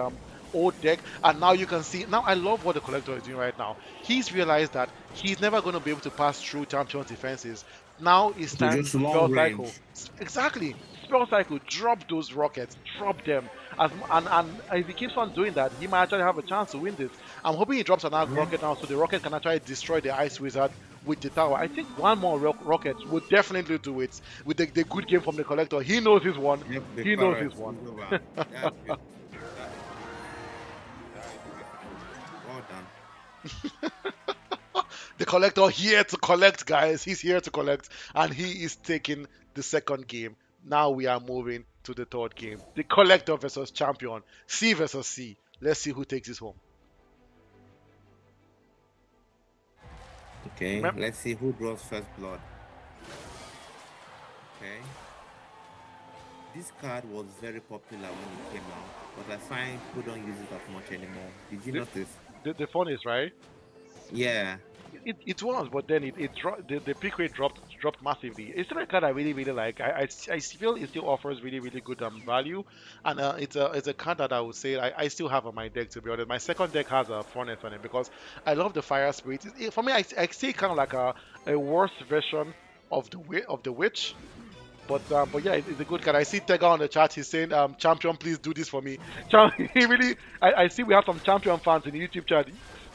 old deck, and now you can see. Now I love what the collector is doing right now. He's realized that he's never going to be able to pass through champions defenses. Now it's So time just to long spell cycle. range. Exactly. Spell cycle. Drop those rockets. Drop them. And if he keeps on doing that, he might actually have a chance to win this. I'm hoping he drops another Yeah. rocket now so the rocket can actually destroy the ice wizard with the tower. I think one more rocket would definitely do it with the good game from the collector. He knows his one. Yep, the He knows his correct. one. It's over. That's beautiful. That is beautiful. That is beautiful. Well done. The collector here to collect, guys. He's here to collect, and he is taking the second game. Now we are moving to the third game. The collector versus champion. C versus C. Let's see who takes this home. Okay, Remember, let's see who draws first blood. Okay. This card was very popular when it came out, but I find people don't use it as much anymore. Did you the, notice? the fun is right. Yeah. It was, but then it dropped. The pick rate dropped massively. It's still a card I really really like. I feel it still offers really really good value, and it's a card that I would say I still have on my deck, to be honest. My second deck has a furnace on it because I love the fire spirit. For me, I see it kind of like a worse version of the witch. But yeah, it's a good card. I see Tega on the chat. He's saying, "Champion, please do this for me." He really. I see we have some champion fans in the YouTube chat.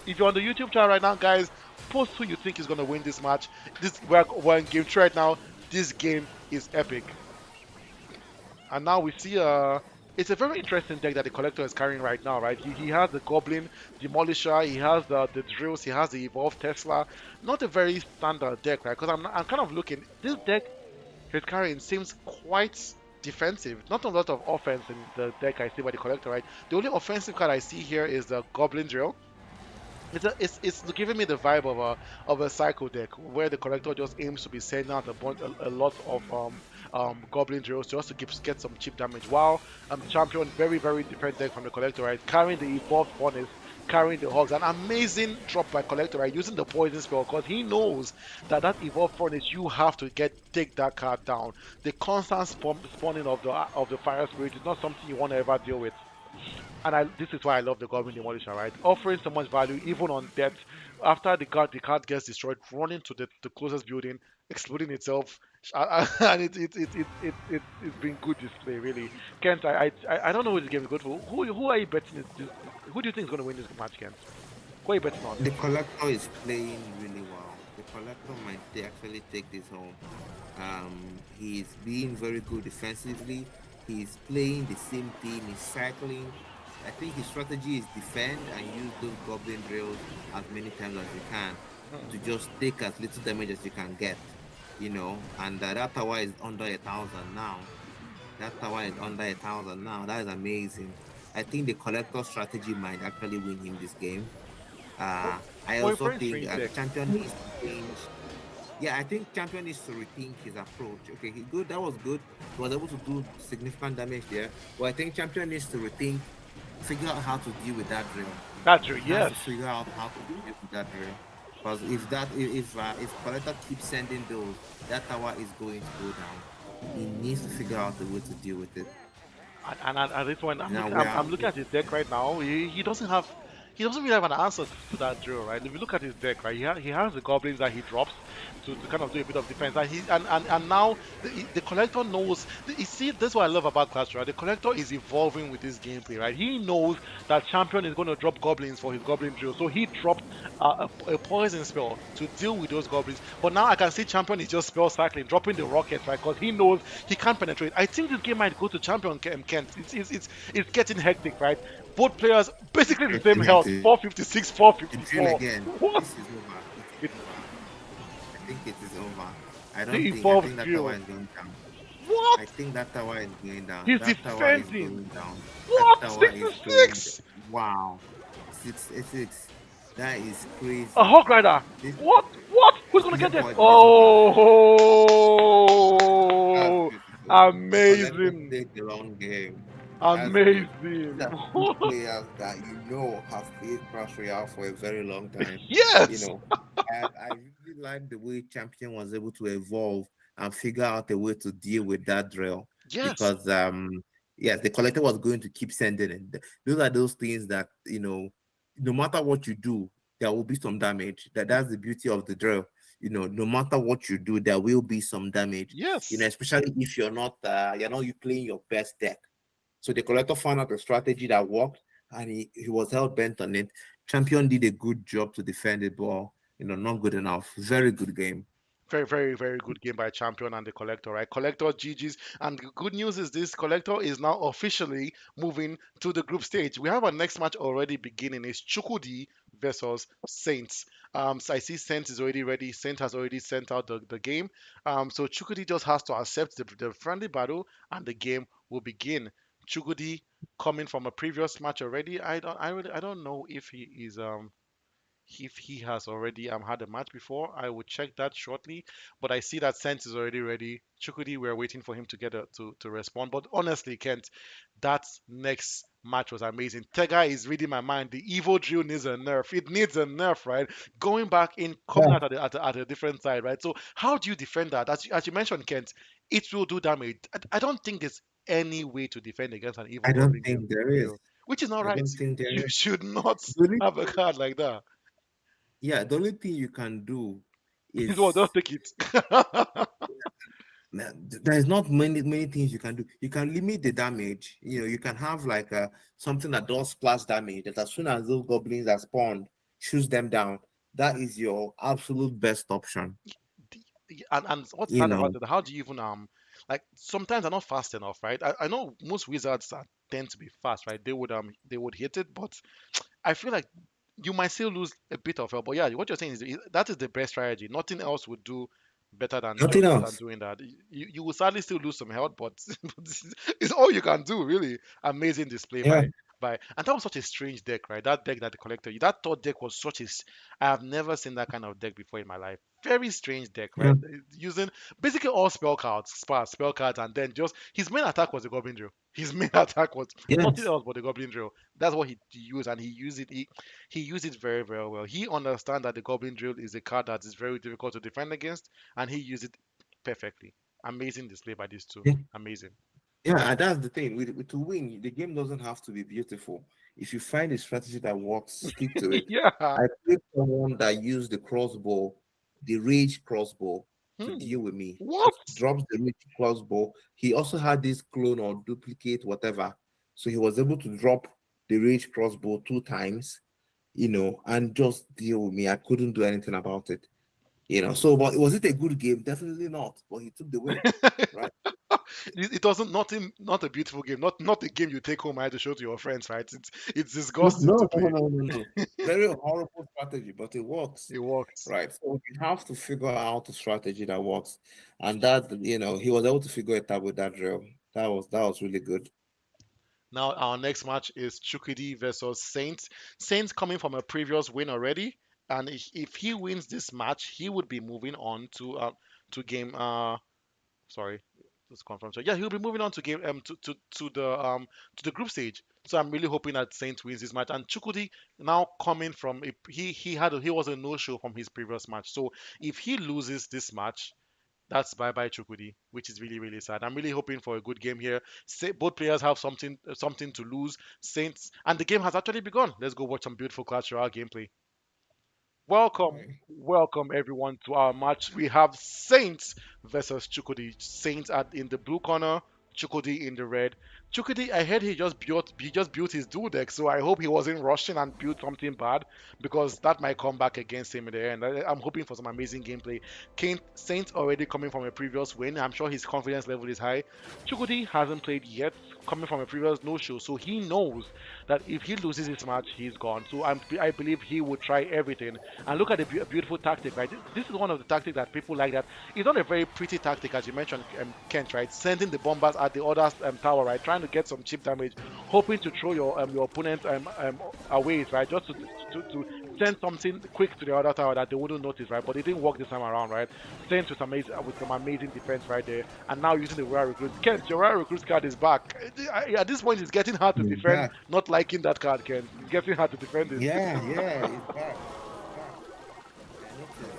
If you're on the YouTube chat right now, guys, post who you think is gonna win this match. We're in game three right now. This game is epic. And now we see it's a very interesting deck that the collector is carrying right now, right? He has the Goblin Demolisher, he has the drills, he has the Evolved Tesla. Not a very standard deck, right? Because I'm kind of looking. This deck his carrying seems quite defensive. Not a lot of offense in the deck I see by the collector, right? The only offensive card I see here is the Goblin Drill. It's giving me the vibe of a cycle deck where the collector just aims to be sending out a lot of goblin drills just to get some cheap damage. While champion very very different deck from the collector, right? Carrying the evolved furnace, carrying the hogs, an amazing drop by collector, right? Using the poison spell because he knows that evolved furnace you have to take that card down. The constant spawning of the fire spirit is not something you want to ever deal with. And this is why I love the Goblin Demolisher, right? Offering so much value even on depth. After the card gets destroyed, running to the closest building, exploding itself, and it's been good display really. Kent, I don't know who this game is good for. Who are you betting who do you think is going to win this match, Kent? Who are you betting on? The collector is playing really well. The collector might actually take this home. He's being very good defensively. He's playing the same thing. He's cycling. I think his strategy is defend and use those goblin drills as many times as you can to Hmm. just take as little damage as you can get. And that tower is under 1,000 now. That tower is under 1,000 now. That is amazing. I think the collector strategy might actually win him this game. For, I for a also very think strange deck. champion needs to change. Yeah, I think champion needs to rethink his approach. Okay, he good. That was good. He was able to do significant damage there. But I think champion needs to rethink, figure out how to deal with that drill. That's true. He has Yes. to figure out how to deal with that drill. Because if collector keeps sending those, that tower is going to go down. He needs to figure out the way to deal with it. And at this point, Now we I'm are looking at his deck right now. He doesn't really have an answer to that drill, right? If you look at his deck, right, he has the goblins that he drops. to kind of do a bit of defense. And and now the collector knows. You see, this is what I love about Clash Royale. The collector is evolving with his gameplay, right? He knows that champion is going to drop goblins for his goblin drill, so he dropped a poison spell to deal with those goblins. But now I can see champion is just spell cycling, dropping the rockets, right? Because he knows he can't penetrate. I think this game might go to champion Kent. It's getting hectic, right? Both players basically the same Getting health, hectic. 456, The drill 454. again. What? This is over. It is It's over. I think it is over. I the don't think. I evolved think that tower drill. is going down. What? I think that tower is going down. He's That tower is defending. going down. That What? tower is going. 66? Wow. 686. That is A crazy. Hawk Rider. This What? What? Who's gonna yeah, get there? boy, it is over. That's Oh, beautiful. The collectors amazing. played the long game. That's good. These Amazing. are two players that have played Clash Royale for a very long time. You Yes. know, I really like the way Champion was able to evolve and figure out a way to deal with that drill Yes. because yes, the collector was going to keep sending it. Those are those things that no matter what you do, there will be some damage. That's the beauty of the drill. No matter what you do, there will be some damage. Yes. Especially if you're not you playing your best deck. So the collector found out a strategy that worked, and he was hell bent on it. Champion did a good job to defend the ball. Not good enough. Very good game. Very, very, very good game by Champion and the Collector, right? Collector GG's. And the good news is this Collector is now officially moving to the group stage. We have our next match already beginning. It's Chukudi versus Saints. So I see Saints is already ready. Saint has already sent out the game. So Chukudi just has to accept the friendly battle and the game will begin. Chukudi coming from a previous match already. I don't know if he is if he has already had a match before. I will check that shortly. But I see that Sense is already ready. Chukudi, we're waiting for him to get to respond. But honestly, Kent, that next match was amazing. Tega is reading my mind. The Evo drill needs a nerf. It needs a nerf, right? Going back in, coming Yeah, out at a different side, right? So how do you defend that? As you mentioned, Kent, it will do damage. I don't think there's any way to defend against an I Evo don't Goblin think there is. drill, which is not I right. don't think there You is. should not The only, have a card like that. yeah, the only thing you can do He's what, is just take it. there's not many things you can do. You can limit the damage. You can have like something that does splash damage. That as soon as those goblins are spawned, shoots them down. That is your absolute best option. And what's You sad know, about it? How do you even like sometimes they're not fast enough, right? I know most wizards tend to be fast, right? They would hit it, but I feel like you might still lose a bit of help. But yeah, what you're saying is that is the best strategy. Nothing else would do better than nothing than else. doing that. You will sadly still lose some health, but it's all you can do, really. Amazing display Yeah, by and that was such a strange deck, right? That deck that the collector, that third deck was I have never seen that kind of deck before in my life. Very strange deck, yeah, right? Using basically all spell cards, spell cards, and then just his main attack was the Goblin Drill. His main attack was nothing yes, else but the Goblin Drill. That's what he used, and he used it very, very well. He understands that the Goblin Drill is a card that is very difficult to defend against, and he used it perfectly. Amazing display by these two. yeah, Amazing. yeah. And that's the thing. To win, the game doesn't have to be beautiful. If you find a strategy that works, stick to it. Yeah. I played someone that used the rage crossbow, to Hmm. deal with me. What? Just drops the rage crossbow. He also had this clone or duplicate, whatever. So he was able to drop the rage crossbow two times, and just deal with me. I couldn't do anything about it. So, but was it a good game? Definitely not. But he took the win, right? It doesn't not a beautiful game, not a game you take home and to show to your friends, right? It's No, disgusting to no, no, play. no, no, no. Very horrible strategy, but it works, It works. right? So you have to figure out a strategy that works, and that he was able to figure it out with that drill. That was really good. Now our next match is Chukidi versus Saints. Saints coming from a previous win already, and if he wins this match, he would be moving on to game sorry, let's confirm. So yeah, he'll be moving on to game to the group stage. So I'm really hoping that Saints wins this match. And Chukudi now coming from he was a no show from his previous match. So if he loses this match, that's bye bye Chukudi, which is really really sad. I'm really hoping for a good game here. Both players have something to lose. Saints and the game has actually begun. Let's go watch some beautiful Clash Royale gameplay. Welcome, Right. welcome everyone to our match. We have Saints versus Chukudi. Saints are in the blue corner, Chukudi in the red. Chukudi, I heard he just built his dual deck, so I hope he wasn't rushing and built something bad because that might come back against him in the end. I'm hoping for some amazing gameplay. Kane Saints already coming from a previous win. I'm sure his confidence level is high. Chukudi hasn't played yet, coming from a previous no-show, so he knows that if he loses this match, he's gone. So I believe he would try everything and look at the beautiful tactic, right? This is one of the tactics that people like. That it's not a very pretty tactic, as you mentioned, Kent, right? Sending the bombers at the other tower, right? Trying to get some chip damage, hoping to throw your opponent away, right? Just to send something quick to the other tower that they wouldn't notice, right? But it didn't work this time around, right? Saints with some amazing defense right there, and now using the Royal Recruit. Kent, your Royal Recruit card is back. At this point, it's getting hard to He's defend. back. Not liking that card, Kent. It's getting hard to defend this. Yeah, he's back. He's back. I noticed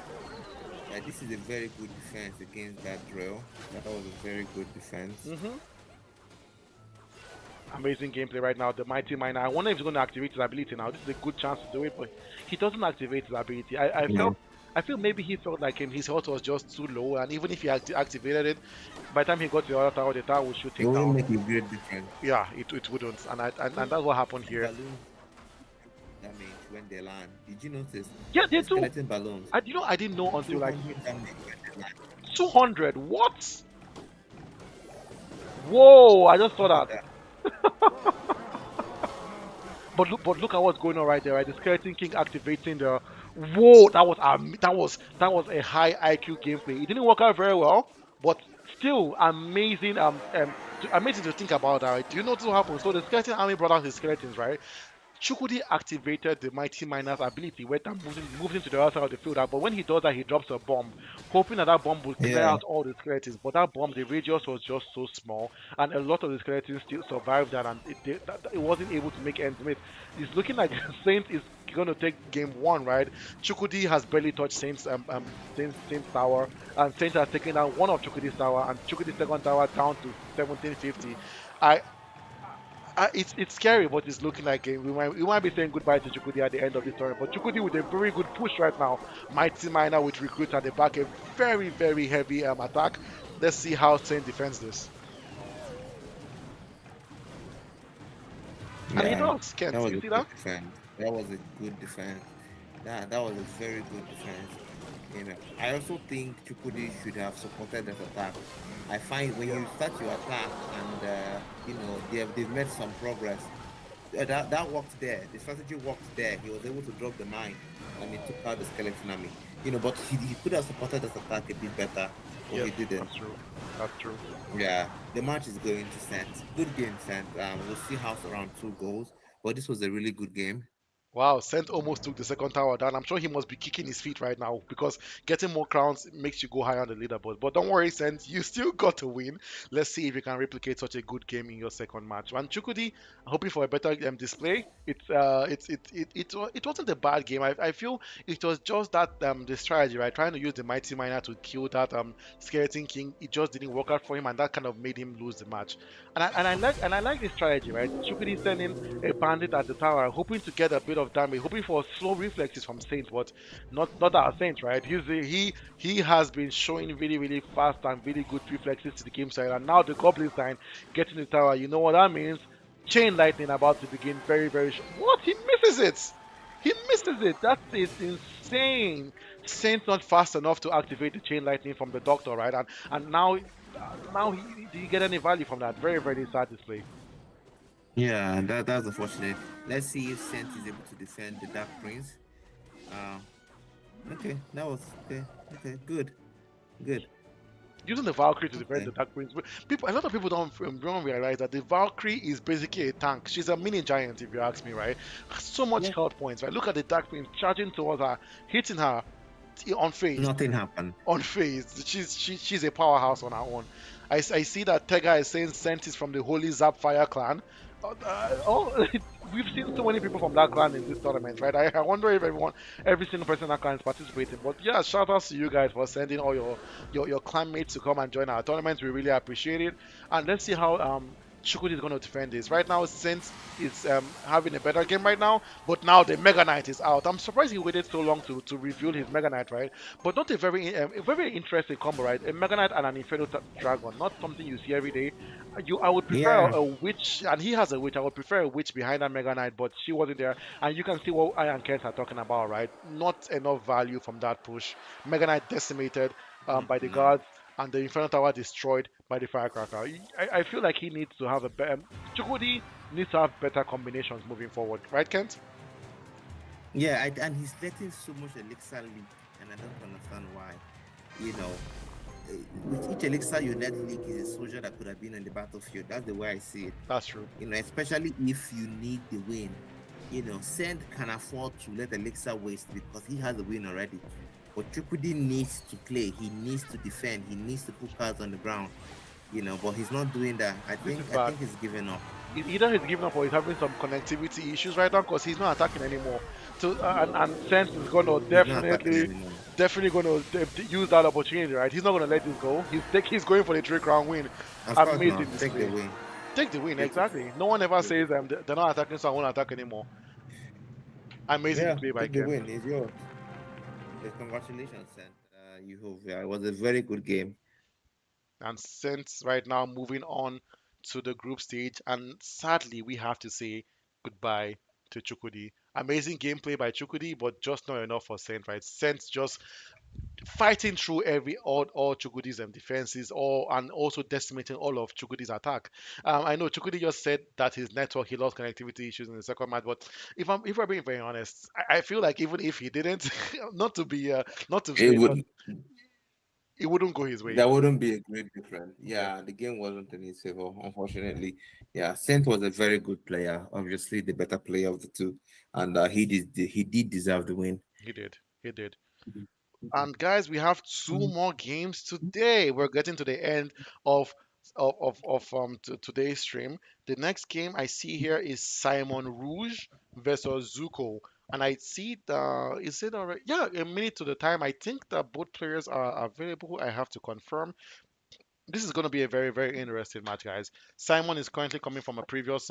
that this is a very good defense against that drill. That was a very good defense. Hmm. Amazing gameplay right now. The Mighty Miner. I wonder if he's going to activate his ability now. This is a good chance to do it, but he doesn't activate his ability. No, I feel maybe he felt like his health was just too low, and even if he activated it, by the time he got to the tower would shoot it him wouldn't down. make a great difference. Yeah, it wouldn't, and that's what happened here. Balloons damage when they land. Did you notice? Yeah, they The do. skeleton balloons, I didn't know until like 200 damage when they land. 200. What? Whoa! I just saw Look at that. that. But look at what's going on right there, right? The Skeleton King activating the. Whoa, that was a high IQ gameplay. It didn't work out very well, but still amazing. Amazing to think about. Right? Do you notice what happened? So the Skeleton Army brought out his skeletons, right? Chukudi activated the Mighty Miner's ability when that moves into the other side of the field. But when he does that, he drops a bomb, hoping that that bomb will clear Yeah, out all the skeletons. But that bomb, the radius was just so small, and a lot of the skeletons still survived that, and it wasn't able to make ends meet. It's looking like Saint is going to take game one, right? Chukudi has barely touched Saint's tower, and Saint has taken down one of Chukudi's tower, and Chukudi's second tower down to 1750. I it's scary what it's looking like. We might be saying goodbye to Chukudi at the end of this tournament, but Chukudi with a very good push right now. Mighty Miner with recruits at the back, a very very heavy attack. Let's see how Saint defends this, and he yeah, does. that Kent, was you a see good that? defense. That was a good defense. That was a very good defense. I also think Chukudi should have supported that attack. I find when you start your attack and they've made some progress. That worked there. The strategy worked there. He was able to drop the mine and he took out the skeleton army. But he could have supported that attack a bit better, but Yes, he didn't. that's true. That's true. Yeah, the match is going to set. Good game, set. We'll see how around 2 goals, but this was a really good game. Wow, Sent almost took the second tower down. I'm sure he must be kicking his feet right now because getting more crowns makes you go higher on the leaderboard. But don't worry, Sent, you still got to win. Let's see if you can replicate such a good game in your second match. And Chukudi, hoping for a better display. It wasn't a bad game. I feel it was just that the strategy, right? Trying to use the Mighty Miner to kill that Skeleton King. It just didn't work out for him, and that kind of made him lose the match. And I like this strategy, right? Chukudi sending a bandit at the tower, hoping to get a bit of damage, hoping for slow reflexes from Saint, but not our Saint, right? He has been showing really really fast and really good reflexes to the game side, and now the Goblin sign getting the tower. You know what that means? Chain lightning about to begin. Very very. What he misses it. He misses it. That is insane. Saint's not fast enough to activate the chain lightning from the doctor, right? And now do you get any value from that? Very very sad display. Yeah, that's unfortunate. Let's see if Saint is able to defend the Dark Prince. Uh, okay, that was okay. Okay, good, good. Using the Valkyrie to defend Okay, the Dark Prince. A lot of people don't realize that the Valkyrie is basically a tank. She's a mini giant, if you ask me, right? So much yeah, health points, right? Look at the Dark Prince charging towards her, hitting her unfazed, nothing happened. unfazed. She's a powerhouse on her own. I see that Tega is saying Sent is from the Holy Zapfire clan. We've seen so many people from that clan in this tournament, right? I wonder if every single person in that clan is participating. But yeah, shout out to you guys for sending all your clan mates to come and join our tournament. We really appreciate it. And let's see how Chukwudi is going to defend this. Right now, Saints is having a better game right now, but now the Mega Knight is out. I'm surprised he waited so long to reveal his Mega Knight, right? But not a very interesting combo, right? A Mega Knight and an Inferno Dragon, not something you see every day. I would prefer Yeah. a witch, and he has a witch. I would prefer a witch behind that Mega Knight, but she wasn't there. And you can see what I and Kent are talking about, right? Not enough value from that push. Mega Knight decimated by the Mhm. guards, and the Inferno Tower destroyed by the Firecracker. I feel like he needs to have a better. Chukwudi needs to have better combinations moving forward, right, Kent? Yeah, and he's letting so much elixir leak, and I don't understand why. You know, with each elixir you let leak is a soldier that could have been on the battlefield. That's the way I see it. That's true. Especially if you need the win. Send can afford to let elixir waste because he has the win already. But Chukwudi needs to play. He needs to defend. He needs to put cards on the ground. But he's not doing that. I This is think I bad. think he's giving up. Either he's giving up or he's having some connectivity issues right now because he's not attacking anymore. So and Sense is gonna He's not attacking anymore. definitely gonna use that opportunity, right? He's not gonna let this go. He's going for the 3 crown win. Of course Amazing not. Take the display. win. Take the win, Take it. exactly. No one ever Take says it. they're not attacking, so I won't attack anymore. Amazing Yeah, display by take the Kent. win. It's yours. Congratulations, and you hope. Yeah, it was a very good game. And since right now moving on to the group stage, and sadly we have to say goodbye to Chukudi. Amazing gameplay by Chukudi, but just not enough for Saint, right? Saint just fighting through all Chukwudi's defenses, all and also decimating all of Chukwudi's attack. I know Chukwudi just said that his network he lost connectivity issues in the second match, but if I'm being very honest, I feel like even if he didn't, not to be not to It say not, would it wouldn't go his way. That wouldn't be a great difference. Yeah, Yeah, the game wasn't in his favor, unfortunately. Yeah, Saint was a very good player, obviously the better player of the two, and he did deserve the win. he did. He did. Mhm. And guys, we have two more games today. We're getting to the end of today's stream. The next game I see here is Simon Rouge versus Zuko. And I see is it already? Yeah, a minute to the time. I think that both players are available. I have to confirm. This is going to be a very, very interesting match, guys. Simon is currently coming from a previous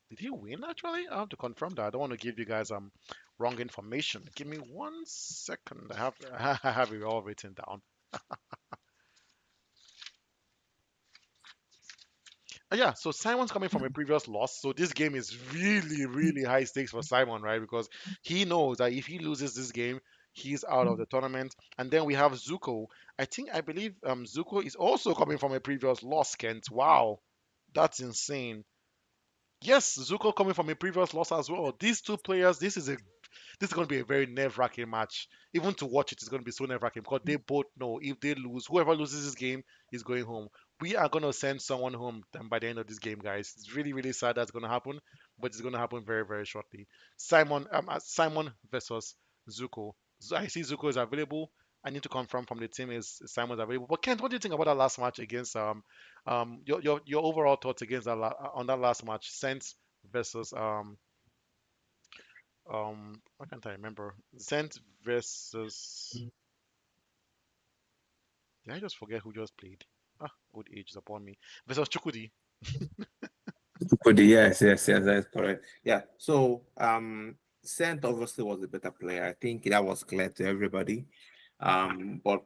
did he win actually? I have to confirm that. I don't want to give you guys wrong information. Give me 1 second. I have I have it all written down. Yeah, so Simon's coming from a previous loss, so this game is really, really high stakes for Simon, right? Because he knows that if he loses this game, he's out of the tournament. And then we have Zuko. I believe Zuko is also coming from a previous loss, Kent. Wow, that's insane. Yes, Zuko coming from a previous loss as well. These two players, this is going to be a very nerve-wracking match. Even to watch it is going to be so nerve-wracking because they both know if they lose, whoever loses this game is going home. We are going to send someone home by the end of this game, guys. It's really, really sad that's going to happen, but it's going to happen very, very shortly. Simon versus Zuko. I see Zuko is available. I need to confirm from the team is Simon's available. But Kent, what do you think about that last match against your overall thoughts against on that last match, Saints versus why can't I remember? Zent versus. Did I just forget who just played? Ah, old age is upon me. Versus Chukudi. Yes, yes, yes, that's correct. Yeah. So Saint obviously was a better player. I think that was clear to everybody. But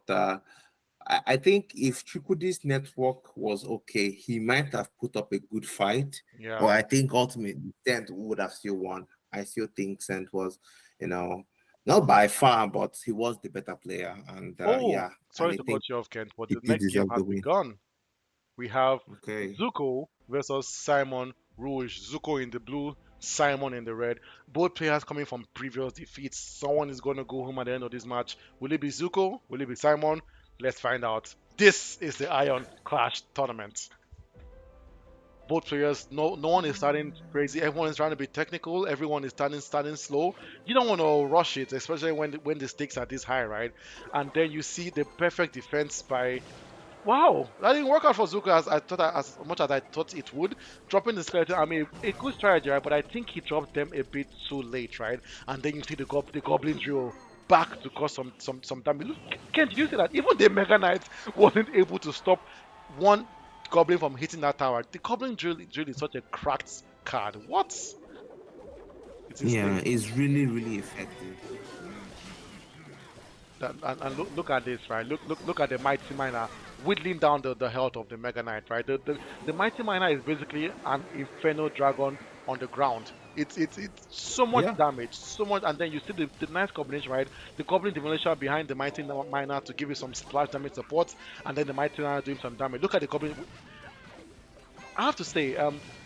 I think if Chukwudi's network was okay, he might have put up a good fight. But Yeah. I think ultimately Saint would have still won. I still think Saint was, you know, not by far, but he was the better player. And Oh, yeah, and sorry I to think cut you off, Kent, but he the did next game deserve has the win. begun. We have Okay. Zuko versus Simon Rouge. Zuko in the blue, Simon in the red. Both players coming from previous defeats. Someone is going to go home at the end of this match. Will it be Zuko? Will it be Simon? Let's find out. This is the Iron Clash tournament. Both players, no one is starting crazy. Everyone is trying to be technical. Everyone is starting slow. You don't want to rush it, especially when the stakes are this high, right? And then you see the perfect defense by. Wow, that didn't work out for Zuko as much as I thought it would. Dropping the skeleton, I mean, a good strategy, right? But I think he dropped them a bit too late, right? And then you see the Goblin drill back to cause some damage. Look, Ken, did you see that? Even the Mega Knight wasn't able to stop one. Goblin from hitting that tower. The Goblin drill is such a cracked card. What? It's Yeah, insane. it's really, really effective. And look at this, right? Look at the Mighty Miner whittling down the health of the Mega Knight, right? The Mighty Miner is basically an Inferno Dragon on the ground. It's so much Yeah. damage, so much, and then you see the nice combination, right? The Goblin Demolisher behind the Mighty Miner to give you some splash damage support, and then the Mighty Miner doing some damage. Look at the Goblin. I have to say,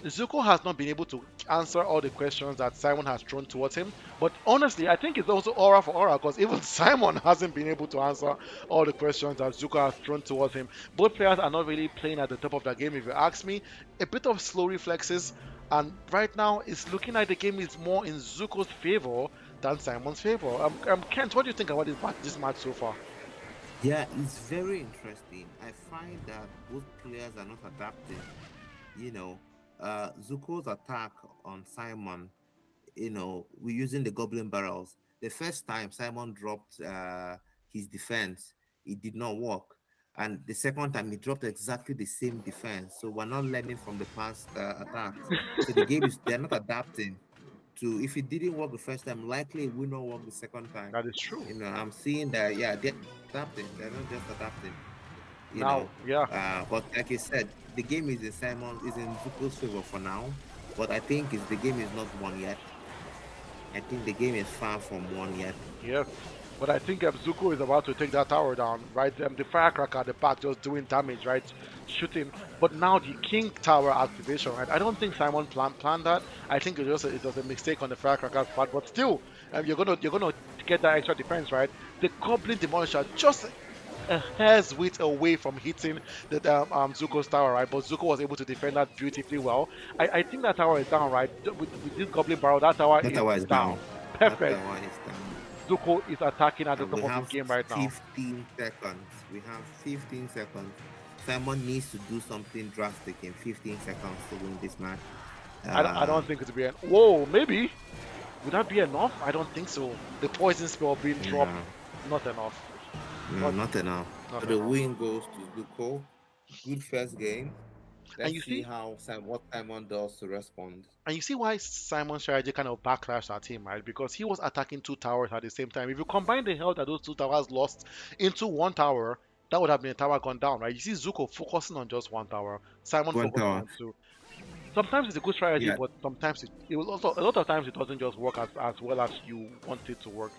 Zuko has not been able to answer all the questions that Simon has thrown towards him. But honestly, I think it's also aura for aura because even Simon hasn't been able to answer all the questions that Zuko has thrown towards him. Both players are not really playing at the top of their game, if you ask me. A bit of slow reflexes, and right now it's looking like the game is more in Zuko's favor than Simon's favor. Kent, what do you think about this match so far? Yeah, it's very interesting. I find that both players are not adapting. You know, Zuko's attack on Simon, we're using the Goblin Barrels. The first time Simon dropped his defense, it did not work. And the second time, he dropped exactly the same defense. So we're not learning from the past attacks. So they're not adapting to, if it didn't work the first time, likely it will not work the second time. That is true. I'm seeing that, yeah, they're adapting. They're not just adapting, you Now, know. yeah, But like I said, the game is in Zuko's favor for now. But I think the game is not won yet. I think the game is far from won yet. yes. But I think Zuko is about to take that tower down, right? The firecracker at the back just doing damage, right? Shooting. But now the King Tower activation, right? I don't think Simon planned that. I think it was a mistake on the firecracker's part. But still, you're gonna get that extra defense, right? The Goblin Demolisher just a hair's width away from hitting Zuko's tower, right? But Zuko was able to defend that beautifully well. I think that tower is down, right? With this Goblin Barrel, that tower That is tower is down. down. That Perfect. tower is down. Zuko is attacking at the And we top of his have game right now. 15 seconds. We have 15 seconds. Simon needs to do something drastic in 15 seconds to win this match. I Uh, don't think it'll be an. Whoa, maybe. Would that be enough? I don't think so. The poison spell being dropped, yeah, not enough. no, Not not enough. not So the enough. win goes to Zuko. Good first game. And Let's you see see, how what Simon does to respond. And you see why Simon's strategy kind of backlashed at him, right? Because he was attacking two towers at the same time. If you combine the health that those two towers lost into one tower, that would have been a tower gone down, right? You see Zuko focusing on just one tower, Simon One focusing tower. on two. Sometimes it's a good strategy, Yeah, but sometimes it will also a lot of times it doesn't just work as well as you want it to work.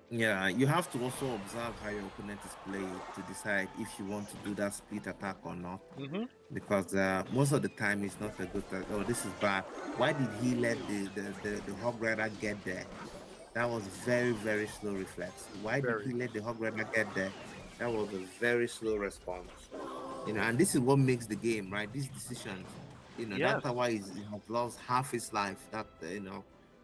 yeah. You have to also observe how your opponent is playing to decide if you want to do that split attack or not. Hmm. Because most of the time it's not a good. Oh, this is bad. Why did he let the hog rider get there? That was very, very slow reflex. Why did Very. he let the hog rider get there? That was a very slow response. And this is what makes the game, right? These decisions, that Yes. tower has lost half his life. That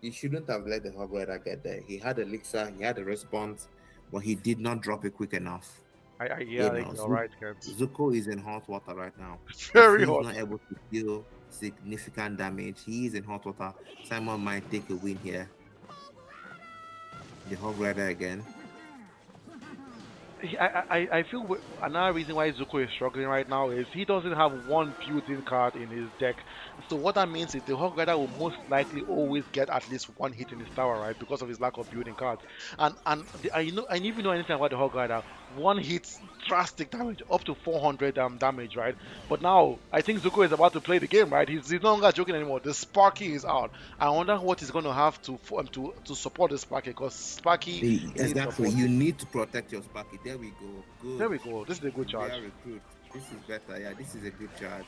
he shouldn't have let the hog rider get there. He had elixir, he had a response, but he did not drop it quick enough. Yeah, I think you're right, Kent. Zuko is in hot water right now. If Very he's hot. not able to deal significant damage, he is in hot water. Simon might take a win here. The hog rider again. I feel another reason why Zuko is struggling right now is he doesn't have one built-in card in his deck. So what that means is the Hog Rider will most likely always get at least one hit in his tower, right? Because of his lack of building cards. And if you know anything about the Hog Rider, one hit drastic damage up to 400 damage, right? But now I think Zuko is about to play the game, right? He's no longer joking anymore. The Sparky is out. I wonder what he's going to have to support the Sparky because Sparky needs Exactly. support. You need to protect your Sparky. There we go. There Good. we go. This is a good charge. Very good. This is better. Yeah, this is a good charge.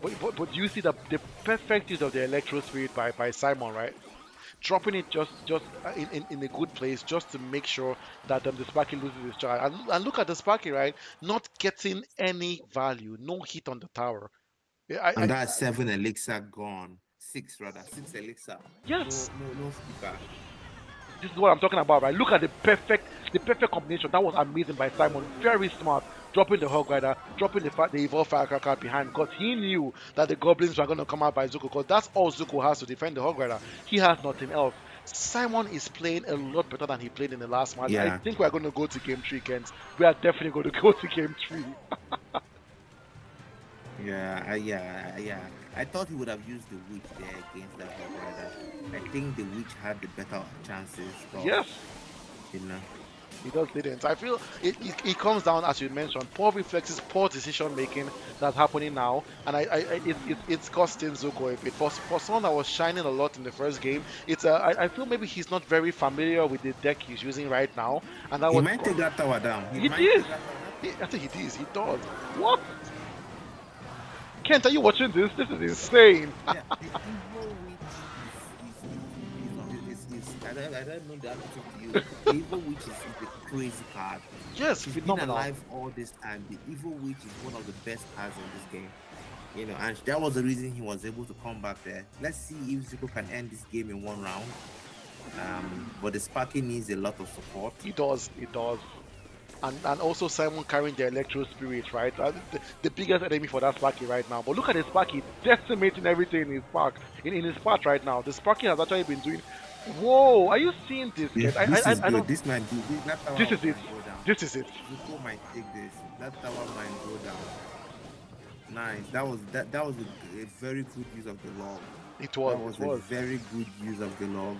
But you see the perfect use of the electro spirit by Simon, right? Dropping it just in a good place just to make sure that the Sparky loses his charge. And look at the Sparky, right? Not getting any value, no hit on the tower. Yeah, And that's seven elixir gone. Six rather. Six elixir. No, yes, no, no feedback. this is what I'm talking about, right? Look at the perfect combination. That was amazing by Simon. Very smart. Dropping the Hog Rider, dropping the Evolved Firecracker behind because he knew that the Goblins were going to come out by Zuko because that's all Zuko has to defend the Hog Rider. He has nothing else. Simon is playing a lot better than he played in the last match. I Yeah. think we're going to go to game three, Kent. We are definitely going to go to game three. Yeah. I thought he would have used the witch there against that hog rider. I think the witch had the better chances, but Yes, you know, he just didn't. I feel it comes down, as you mentioned, poor reflexes, poor decision making that's happening now, and it's costing Zuko a bit. For someone that was shining a lot in the first game, I feel maybe he's not very familiar with the deck he's using right now, and that he was might take that tower down. He he might did. take that tower. That I tower. think he does. He does. What? Kent, are you watching this? This is insane. Yeah, the evil witch I don't know how to talk to you. The evil witch is a crazy card. Yes, She's been phenomenal. alive all this time. The evil witch is one of the best cards in this game. And that was the reason he was able to come back there. Let's see if Zuko can end this game in one round. But the Sparky needs a lot of support. He does. He does. And also Simon carrying the electro spirit, right? The biggest enemy for that Sparky right now. But look at the Sparky decimating everything in his park, in his part right now. The Sparky has actually been doing. Whoa! Are you seeing this, Yeah, Kent? this is I good. don't. This might be that This tower is it. might go down. This is it. Zuko might take this. That tower might go down. Nice. That was a very good use of the log. It That was. It was a was. very good use of the log.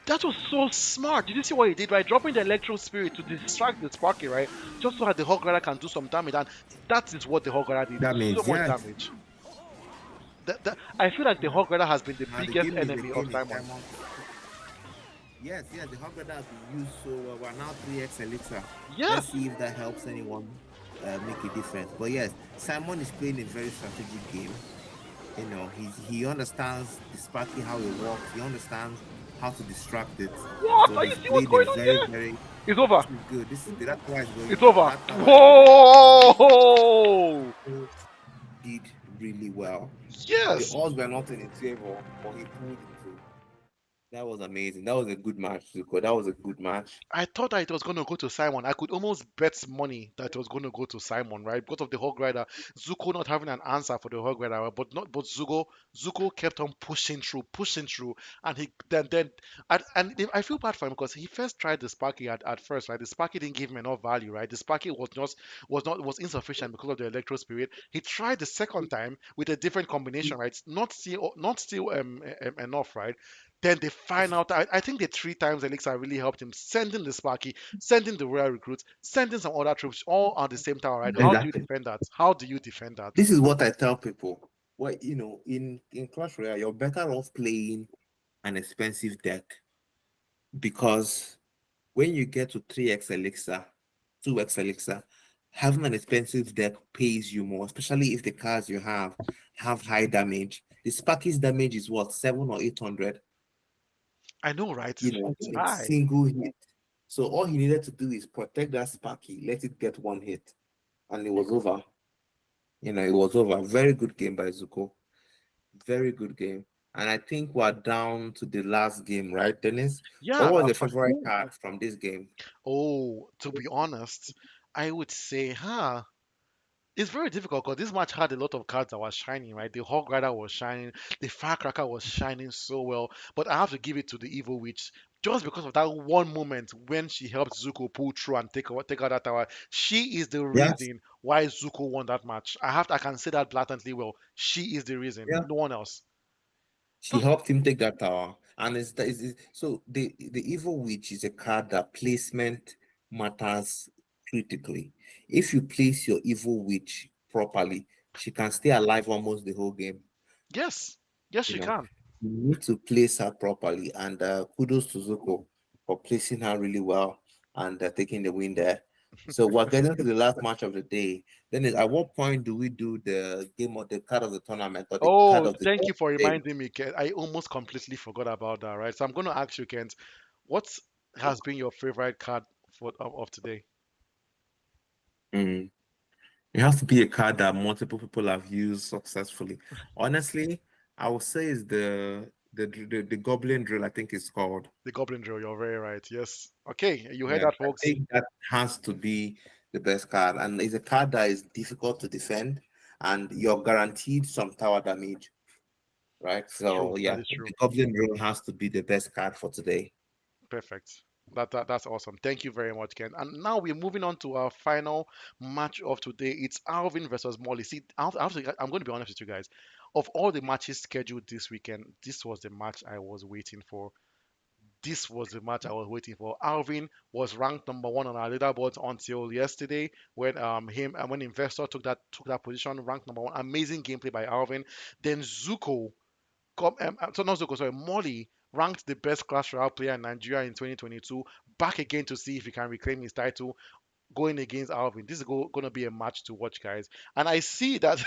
That was so smart. Did you see what he did? By dropping the electro spirit to distract the Sparky, right? Just so that the Hog Rider can do some damage, and that is what the Hog Rider did. That So means much yeah, damage. I feel like the yeah. Hog Rider has been the Now the biggest game is enemy of again is Simon. Simon. Yes, the Hog Rider has been used so well. We're now 3x Elixir. Yes. Let's see if that helps anyone make a difference. But yes, Simon is playing a very strategic game. He understands the Sparky how it works. He understands how to distract it. What? So Are you he's see what's played a going on very, here? very. It's over. This is good. This is good. That tower is going It's down. over. That tower is going down. Whoa! Zuko did really well. The Yes. odds were not in his favor, but he pulled it through. That was amazing. That was a good match, Zuko. That was a good match. I thought that it was going to go to Simon. I could almost bet money that it was going to go to Simon, right? Because of the Hog Rider, Zuko not having an answer for the Hog Rider, right? But Zuko kept on pushing through, and I feel bad for him because he first tried the Sparky at first, right? The Sparky didn't give him enough value, right? The Sparky was insufficient because of the Electro Spirit. He tried the second time with a different combination, right? Not still enough, right? Then they find out. I think the three times Elixir really helped him, sending the Sparky, sending the royal recruits, sending some other troops, all on the same tower, right? How do you Exactly. defend that? How do you defend that? This is what I tell people. Well, in Clash Royale, you're better off playing an expensive deck because when you get to 3x elixir, 2x elixir, having an expensive deck pays you more, especially if the cards you have high damage. The Sparky's damage is what, 7 or 800, I know, right? It's in a high. single hit. So all he needed to do is protect that Sparky, let it get one hit, and it was over. It was over. Very good game by Zuko. Very good game. And I think we're down to the last game, right, Dennis? Yeah. What was your favorite card from this game? Oh, to be honest, I would say, it's very difficult because this match had a lot of cards that were shining, right? The Hog Rider was shining, the Firecracker was shining so well, but I have to give it to the Evil Witch just because of that one moment when she helped Zuko pull through and take out that tower. She is the Yes. reason why Zuko won that match. I can say that blatantly well. She is the reason, Yeah. no one else. She Just helped him take that tower. And so the evil witch is a card that placement matters critically. If you place your evil witch properly, she can stay alive almost the whole game. yes, yes, You she know, can. you need to place her properly. And kudos to Zuko for placing her really well and taking the win there. So we're getting to the last match of the day. Then at what point do we do the game of the card of the tournament or the card Oh, of the thank you for day? reminding me, Kent. I almost completely forgot about that, right? So I'm going to ask you, Kent, what has been your favorite card of today? Mm. It has to be a card that multiple people have used successfully. Honestly, I would say is the Goblin Drill. I think it's called. The Goblin Drill, you're very right. Yes. Okay, you heard Yeah, that, I folks. think that has to be the best card, and it's a card that is difficult to defend, and you're guaranteed some tower damage, right? True, So that yeah, is true. the Goblin Drill has to be the best card for today. Perfect. That's awesome. Thank you very much, Ken. And now we're moving on to our final match of today. It's Alvin versus Molly. See, I'm going to be honest with you guys. Of all the matches scheduled this weekend, this was the match I was waiting for. This was the match I was waiting for. Alvin was ranked number one on our leaderboards until yesterday when him and when Investor took that position, ranked number one. Amazing gameplay by Alvin. Then Zuko so not Zuko, sorry, Molly ranked the best Clash Royale player in Nigeria in 2022, back again to see if he can reclaim his title, going against Alvin. This is going to be a match to watch, guys. And I see that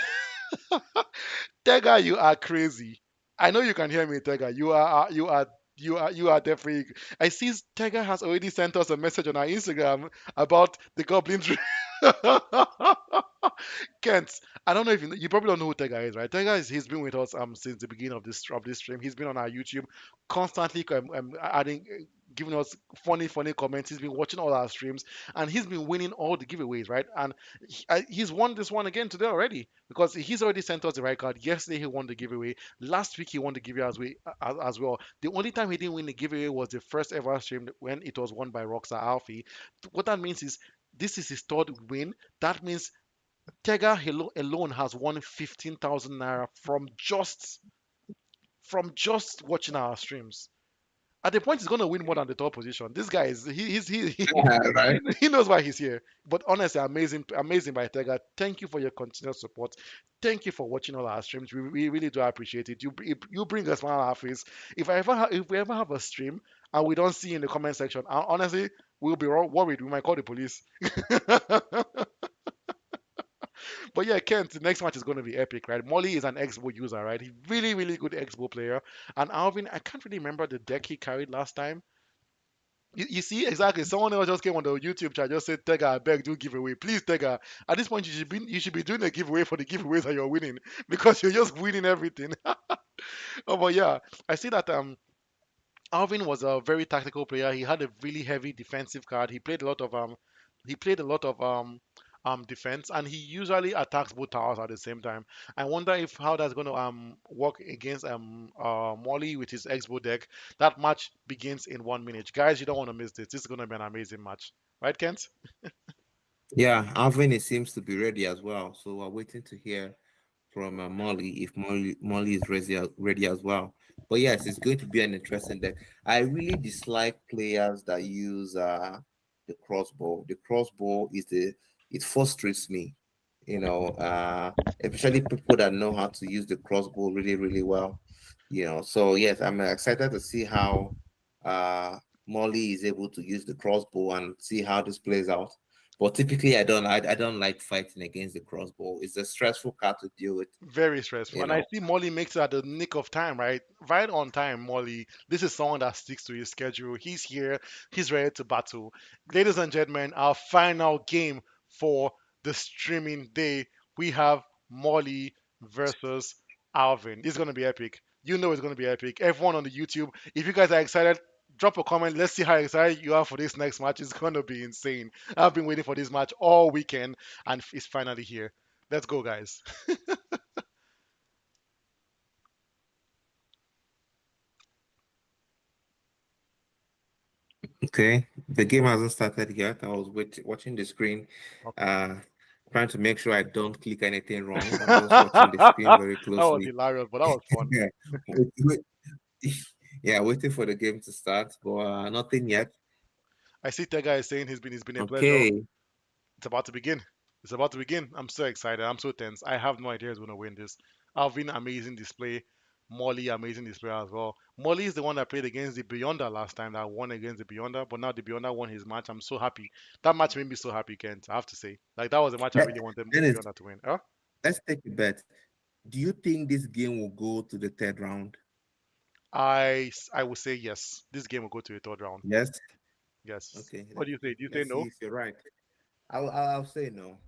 Tega, you are crazy. I know you can hear me, Tega. You are definitely. I see Tega has already sent us a message on our Instagram about the Goblin Dream. Kent, I don't know if you probably don't know who Tega is, right? Tega he's been with us since the beginning of this stream. He's been on our YouTube constantly adding giving us funny comments. He's been watching all our streams and he's been winning all the giveaways, right? And he's won this one again today already because he's already sent us the right card. Yesterday he won the giveaway. Last week he won the giveaway as well. The only time he didn't win the giveaway was the first ever stream when it was won by Rockstar Alfie. What that means is this is his third win. That means Tega alone has won 15,000 naira from just watching our streams. At the point he's gonna win more than the top position. This guy is Yeah, right. he knows why he's here. But honestly, amazing by Tega. Thank you for your continued support. Thank you for watching all our streams. We really do appreciate it. You bring a smile on our face. If we ever have a stream and we don't see you in the comment section, honestly, we'll be worried. We might call the police. But yeah, Kent, the next match is going to be epic, right? Molly is an Xbox user, right? He's really good Xbox player. And Alvin, I can't really remember the deck he carried last time. You see, exactly. Someone else just came on the YouTube chat, just said, Tega, I beg, do giveaway. Please, Tega. At this point, you should be doing a giveaway for the giveaways that you're winning because you're just winning everything. Oh, but yeah, I see that Alvin was a very tactical player. He had a really heavy defensive card. He played a lot of defense, and he usually attacks both towers at the same time. I wonder if how that's going to work against Molly with his Expo deck. That match begins in 1 minute, guys. You don't want to miss this. This is going to be an amazing match, right, Kent? Yeah, Alvin it seems to be ready as well. So we're waiting to hear from Molly if Molly is ready as well. But yes, it's going to be an interesting deck. I really dislike players that use the crossbow. The crossbow is the it frustrates me, especially people that know how to use the crossbow really well. So yes, I'm excited to see how uh Molly is able to use the crossbow and see how this plays out. But typically, I don't like fighting against the crossbow. It's a stressful card to deal with, Very stressful. you And I know. see Molly makes it at the nick of time, right? Right on time, Molly. This is someone that sticks to his schedule. He's here. He's ready to battle. Ladies and gentlemen, our final game for the streaming day. We have Molly versus Alvin. This is going to be epic. You know it's going to be epic. Everyone on the YouTube, if you guys are excited, drop a comment. Let's see how excited you are for this next match. It's going to be insane. I've been waiting for this match all weekend, and it's finally here. Let's go, guys. Okay, the game hasn't started yet. I was watching the screen, Okay. uh, trying to make sure I don't click anything wrong. I'm just watching the screen very That was closely. hilarious, but that was fun. Yeah, wait, wait, yeah, waiting for the game to start, but nothing yet. I see Tega is saying he's been a pleasure. Okay, It's about to begin. It's about to begin. I'm so excited. I'm so tense. I have no idea who's gonna win this. Alvin, amazing display. Molly, amazing display as well. Molly is the one that played against the Beyonder last time that won against the Beyonder, but now the Beyonder won his match. I'm so happy. That match made me so happy, Kent. I have to say. Like that was a match I Let, really wanted Dennis, Beyonder to win. Huh? let's take a bet. Do you think this game will go to the third round? I would say yes. This game will go to the third round. Yes. Yes. Okay, What do you say? Do you say let's see no? if you're right. I'll say no.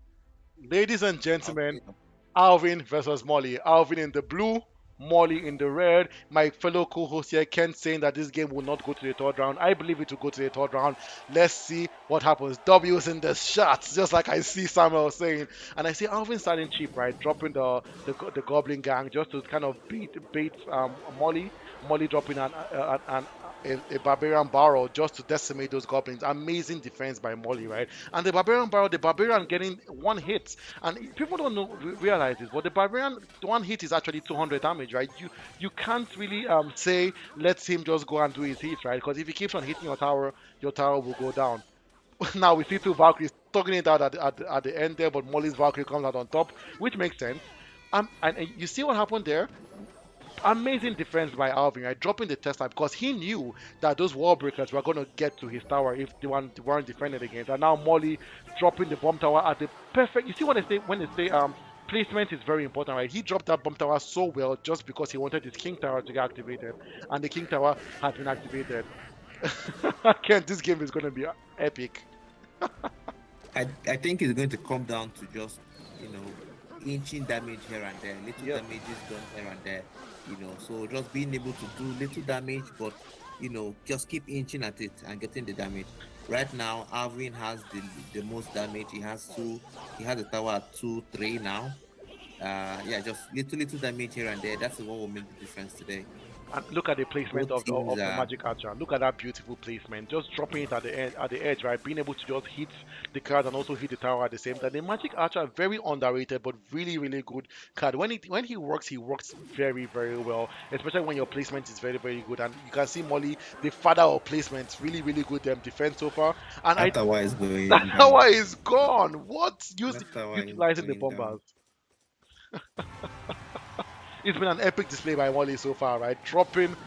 Ladies and I'll gentlemen, say no. Alvin versus Molly. Alvin in the blue, Molly in the red. My fellow co-host here, Ken, saying that this game will not go to the third round. I believe it will go to the third round. Let's see what happens. W's in the shots, just like I see Samuel saying. And I see Alvin starting cheap, right? Dropping the Goblin Gang just to kind of bait Molly. Molly dropping a barbarian barrel just to decimate those goblins. Amazing defense by Molly, right? And the barbarian barrel, the barbarian getting one hit, and people don't know realize this, but the barbarian one hit is actually 200 damage, right? You can't really say let him just go and do his hit, right? Because if he keeps on hitting your tower will go down. Now we see two Valkyries tugging it out at the end there, but Molly's Valkyrie comes out on top, which makes sense. And you see what happened there? Amazing defense by Alvin, right? Dropping the Tesla because he knew that those wall breakers were going to get to his tower if they weren't defended against. And now Molly dropping the bomb tower at the perfect. You see what they say when they say placement is very important, right? He dropped that bomb tower so well just because he wanted his King Tower to get activated, and the King Tower has been activated. Ken, this game is going to be epic. I think it's going to come down to just, you know, inching damage here and there, little Yep. damages done here and there, so just being able to do little damage, but, just keep inching at it and getting the damage. Right now, Alvin has the most damage. He has a tower at 2, 3 now. Yeah, just little damage here and there. That's what will make the difference today. And look at the placement Both teams of the are magic archer. Look at that beautiful placement. Just dropping it at the edge, right? Being able to just hit the card and also hit the tower at the same time. The magic archer very underrated, but really really good card. When he works very very well. Especially when your placement is very very good. And you can see Molly, the father of placements, really really good defense so far. And I that tower is that going down. tower is gone. What? That tower is Utilizing the going bombers. down. It's been an epic display by Wally so far, right? Dropping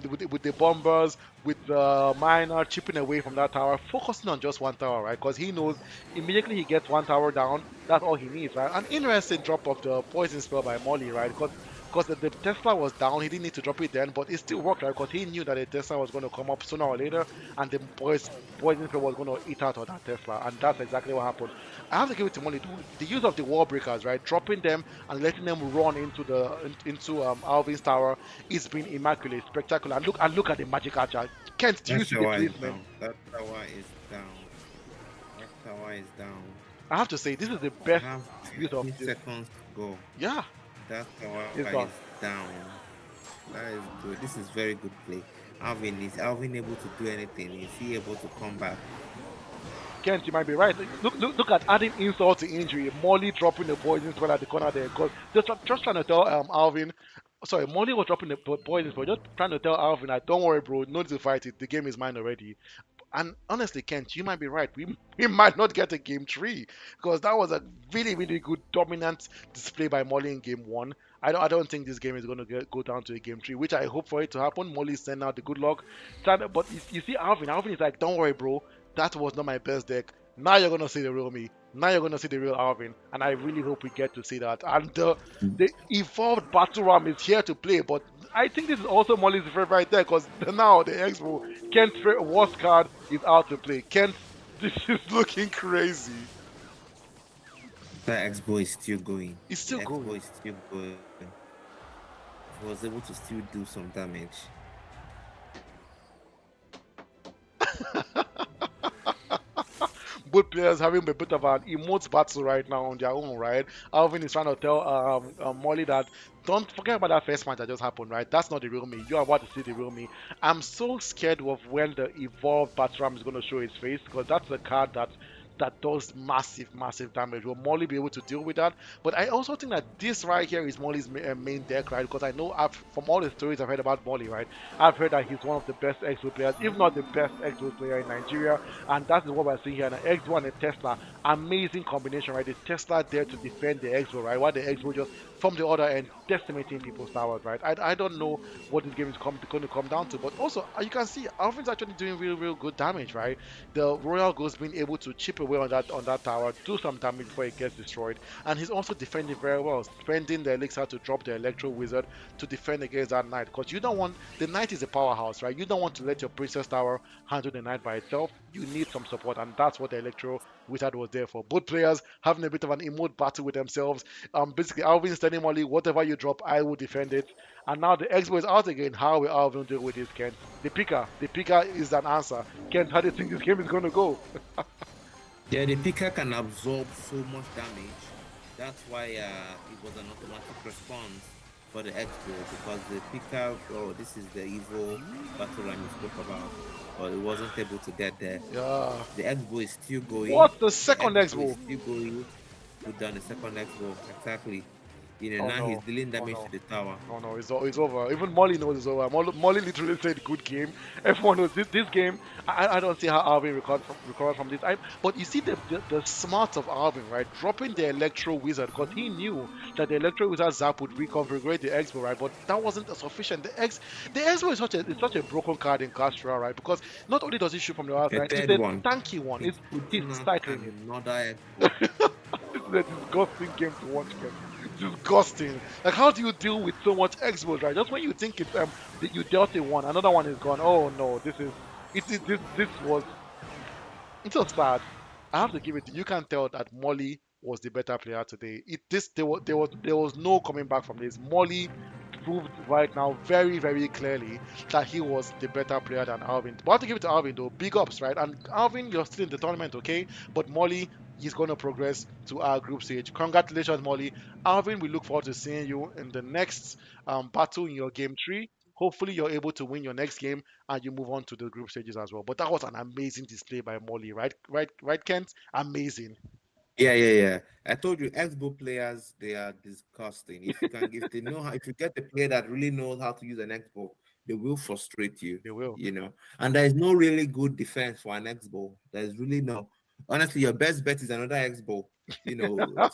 with the bombers, with the miner, chipping away from that tower, focusing on just one tower, right? Because he knows immediately he gets one tower down, that's all he needs, right? An interesting drop of the poison spell by Molly, right? Because the Tesla was down, he didn't need to drop it then, but it still worked, right? Because he knew that the Tesla was going to come up sooner or later, and the poison spell was going to eat out of that Tesla, and that's exactly what happened. I have to give it to Molly. The use of the wall breakers, right? Dropping them and letting them run into Alvin's tower, it's been immaculate, spectacular. And look at the magic archer. Kent, do you That see the tower is placement? down. That tower is down. That tower is down. I have to say this is the We best have use of 15 this. seconds to go. Yeah, That tower it's is done. down. That is good. This is very good play. Alvin able to do anything? Is he able to come back? Kent, you might be right. Look at adding insult to injury. Molly dropping the poison spell at the corner there, because just trying to tell Alvin. Sorry, Molly was dropping the poison spell, just trying to tell Alvin that don't worry, bro, no need to fight it. The game is mine already. And honestly, Kent, you might be right. We might not get a game three because that was a really, really good dominant display by Molly in game one. I don't think this game is going to go down to a game three, which I hope for it to happen. Molly send out the good luck. But you see Alvin. Alvin is like, don't worry, bro. That was not my best deck. Now you're going to see the real me. Now you're going to see the real Alvin. And I really hope we get to see that. And the evolved battle ram is here to play. But I think this is also Molly's favorite deck because now the Expo Kent's worst card is out to play. Kent, this is looking crazy. That X-Bow is still going. It's The still X-Bow going. is still going. He was able to still do some damage. Both players having a bit of an emote battle right now on their own, right? Alvin is trying to tell Molly that don't forget about that first match that just happened, right? That's not the real me. You are about to see the real me. I'm so scared of when the evolved Batram is going to show his face because that's the card that does massive, massive damage. Will Molly be able to deal with that? But I also think that this right here is Molly's main deck, right? Because I know from all the stories I've heard about Molly, right? I've heard that he's one of the best Expo players, if not the best Expo player in Nigeria, and that is what we're seeing here. An X1 and a Tesla, amazing combination, right? The Tesla there to defend the Expo, right? While the Expo just from the other end decimating people's towers, right? I don't know what this game is going to come down to, but also you can see Alvin's actually doing real, real good damage, right? The Royal Ghost being able to chip away on that tower, do some damage before it gets destroyed, and he's also defending very well, spending the elixir to drop the Electro Wizard to defend against that Knight, because you don't want the Knight is a powerhouse, right? You don't want to let your Princess Tower handle the Knight by itself. You need some support, and that's what the Electro Wizard was there for. Both players having a bit of an emote battle with themselves. Basically, Alvin's telling Molly, whatever you drop, I will defend it. And now the Expo is out again. How will Alvin deal with this, Kent? The picker is an answer. Kent, how do you think this game is going to go? Yeah, the picker can absorb so much damage. That's why it was an automatic response. for the Expo because the Pika, oh, this is the evil battle line you spoke about, but it wasn't able to get there. Yeah. The Expo is still going. What the The second Expo is Expo? still going. Put down the second Expo. Exactly. Oh Now he's no. dealing Oh damage to no. the tower. Oh no, it's over. Even Molly knows it's over. Molly literally said, "Good game." Everyone knows this game. I don't see how Alvin recovered from this. But you see the smarts of Alvin, right? Dropping the Electro Wizard because he knew that the Electro Wizard Zap would reconfigure the Expo, right? But that wasn't sufficient. The Expo is such a broken card in Clash Royale, right? Because not only does it shoot from the The outside, it's third a one, tanky one. he's He's putting out cycling it. another Expo. This is a disgusting game to watch, Ken. Disgusting. Like, how do you deal with so much expos, right? Just when you think it's that you dealt a one, another one is gone. Oh no, this was it's so sad. I have to give it. You can tell that Molly was the better player today. There was no coming back from this. Molly proved right now very clearly that he was the better player than Alvin. But I have to give it to Alvin though. Big ups, right? And Alvin, you're still in the tournament, okay? But Molly, he's going to progress to our group stage. Congratulations, Molly. Alvin, we look forward to seeing you in the next battle in your game three. Hopefully, you're able to win your next game and you move on to the group stages as well. But that was an amazing display by Molly, right? Right, Kent? Amazing. Yeah. I told you, Xbox players, they are disgusting. If they know how, if you get the player that really knows how to use an Xbox, they will frustrate you, They will. you know. And there is no really good defense for an Xbox. There's really no. Honestly, your best bet is another Xbox.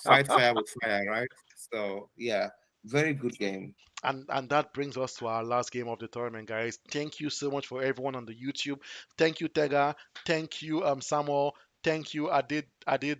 Fight fire with fire, right? So yeah, very good game. And that brings us to our last game of the tournament, guys. Thank you so much for everyone on the YouTube. Thank you, Tega. Thank you, Samuel. Thank you. I did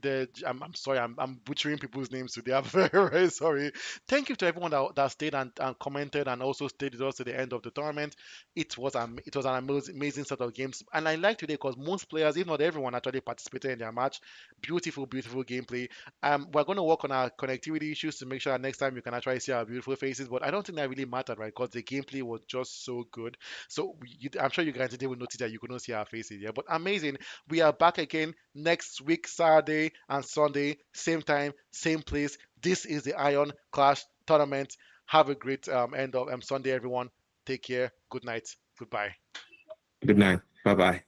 the. I'm sorry. I'm butchering people's names today. I'm very sorry. Thank you to everyone that stayed and commented and also stayed with us to the end of the tournament. It was an amazing set of games, and I like today because most players, if not everyone, actually participated in their match. Beautiful gameplay. We're going to work on our connectivity issues to make sure that next time you can actually see our beautiful faces. But I don't think that really mattered, right? Because the gameplay was just so good. So I'm sure you guys today will notice that you couldn't see our faces. Yeah, but amazing. We are back again next week, Saturday and Sunday, same time, same place. This is the Iron Clash tournament. Have a great end of Sunday, everyone. Take care. Good night. Goodbye. Good night. Bye bye.